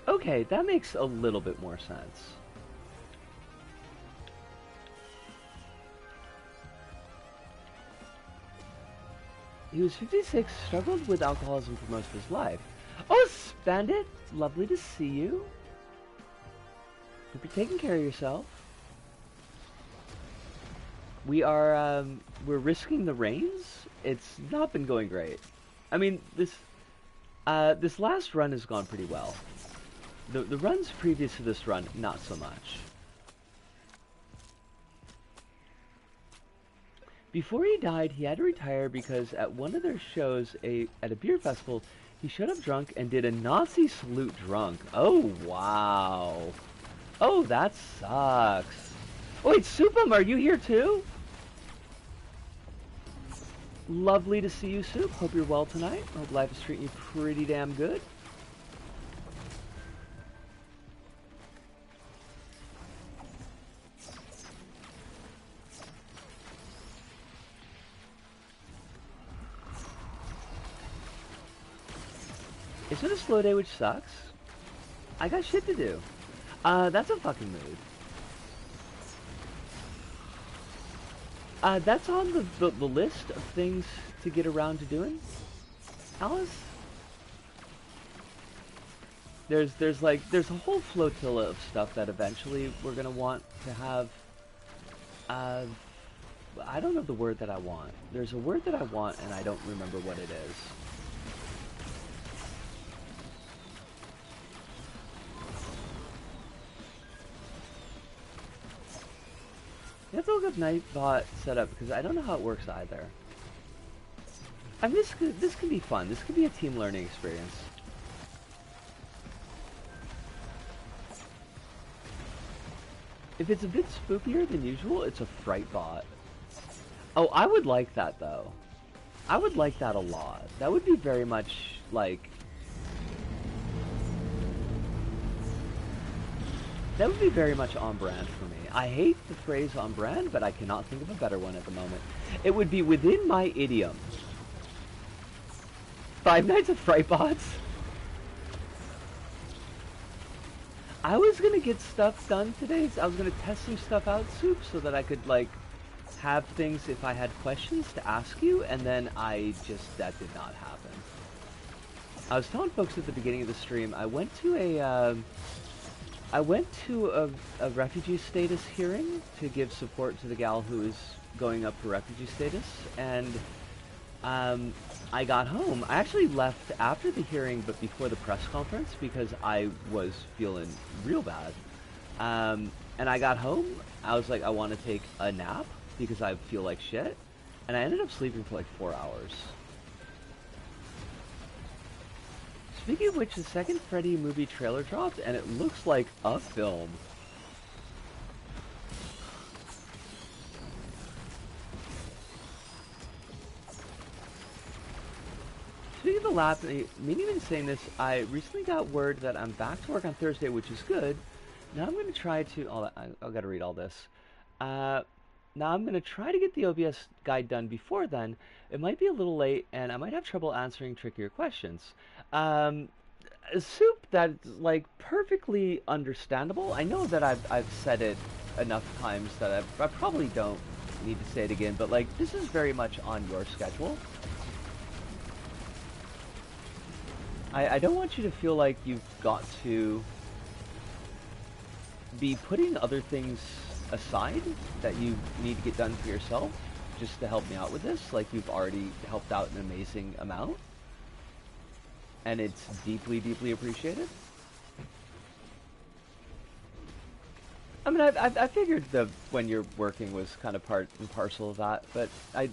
Speaker 1: Okay, that makes a little bit more sense. he was 56, struggled with alcoholism for most of his life. Oh, Bandit! Lovely to see you. Hope you're taking care of yourself. We're risking the rains. It's not been going great. I mean, this last run has gone pretty well. The runs previous to this run, not so much. Before he died, he had to retire because at one of their shows at a beer festival, he showed up drunk and did a Nazi salute drunk. Oh, wow. Oh, that sucks. Oh, wait, Supum, are you here too? Lovely to see you, Soup. Hope you're well tonight. Hope life is treating you pretty damn good. It's been a slow day, which sucks. I got shit to do. That's a fucking mood. That's on the list of things to get around to doing, Alice. There's a whole flotilla of stuff that eventually we're gonna want to have. I don't know the word that I want. There's a word that I want and I don't remember what it is. You have to look up Nightbot setup because I don't know how it works either. I mean, this could be fun. This could be a team learning experience. If it's a bit spookier than usual, it's a fright bot. Oh, I would like that though. I would like that a lot. That would be very much like... That would be very much on brand for me. I hate the phrase on brand, but I cannot think of a better one at the moment. It would be within my idiom. Five Nights at Fright Bots. I was gonna get stuff done today. I was gonna test some stuff out, Soup, so that I could, like, have things if I had questions to ask you, and then that did not happen. I was telling folks at the beginning of the stream, I went to a refugee status hearing to give support to the gal who is going up for refugee status, and I got home. I actually left after the hearing but before the press conference because I was feeling real bad. And I got home, I was like, I want to take a nap because I feel like shit, and I ended up sleeping for like 4 hours. Speaking of which, the second Freddy movie trailer dropped, and it looks like a film. Speaking of the lab, me even saying this, I recently got word that I'm back to work on Thursday, which is good. Now I'm going to try to... I've got to read all this. Now I'm going to try to get the OBS guide done before then. It might be a little late, and I might have trouble answering trickier questions. Soup, that's, like, perfectly understandable. I know that I've said it enough times that I probably don't need to say it again, but, like, this is very much on your schedule. I don't want you to feel like you've got to be putting other things aside that you need to get done for yourself just to help me out with this. Like, you've already helped out an amazing amount, and it's deeply, deeply appreciated. I mean, I figured that when you're working was kind of part and parcel of that, but I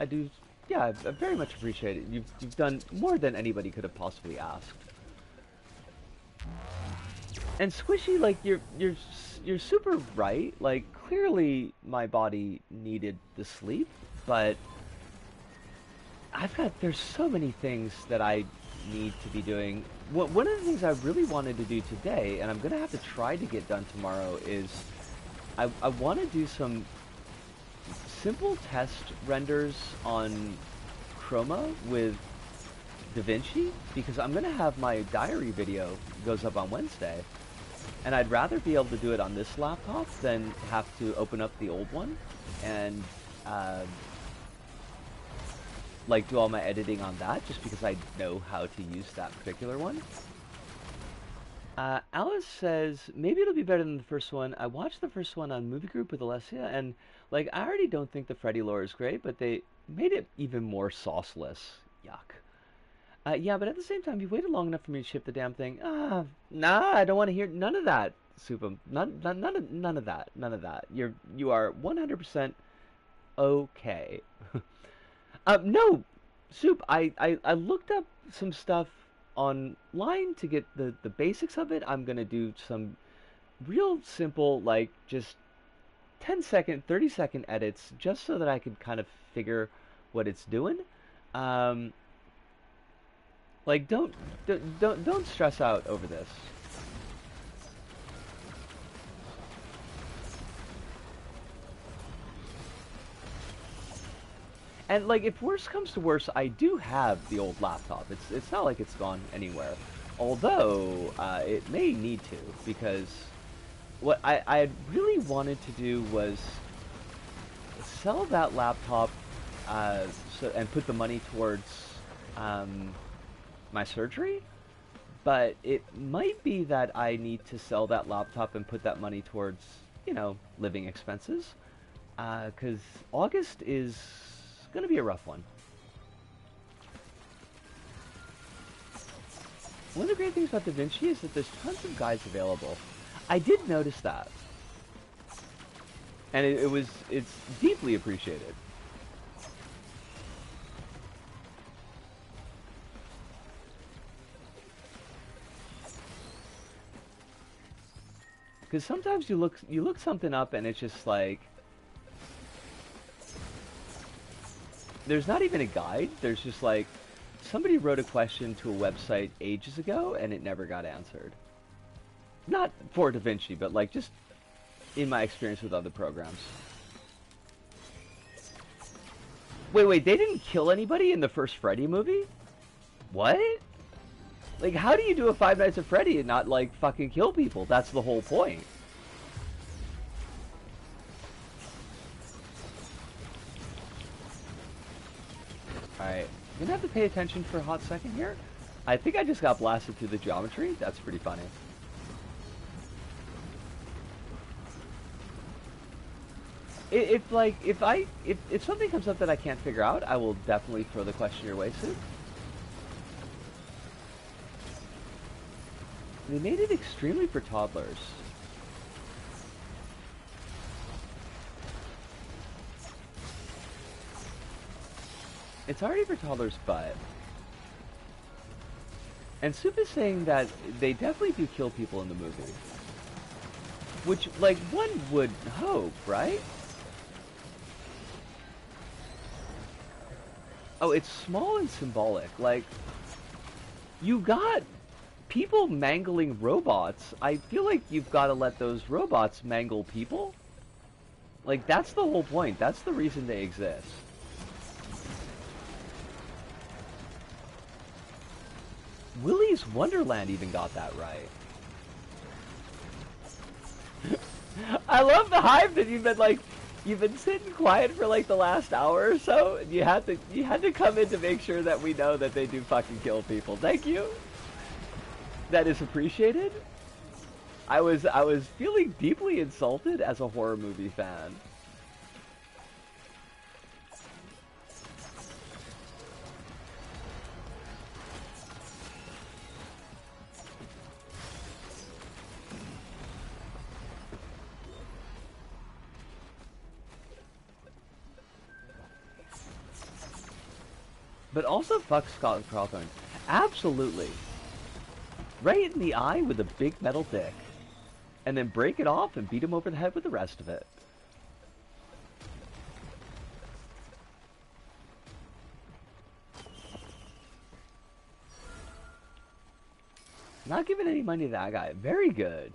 Speaker 1: do, yeah, I very much appreciate it. You've done more than anybody could have possibly asked. And Squishy, like, you're super right. Like, clearly my body needed the sleep, but there's so many things that I need to be doing. One of the things I really wanted to do today, and I'm gonna have to try to get done tomorrow, is I want to do some simple test renders on Chroma with DaVinci, because I'm gonna have my diary video goes up on Wednesday, and I'd rather be able to do it on this laptop than have to open up the old one and like, do all my editing on that, just because I know how to use that particular one. Alice says, maybe it'll be better than the first one. I watched the first one on Movie Group with Alessia, and, like, I already don't think the Freddy lore is great, but they made it even more sauceless. Yuck. Yeah, but at the same time, you've waited long enough for me to ship the damn thing. Nah, I don't want to hear none of that, Supam. None of that. None of that. You are 100% okay. No, Soup, I looked up some stuff online to get the basics of it. I'm gonna do some real simple, like, just 10-second, 30-second edits, just so that I could kind of figure what it's doing. Um, like, don't stress out over this. And, like, if worse comes to worse, I do have the old laptop. It's not like it's gone anywhere. Although, it may need to, because what I really wanted to do was sell that laptop and put the money towards my surgery. But it might be that I need to sell that laptop and put that money towards, you know, living expenses. Because August is going to be a rough one. One of the great things about DaVinci is that there's tons of guides available. I did notice that. And it's deeply appreciated. Because sometimes you look something up and it's just like, there's not even a guide. There's just like, somebody wrote a question to a website ages ago and it never got answered. Not for DaVinci, but like just in my experience with other programs. Wait, they didn't kill anybody in the first Freddy movie? What? Like, how do you do a Five Nights at Freddy and not, like, fucking kill people? That's the whole point. Alright, I'm gonna have to pay attention for a hot second here. I think I just got blasted through the geometry. That's pretty funny. If something comes up that I can't figure out, I will definitely throw the question your way, Sue. They made it extremely for toddlers. It's already for toddlers, but... And Soup is saying that they definitely do kill people in the movie. Which, like, one would hope, right? Oh, it's small and symbolic. Like, you got people mangling robots. I feel like you've got to let those robots mangle people. Like, that's the whole point. That's the reason they exist. Willy's Wonderland even got that right. I love the hype that you've been sitting quiet for like the last hour or so, and you had to come in to make sure that we know that they do fucking kill people. Thank you. That is appreciated. I was feeling deeply insulted as a horror movie fan. But also fuck Scott Crawthorne. Absolutely. Right in the eye with a big metal dick. And then break it off and beat him over the head with the rest of it. Not giving any money to that guy. Very good.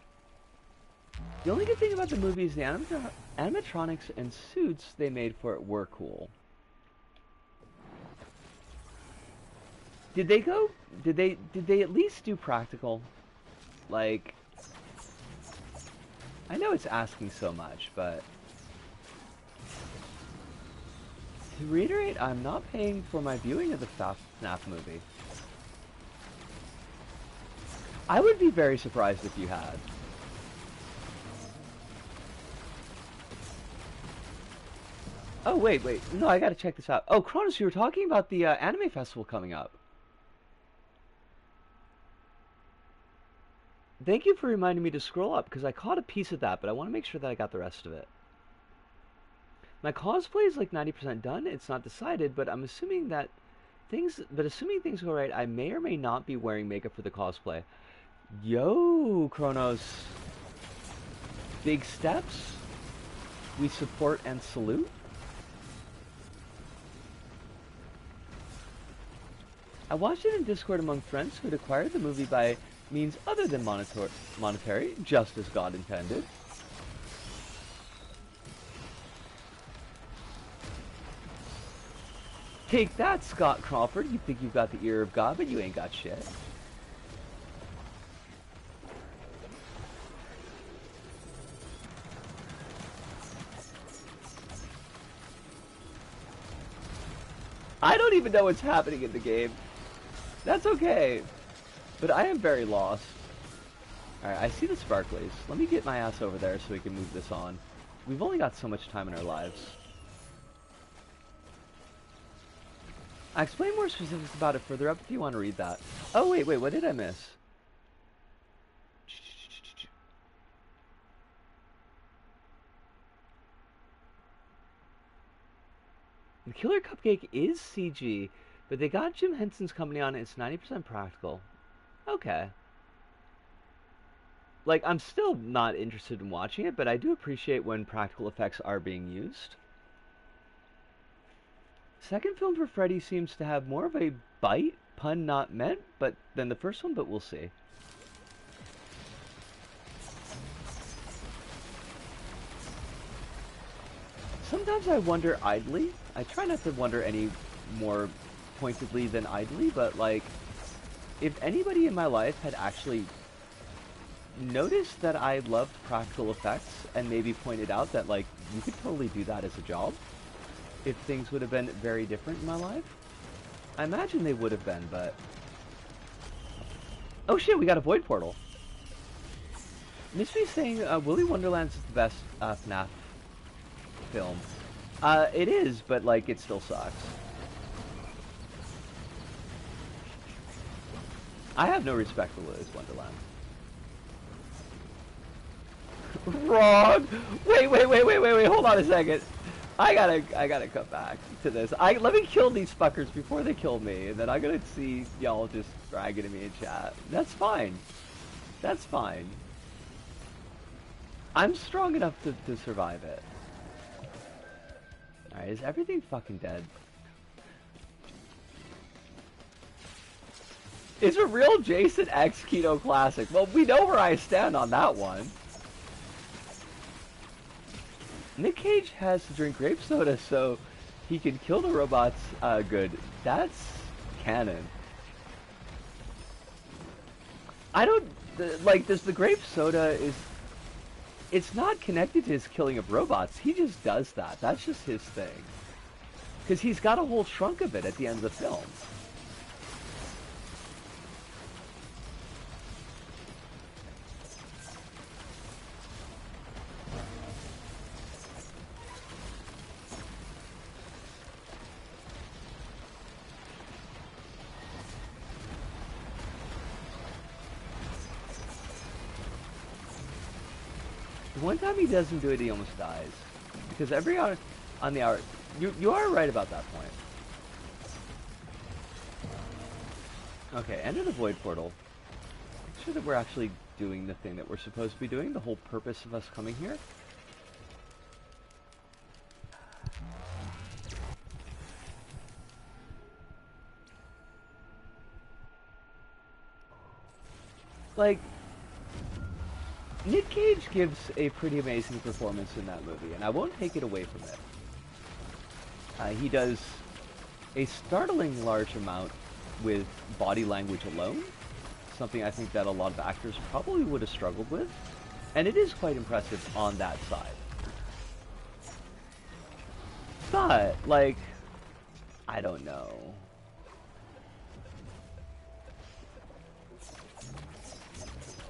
Speaker 1: The only good thing about the movie is the animatronics and suits they made for it were cool. Did they at least do practical? Like, I know it's asking so much, but To reiterate, I'm not paying for my viewing of the FNAF movie. I would be very surprised if you had. Oh, wait. No, I gotta check this out. Oh, Kronos, you were talking about the anime festival coming up. Thank you for reminding me to scroll up, because I caught a piece of that, but I want to make sure that I got the rest of it. My cosplay is like 90% done. It's not decided, but I'm assuming that assuming things go right, I may or may not be wearing makeup for the cosplay. Yo, Kronos. Big steps. We support and salute. I watched it in Discord among friends who had acquired the movie by means other than monetary, just as God intended. Take that, Scott Crawford. You think you've got the ear of God, but you ain't got shit. I don't even know what's happening in the game. That's okay. But I am very lost. Alright, I see the sparklies. Let me get my ass over there so we can move this on. We've only got so much time in our lives. I explain more specifics about it further up if you want to read that. Oh, wait, what did I miss? The Killer Cupcake is CG, but they got Jim Henson's company on it. It's 90% practical. Okay. Like, I'm still not interested in watching it, but I do appreciate when practical effects are being used. Second film for Freddy seems to have more of a bite, pun not meant, than the first one, but we'll see. Sometimes I wonder idly. I try not to wonder any more pointedly than idly, but like, if anybody in my life had actually noticed that I loved practical effects and maybe pointed out that like, you could totally do that as a job, if things would have been very different in my life. I imagine they would have been, but... Oh shit, we got a void portal. Mystery's saying Willy Wonderland is the best FNAF film. It is, but like, it still sucks. I have no respect for Willy's Wonderland. Wrong! Wait, hold on a second. I gotta come back to this. Let me kill these fuckers before they kill me, and then I'm gonna see y'all just dragging at me in chat. That's fine. That's fine. I'm strong enough to survive it. Alright, is everything fucking dead? It's a real Jason X Keto classic. Well, we know where I stand on that one. Nick Cage has to drink grape soda so he can kill the robots good. That's canon. I don't... like, does the grape soda is... It's not connected to his killing of robots. He just does that. That's just his thing. Because he's got a whole trunk of it at the end of the film. One time he doesn't do it, he almost dies. Because every hour on the hour... You are right about that point. Okay, enter the void portal. Make sure that we're actually doing the thing that we're supposed to be doing, the whole purpose of us coming here. Like... Nick Cage gives a pretty amazing performance in that movie, and I won't take it away from it. He does a startling large amount with body language alone, something I think that a lot of actors probably would have struggled with, and it is quite impressive on that side. But, like, I don't know.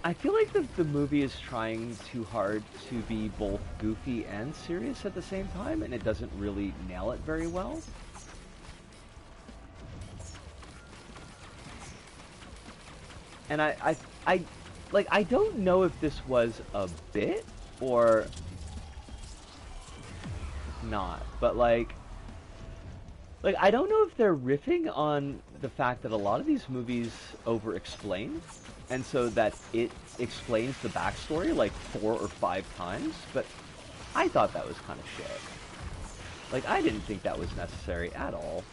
Speaker 1: I feel like the movie is trying too hard to be both goofy and serious at the same time, and it doesn't really nail it very well. And I don't know if this was a bit or not, but like I don't know if they're riffing on the fact that a lot of these movies over-explain, and so that it explains the backstory like 4 or 5 times, but I thought that was kind of shit. Like, I didn't think that was necessary at all.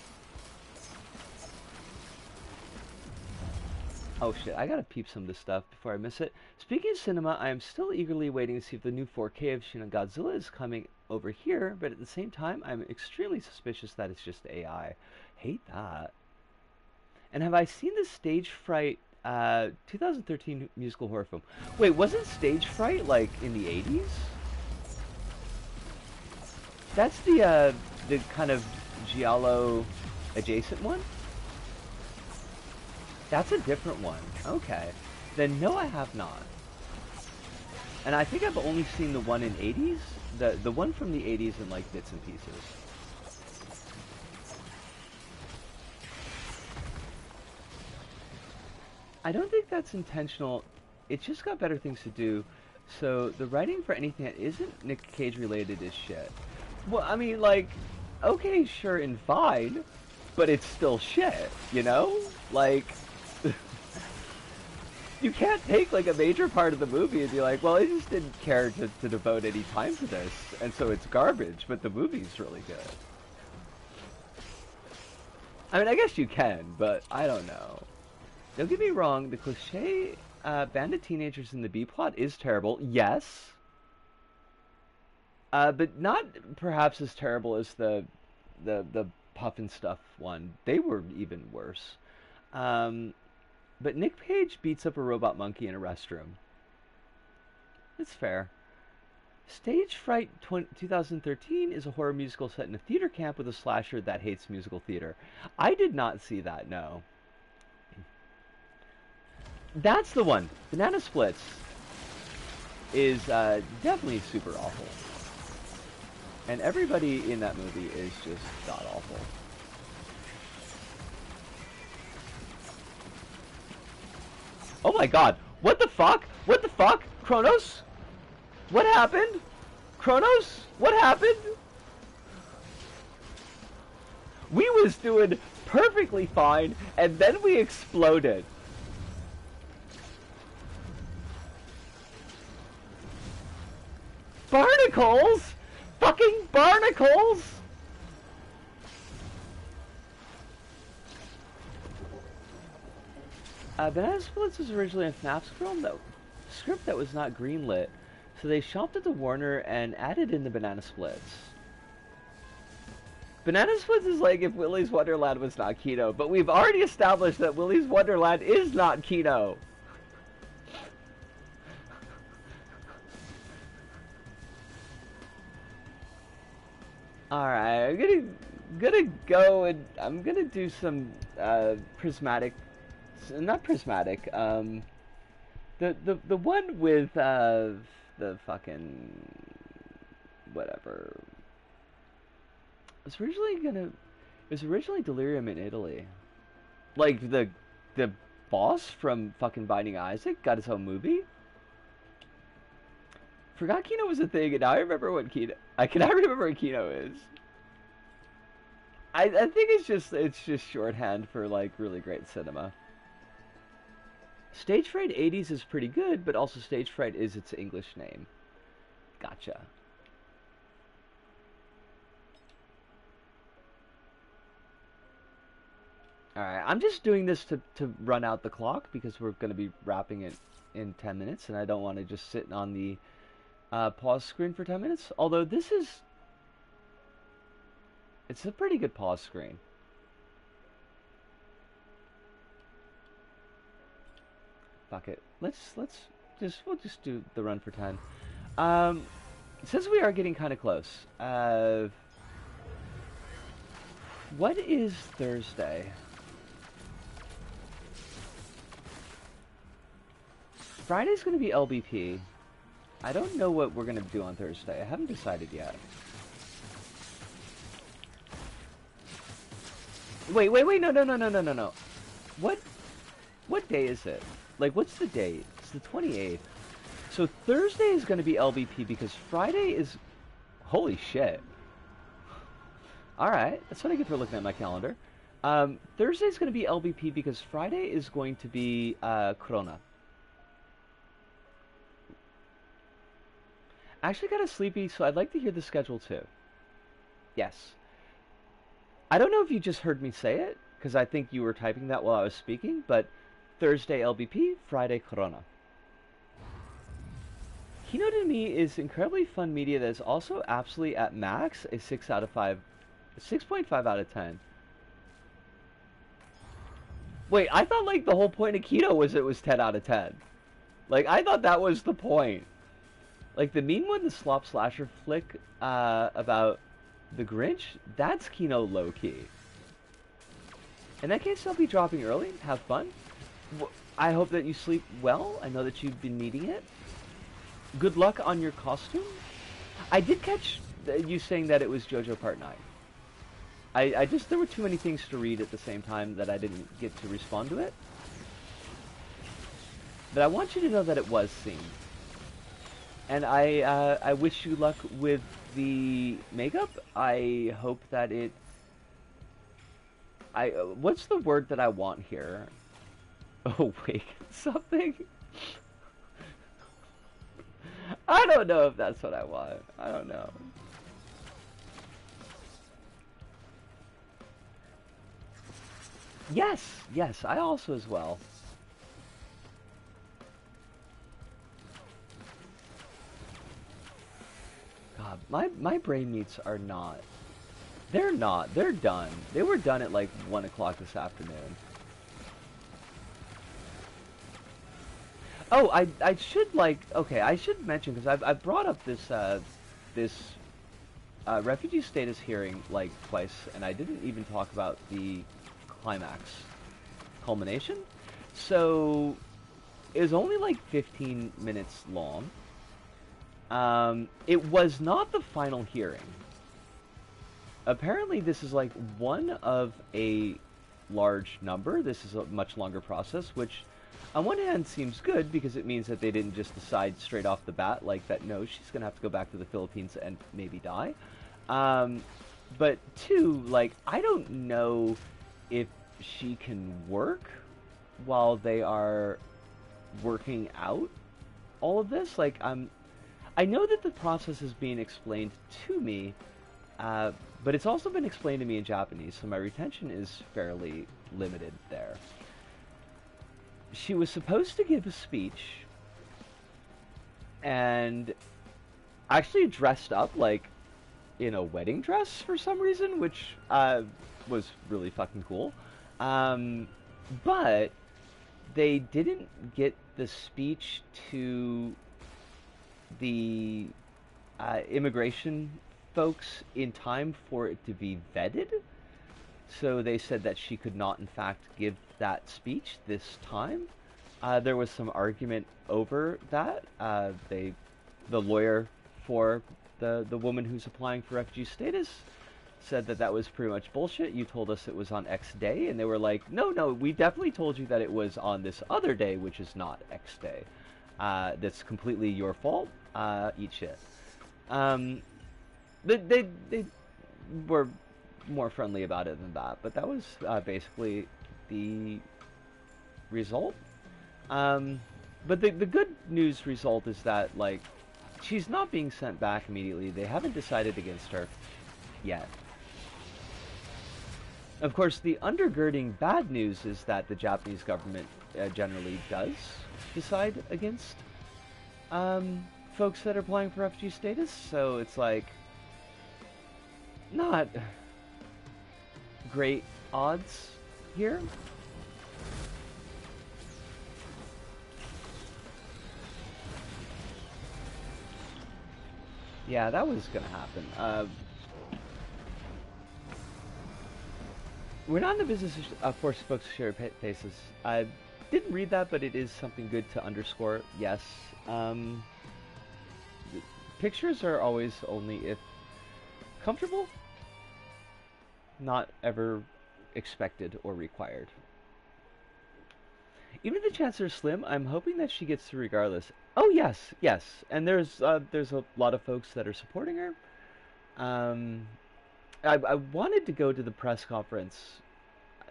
Speaker 1: Oh shit, I gotta peep some of this stuff before I miss it. Speaking of cinema, I am still eagerly waiting to see if the new 4K of Shin Godzilla is coming over here, but at the same time, I'm extremely suspicious that it's just AI. Hate that. And have I seen the Stage Fright 2013 musical horror film? Wait, wasn't Stage Fright like in the 80s? That's the kind of giallo adjacent one? That's a different one. Okay. Then no, I have not. And I think I've only seen the one in 80s. The one from the 80s in like bits and pieces. I don't think that's intentional. It's just got better things to do. So the writing for anything that isn't Nick Cage related is shit. Well, I mean, like, okay, sure and fine, but it's still shit, you know? Like, you can't take like a major part of the movie and be like, well, I just didn't care to devote any time to this, and so it's garbage, but the movie's really good. I mean, I guess you can, but I don't know. Don't get me wrong, the cliche band of teenagers in the B-plot is terrible, yes. But not perhaps as terrible as the Puff and Stuff one. They were even worse. But Nick Cage beats up a robot monkey in a restroom. It's fair. Stage Fright 2013 is a horror musical set in a theater camp with a slasher that hates musical theater. I did not see that, no. That's the one. Banana Splits is definitely super awful. And everybody in that movie is just god-awful. Oh my god. What the fuck? What the fuck? Kronos? What happened? Kronos? What happened? We was doing perfectly fine, and then we exploded. Barnacles? Fucking barnacles? Banana Splits was originally a FNAF script that was not greenlit, so they shopped it to Warner and added in the Banana Splits. Banana Splits is like if Willy's Wonderland was not Kino, but we've already established that Willy's Wonderland is not Kino. Alright, I'm gonna go and I'm gonna do some prismatic, not prismatic, the one with the fucking whatever. It was originally Delirium in Italy. Like the boss from fucking Binding Isaac got his own movie. Forgot Kino was a thing, and now I remember what Kino. I remember what Kino is. I think it's just shorthand for like really great cinema. Stage Fright 80s is pretty good, but also Stage Fright is its English name. Gotcha. Alright, I'm just doing this to run out the clock because we're going to be wrapping it in 10 minutes, and I don't want to just sit on the pause screen for 10 minutes. Although it's a pretty good pause screen. Fuck it. We'll just do the run for 10. Since we are getting kind of close, What is Thursday? Friday's going to be LBP. I don't know what we're going to do on Thursday. I haven't decided yet. Wait, no. What day is it? Like, what's the date? It's the 28th. So Thursday is going to be LBP because Friday is... Holy shit. Alright, that's what I get for looking at my calendar. Thursday is going to be LBP because Friday is going to be Corona. I actually got a sleepy, so I'd like to hear the schedule too. Yes. I don't know if you just heard me say it, because I think you were typing that while I was speaking, but Thursday LBP, Friday Corona. Kino to me is incredibly fun media that is also absolutely at max a 6 out of 5, 6.5 out of 10. Wait, I thought like the whole point of Kino was it was 10 out of 10. Like, I thought that was the point. Like, the meme one, the slop slasher flick about the Grinch, that's Kino low-key. In that case, I'll be dropping early. Have fun. I hope that you sleep well. I know that you've been needing it. Good luck on your costume. I did catch you saying that it was JoJo Part 9. I just, there were too many things to read at the same time that I didn't get to respond to it. But I want you to know that it was seen. And I wish you luck with the makeup. I hope that it... what's the word that I want here? Awake something? I don't know if that's what I want. I don't know. Yes, I also as well. God, my brain meats are not. They're not. They're done. They were done at like 1 o'clock this afternoon. Oh, I should like, okay, I should mention, because I've brought up this refugee status hearing like twice, and I didn't even talk about the climax culmination. So it was only like 15 minutes long. It was not the final hearing. Apparently this is like one of a large number. This is a much longer process, which on one hand seems good because it means that they didn't just decide straight off the bat like that, no, she's gonna have to go back to the Philippines and maybe die. But two, like, I don't know if she can work while they are working out all of this. Like, I know that the process is being explained to me, but it's also been explained to me in Japanese, so my retention is fairly limited there. She was supposed to give a speech, and actually dressed up, like, in a wedding dress for some reason, which was really fucking cool. But they didn't get the speech to the immigration folks in time for it to be vetted. So they said that she could not, in fact, give that speech this time. There was some argument over that. The lawyer for the woman who's applying for refugee status said that that was pretty much bullshit. You told us it was on X day, and they were like, no, we definitely told you that it was on this other day, which is not X day. That's completely your fault. Eat shit. They were more friendly about it than that, but that was basically the result. But the good news result is that, like, she's not being sent back immediately. They haven't decided against her yet. Of course, the undergirding bad news is that the Japanese government generally does decide against folks that are applying for refugee status, so it's like not great odds here. Yeah, that was gonna happen. We're not in the business of forcing folks to share faces. I didn't read that, but it is something good to underscore. Yes. Um, Pictures are always only if comfortable, not ever expected or required. Even if the chances are slim, I'm hoping that she gets through regardless. Oh yes, yes, and there's a lot of folks that are supporting her. Um, I wanted to go to the press conference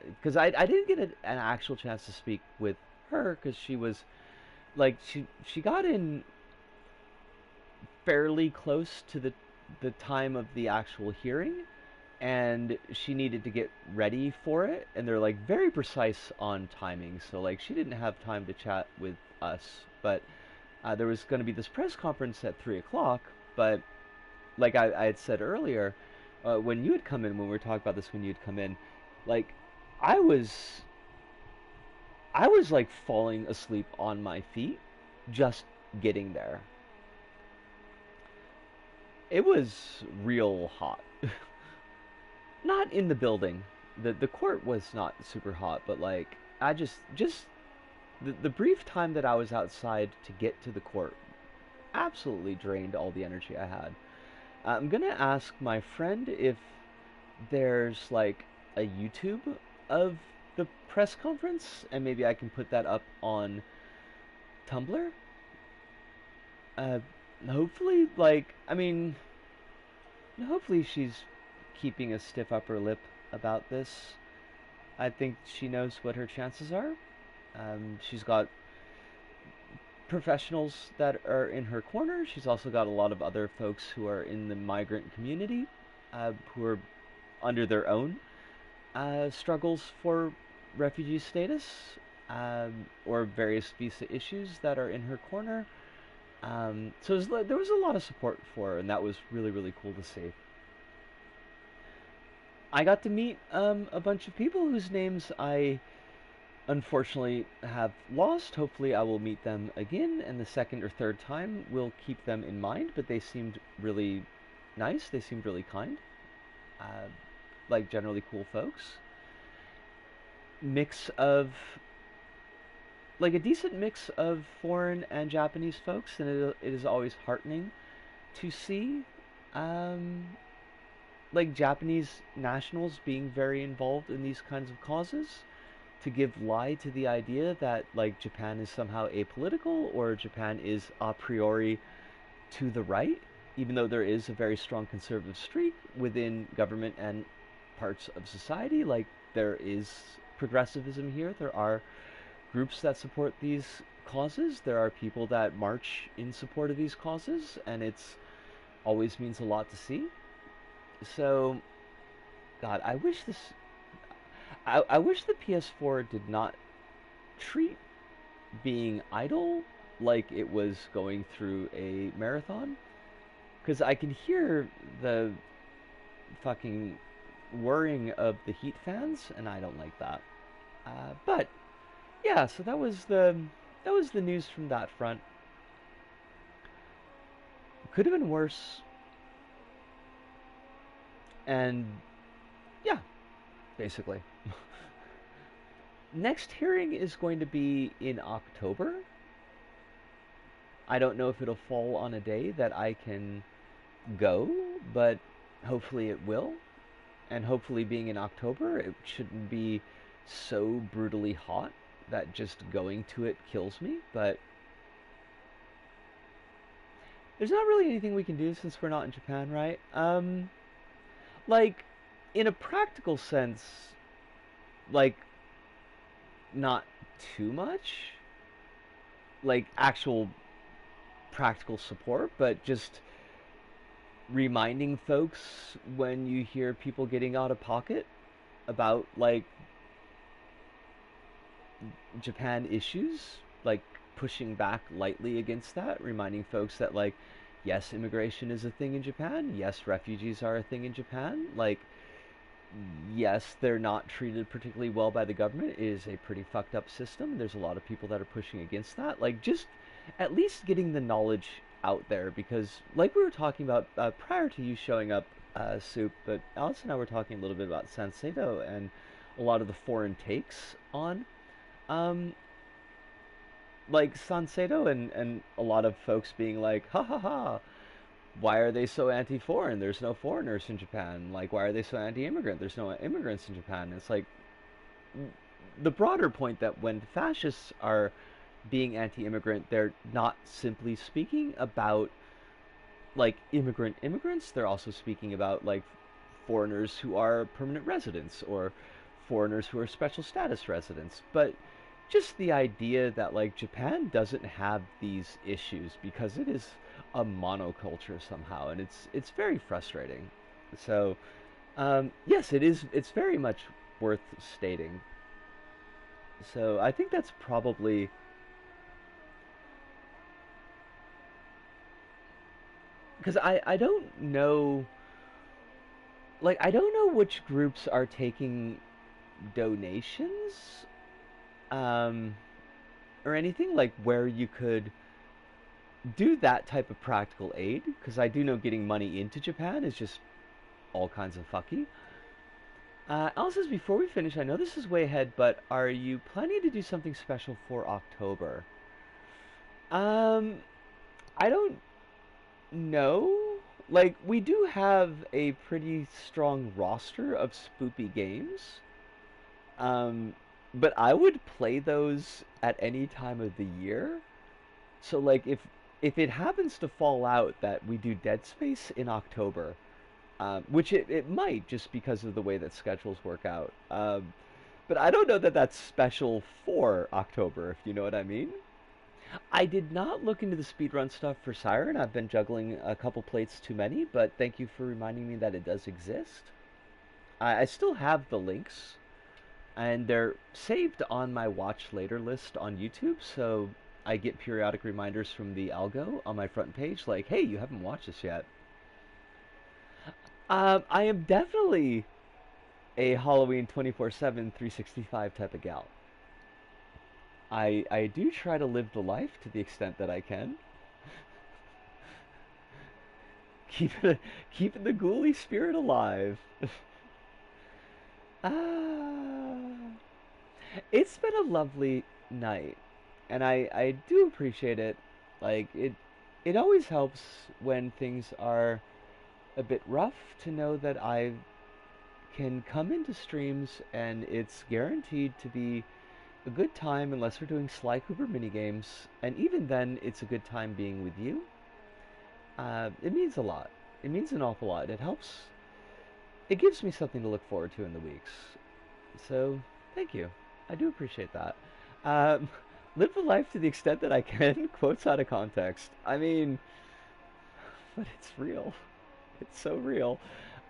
Speaker 1: because I didn't get an actual chance to speak with her because she was like she got in fairly close to the time of the actual hearing, and she needed to get ready for it, and they're like very precise on timing, so like she didn't have time to chat with us, but there was going to be this press conference at 3 o'clock. But like I had said earlier, when you had come in, when we were talking about this, when you had come in, like i was I was like falling asleep on my feet just getting there. It was real hot. Not in the building. The court was not super hot, but like I just the brief time that I was outside to get to the court absolutely drained all the energy I had. I'm gonna ask my friend if there's like a YouTube of the press conference, and maybe I can put that up on Tumblr. Uh, Hopefully, like I mean, hopefully she's keeping a stiff upper lip about this. I think she knows what her chances are. She's got professionals that are in her corner. She's also got a lot of other folks who are in the migrant community, who are under their own struggles for refugee status, or various visa issues that are in her corner. So there was a lot of support for her, and that was really, really cool to see. I got to meet a bunch of people whose names I unfortunately have lost. Hopefully, I will meet them again, and the second or third time we'll keep them in mind. But they seemed really nice. They seemed really kind, uh, like generally cool folks. Mix of like a decent mix of foreign and Japanese folks, and it is always heartening to see. Um, like Japanese nationals being very involved in these kinds of causes, to give lie to the idea that like Japan is somehow apolitical or Japan is a priori to the right, even though there is a very strong conservative streak within government and parts of society. Like there is progressivism here. There are groups that support these causes. There are people that march in support of these causes, and it's always means a lot to see. So, God, I wish this. I wish the PS4 did not treat being idle like it was going through a marathon, because I can hear the fucking whirring of the heat fans, and I don't like that. But yeah, so that was the news from that front. Could have been worse, and yeah, basically. Next hearing is going to be in October. I don't know if it'll fall on a day that I can go, but hopefully it will. And hopefully, being in October, it shouldn't be so brutally hot that just going to it kills me. But there's not really anything we can do since we're not in Japan, right? Like, in a practical sense, like, not too much. Like, actual practical support, but just reminding folks when you hear people getting out of pocket about like Japan issues, like pushing back lightly against that, reminding folks that like yes, immigration is a thing in Japan, yes, refugees are a thing in Japan, like yes, they're not treated particularly well by the government. It is a pretty fucked up system. There's a lot of people that are pushing against that. Like just at least getting the knowledge out there, because like we were talking about prior to you showing up, Soup, but Alice and I were talking a little bit about Sanseido, and a lot of the foreign takes on um, like Sanseido, and a lot of folks being like, ha ha ha, why are they so anti-foreign? There's no foreigners in Japan. Like, why are they so anti-immigrant? There's no immigrants in Japan. It's like the broader point that when fascists are being anti-immigrant, they're not simply speaking about like immigrants. They're also speaking about like foreigners who are permanent residents or foreigners who are special status residents. But just the idea that like Japan doesn't have these issues because it is a monoculture somehow, and it's very frustrating. So yes, it is. It's very much worth stating. So I think that's probably because I don't know, like I don't know which groups are taking donations um, or anything like where you could do that type of practical aid, because I do know getting money into Japan is just all kinds of fucky. Alice says, before we finish, I know this is way ahead, but are you planning to do something special for October? Um, I don't know. Like, we do have a pretty strong roster of spoopy games. Um, but I would play those at any time of the year. So, like, if it happens to fall out that we do Dead Space in October, which it might just because of the way that schedules work out. But I don't know that that's special for October, if you know what I mean. I did not look into the speedrun stuff for Siren. I've been juggling a couple plates too many, but thank you for reminding me that it does exist. I still have the links, and they're saved on my watch later list on YouTube, so I get periodic reminders from the algo on my front page like, hey, you haven't watched this yet. I am definitely a Halloween 24/7, 365 type of gal. I do try to live the life to the extent that I can. Keep it, keeping the ghouly spirit alive. Ah, it's been a lovely night, and I do appreciate it. Like it always helps when things are a bit rough to know that I can come into streams and it's guaranteed to be a good time unless we're doing Sly Cooper minigames, and even then, it's a good time being with you. It means a lot. It means an awful lot. It helps. It gives me something to look forward to in the weeks. So, thank you. I do appreciate that. Um, live the life to the extent that I can. Quotes out of context. I mean, but it's real. It's so real.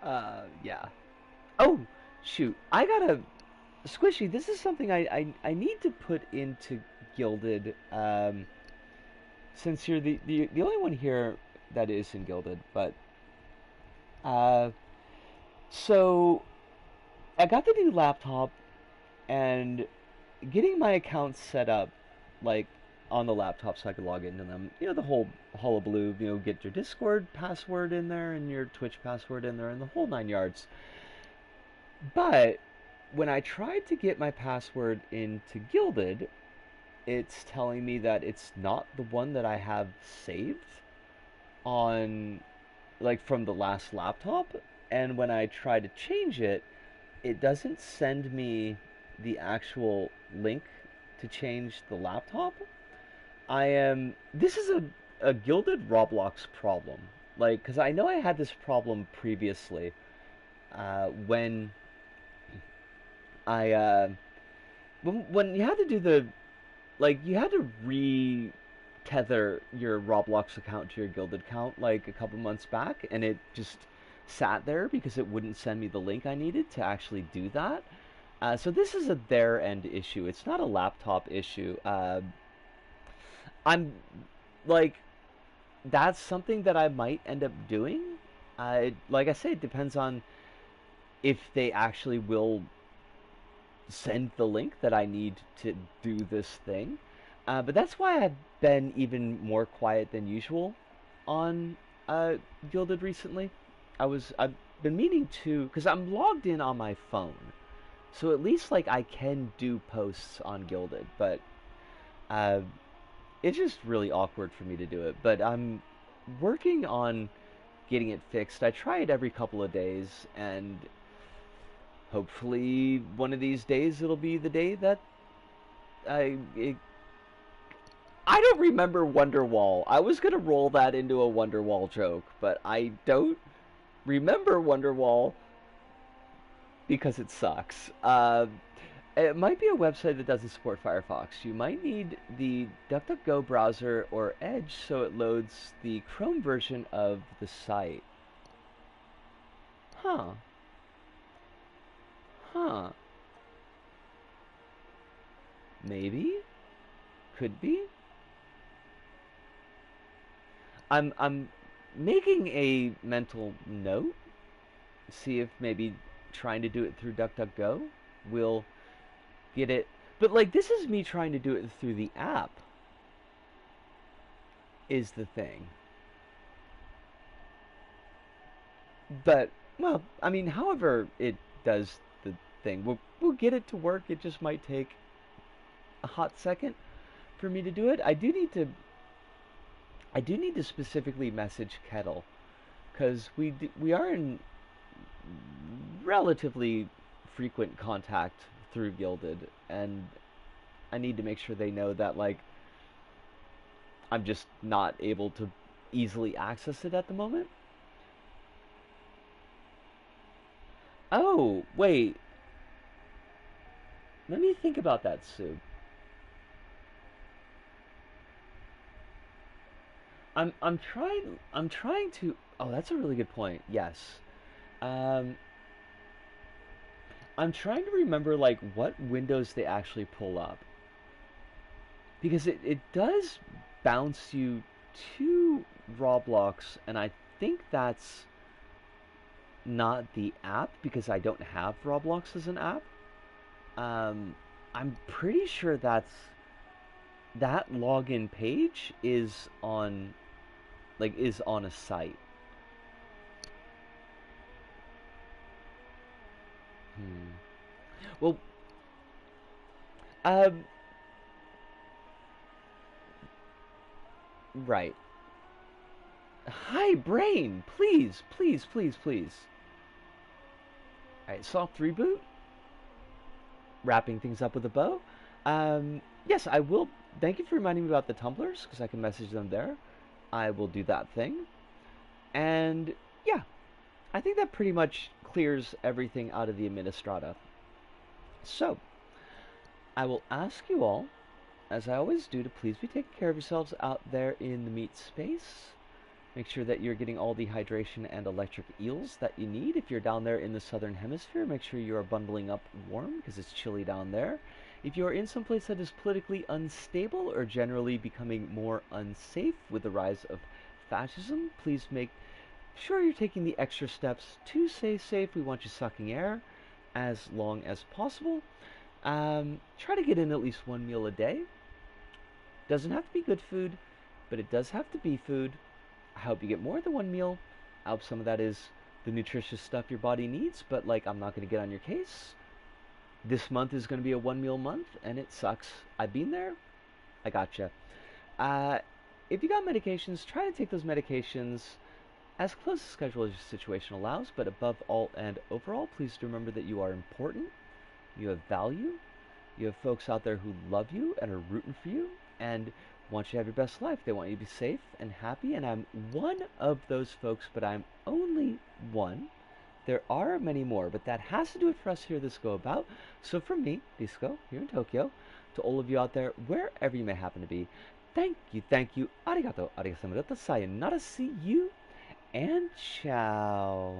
Speaker 1: Yeah. Oh, shoot. I gotta Squishy, this is something I need to put into Gilded, since you're the only one here that is in Gilded, but uh, so I got the new laptop and getting my accounts set up like on the laptop so I could log into them. You know, the whole hullabaloo, get your Discord password in there and your Twitch password in there and the whole nine yards. But when I tried to get my password into Gilded, it's telling me that it's not the one that I have saved on, like, from the last laptop. And when I try to change it, it doesn't send me the actual link to change the laptop. This is a Gilded Roblox problem. Like, because I know I had this problem previously when I when you had to do the like you had to re-tether your Roblox account to your Gilded account like a couple months back, and it just sat there because it wouldn't send me the link I needed to actually do that. So this is a their end issue. It's not a laptop issue. I'm like that's something that I might end up doing. Like I say, it depends on if they actually will send the link that I need to do this thing. But that's why I've been even more quiet than usual on Gilded recently. I've been meaning to, because I'm logged in on my phone, So at least like I can do posts on Gilded, but uh, it's just really awkward for me to do it. But I'm working on getting it fixed. I try it every couple of days, and hopefully one of these days it'll be the day that I don't remember Wonderwall. I was gonna roll that into a Wonderwall joke, but I don't remember Wonderwall because it sucks. It might be a website that doesn't support Firefox. You might need the DuckDuckGo browser or Edge so it loads the Chrome version of the site. Huh. Huh. Maybe? Could be? I'm making a mental note. See if maybe trying to do it through DuckDuckGo will get it. But like this is me trying to do it through the app is the thing. But well, I mean, however it does the thing, we'll get it to work. It just might take a hot second for me to do it. I do need to specifically message Kettle because we are in relatively frequent contact through Gilded, and I need to make sure they know that like I'm just not able to easily access it at the moment. Oh, wait. Let me think about that, Sue. I'm trying to oh, that's a really good point. Yes. Um I'm trying to remember like what windows they actually pull up. Because it does bounce you to Roblox, and I think that's not the app because I don't have Roblox as an app. Um, I'm pretty sure that login page is on a site. Hmm. Well, um, right. Hi, brain. Please, please, please, please. All right, soft reboot. Wrapping things up with a bow. Yes, I will. Thank you for reminding me about the tumblers because I can message them there. I will do that thing. And yeah, I think that pretty much clears everything out of the administrata. So, I will ask you all, as I always do, to please be taking care of yourselves out there in the meat space. Make sure that you're getting all the hydration and electric eels that you need. If you're down there in the southern hemisphere, make sure you are bundling up warm because it's chilly down there. If you are in some place that is politically unstable or generally becoming more unsafe with the rise of fascism, please make sure you're taking the extra steps to stay safe. We want you sucking air as long as possible. Try to get in at least one meal a day. Doesn't have to be good food, but it does have to be food. I hope you get more than one meal. I hope some of that is the nutritious stuff your body needs, but like I'm not going to get on your case. This month is going to be a one meal month, and it sucks. I've been there. I gotcha. Uh, if you got medications, try to take those medications as close to schedule as your situation allows, but above all and overall, please remember that you are important, you have value, you have folks out there who love you and are rooting for you, and want you to have your best life. They want you to be safe and happy, and I'm one of those folks, but I'm only one. There are many more, but that has to do it for us here at this Go About. So from me, Disco, here in Tokyo, to all of you out there, wherever you may happen to be, thank you, arigato, arigato, sayonara, see you, and ciao.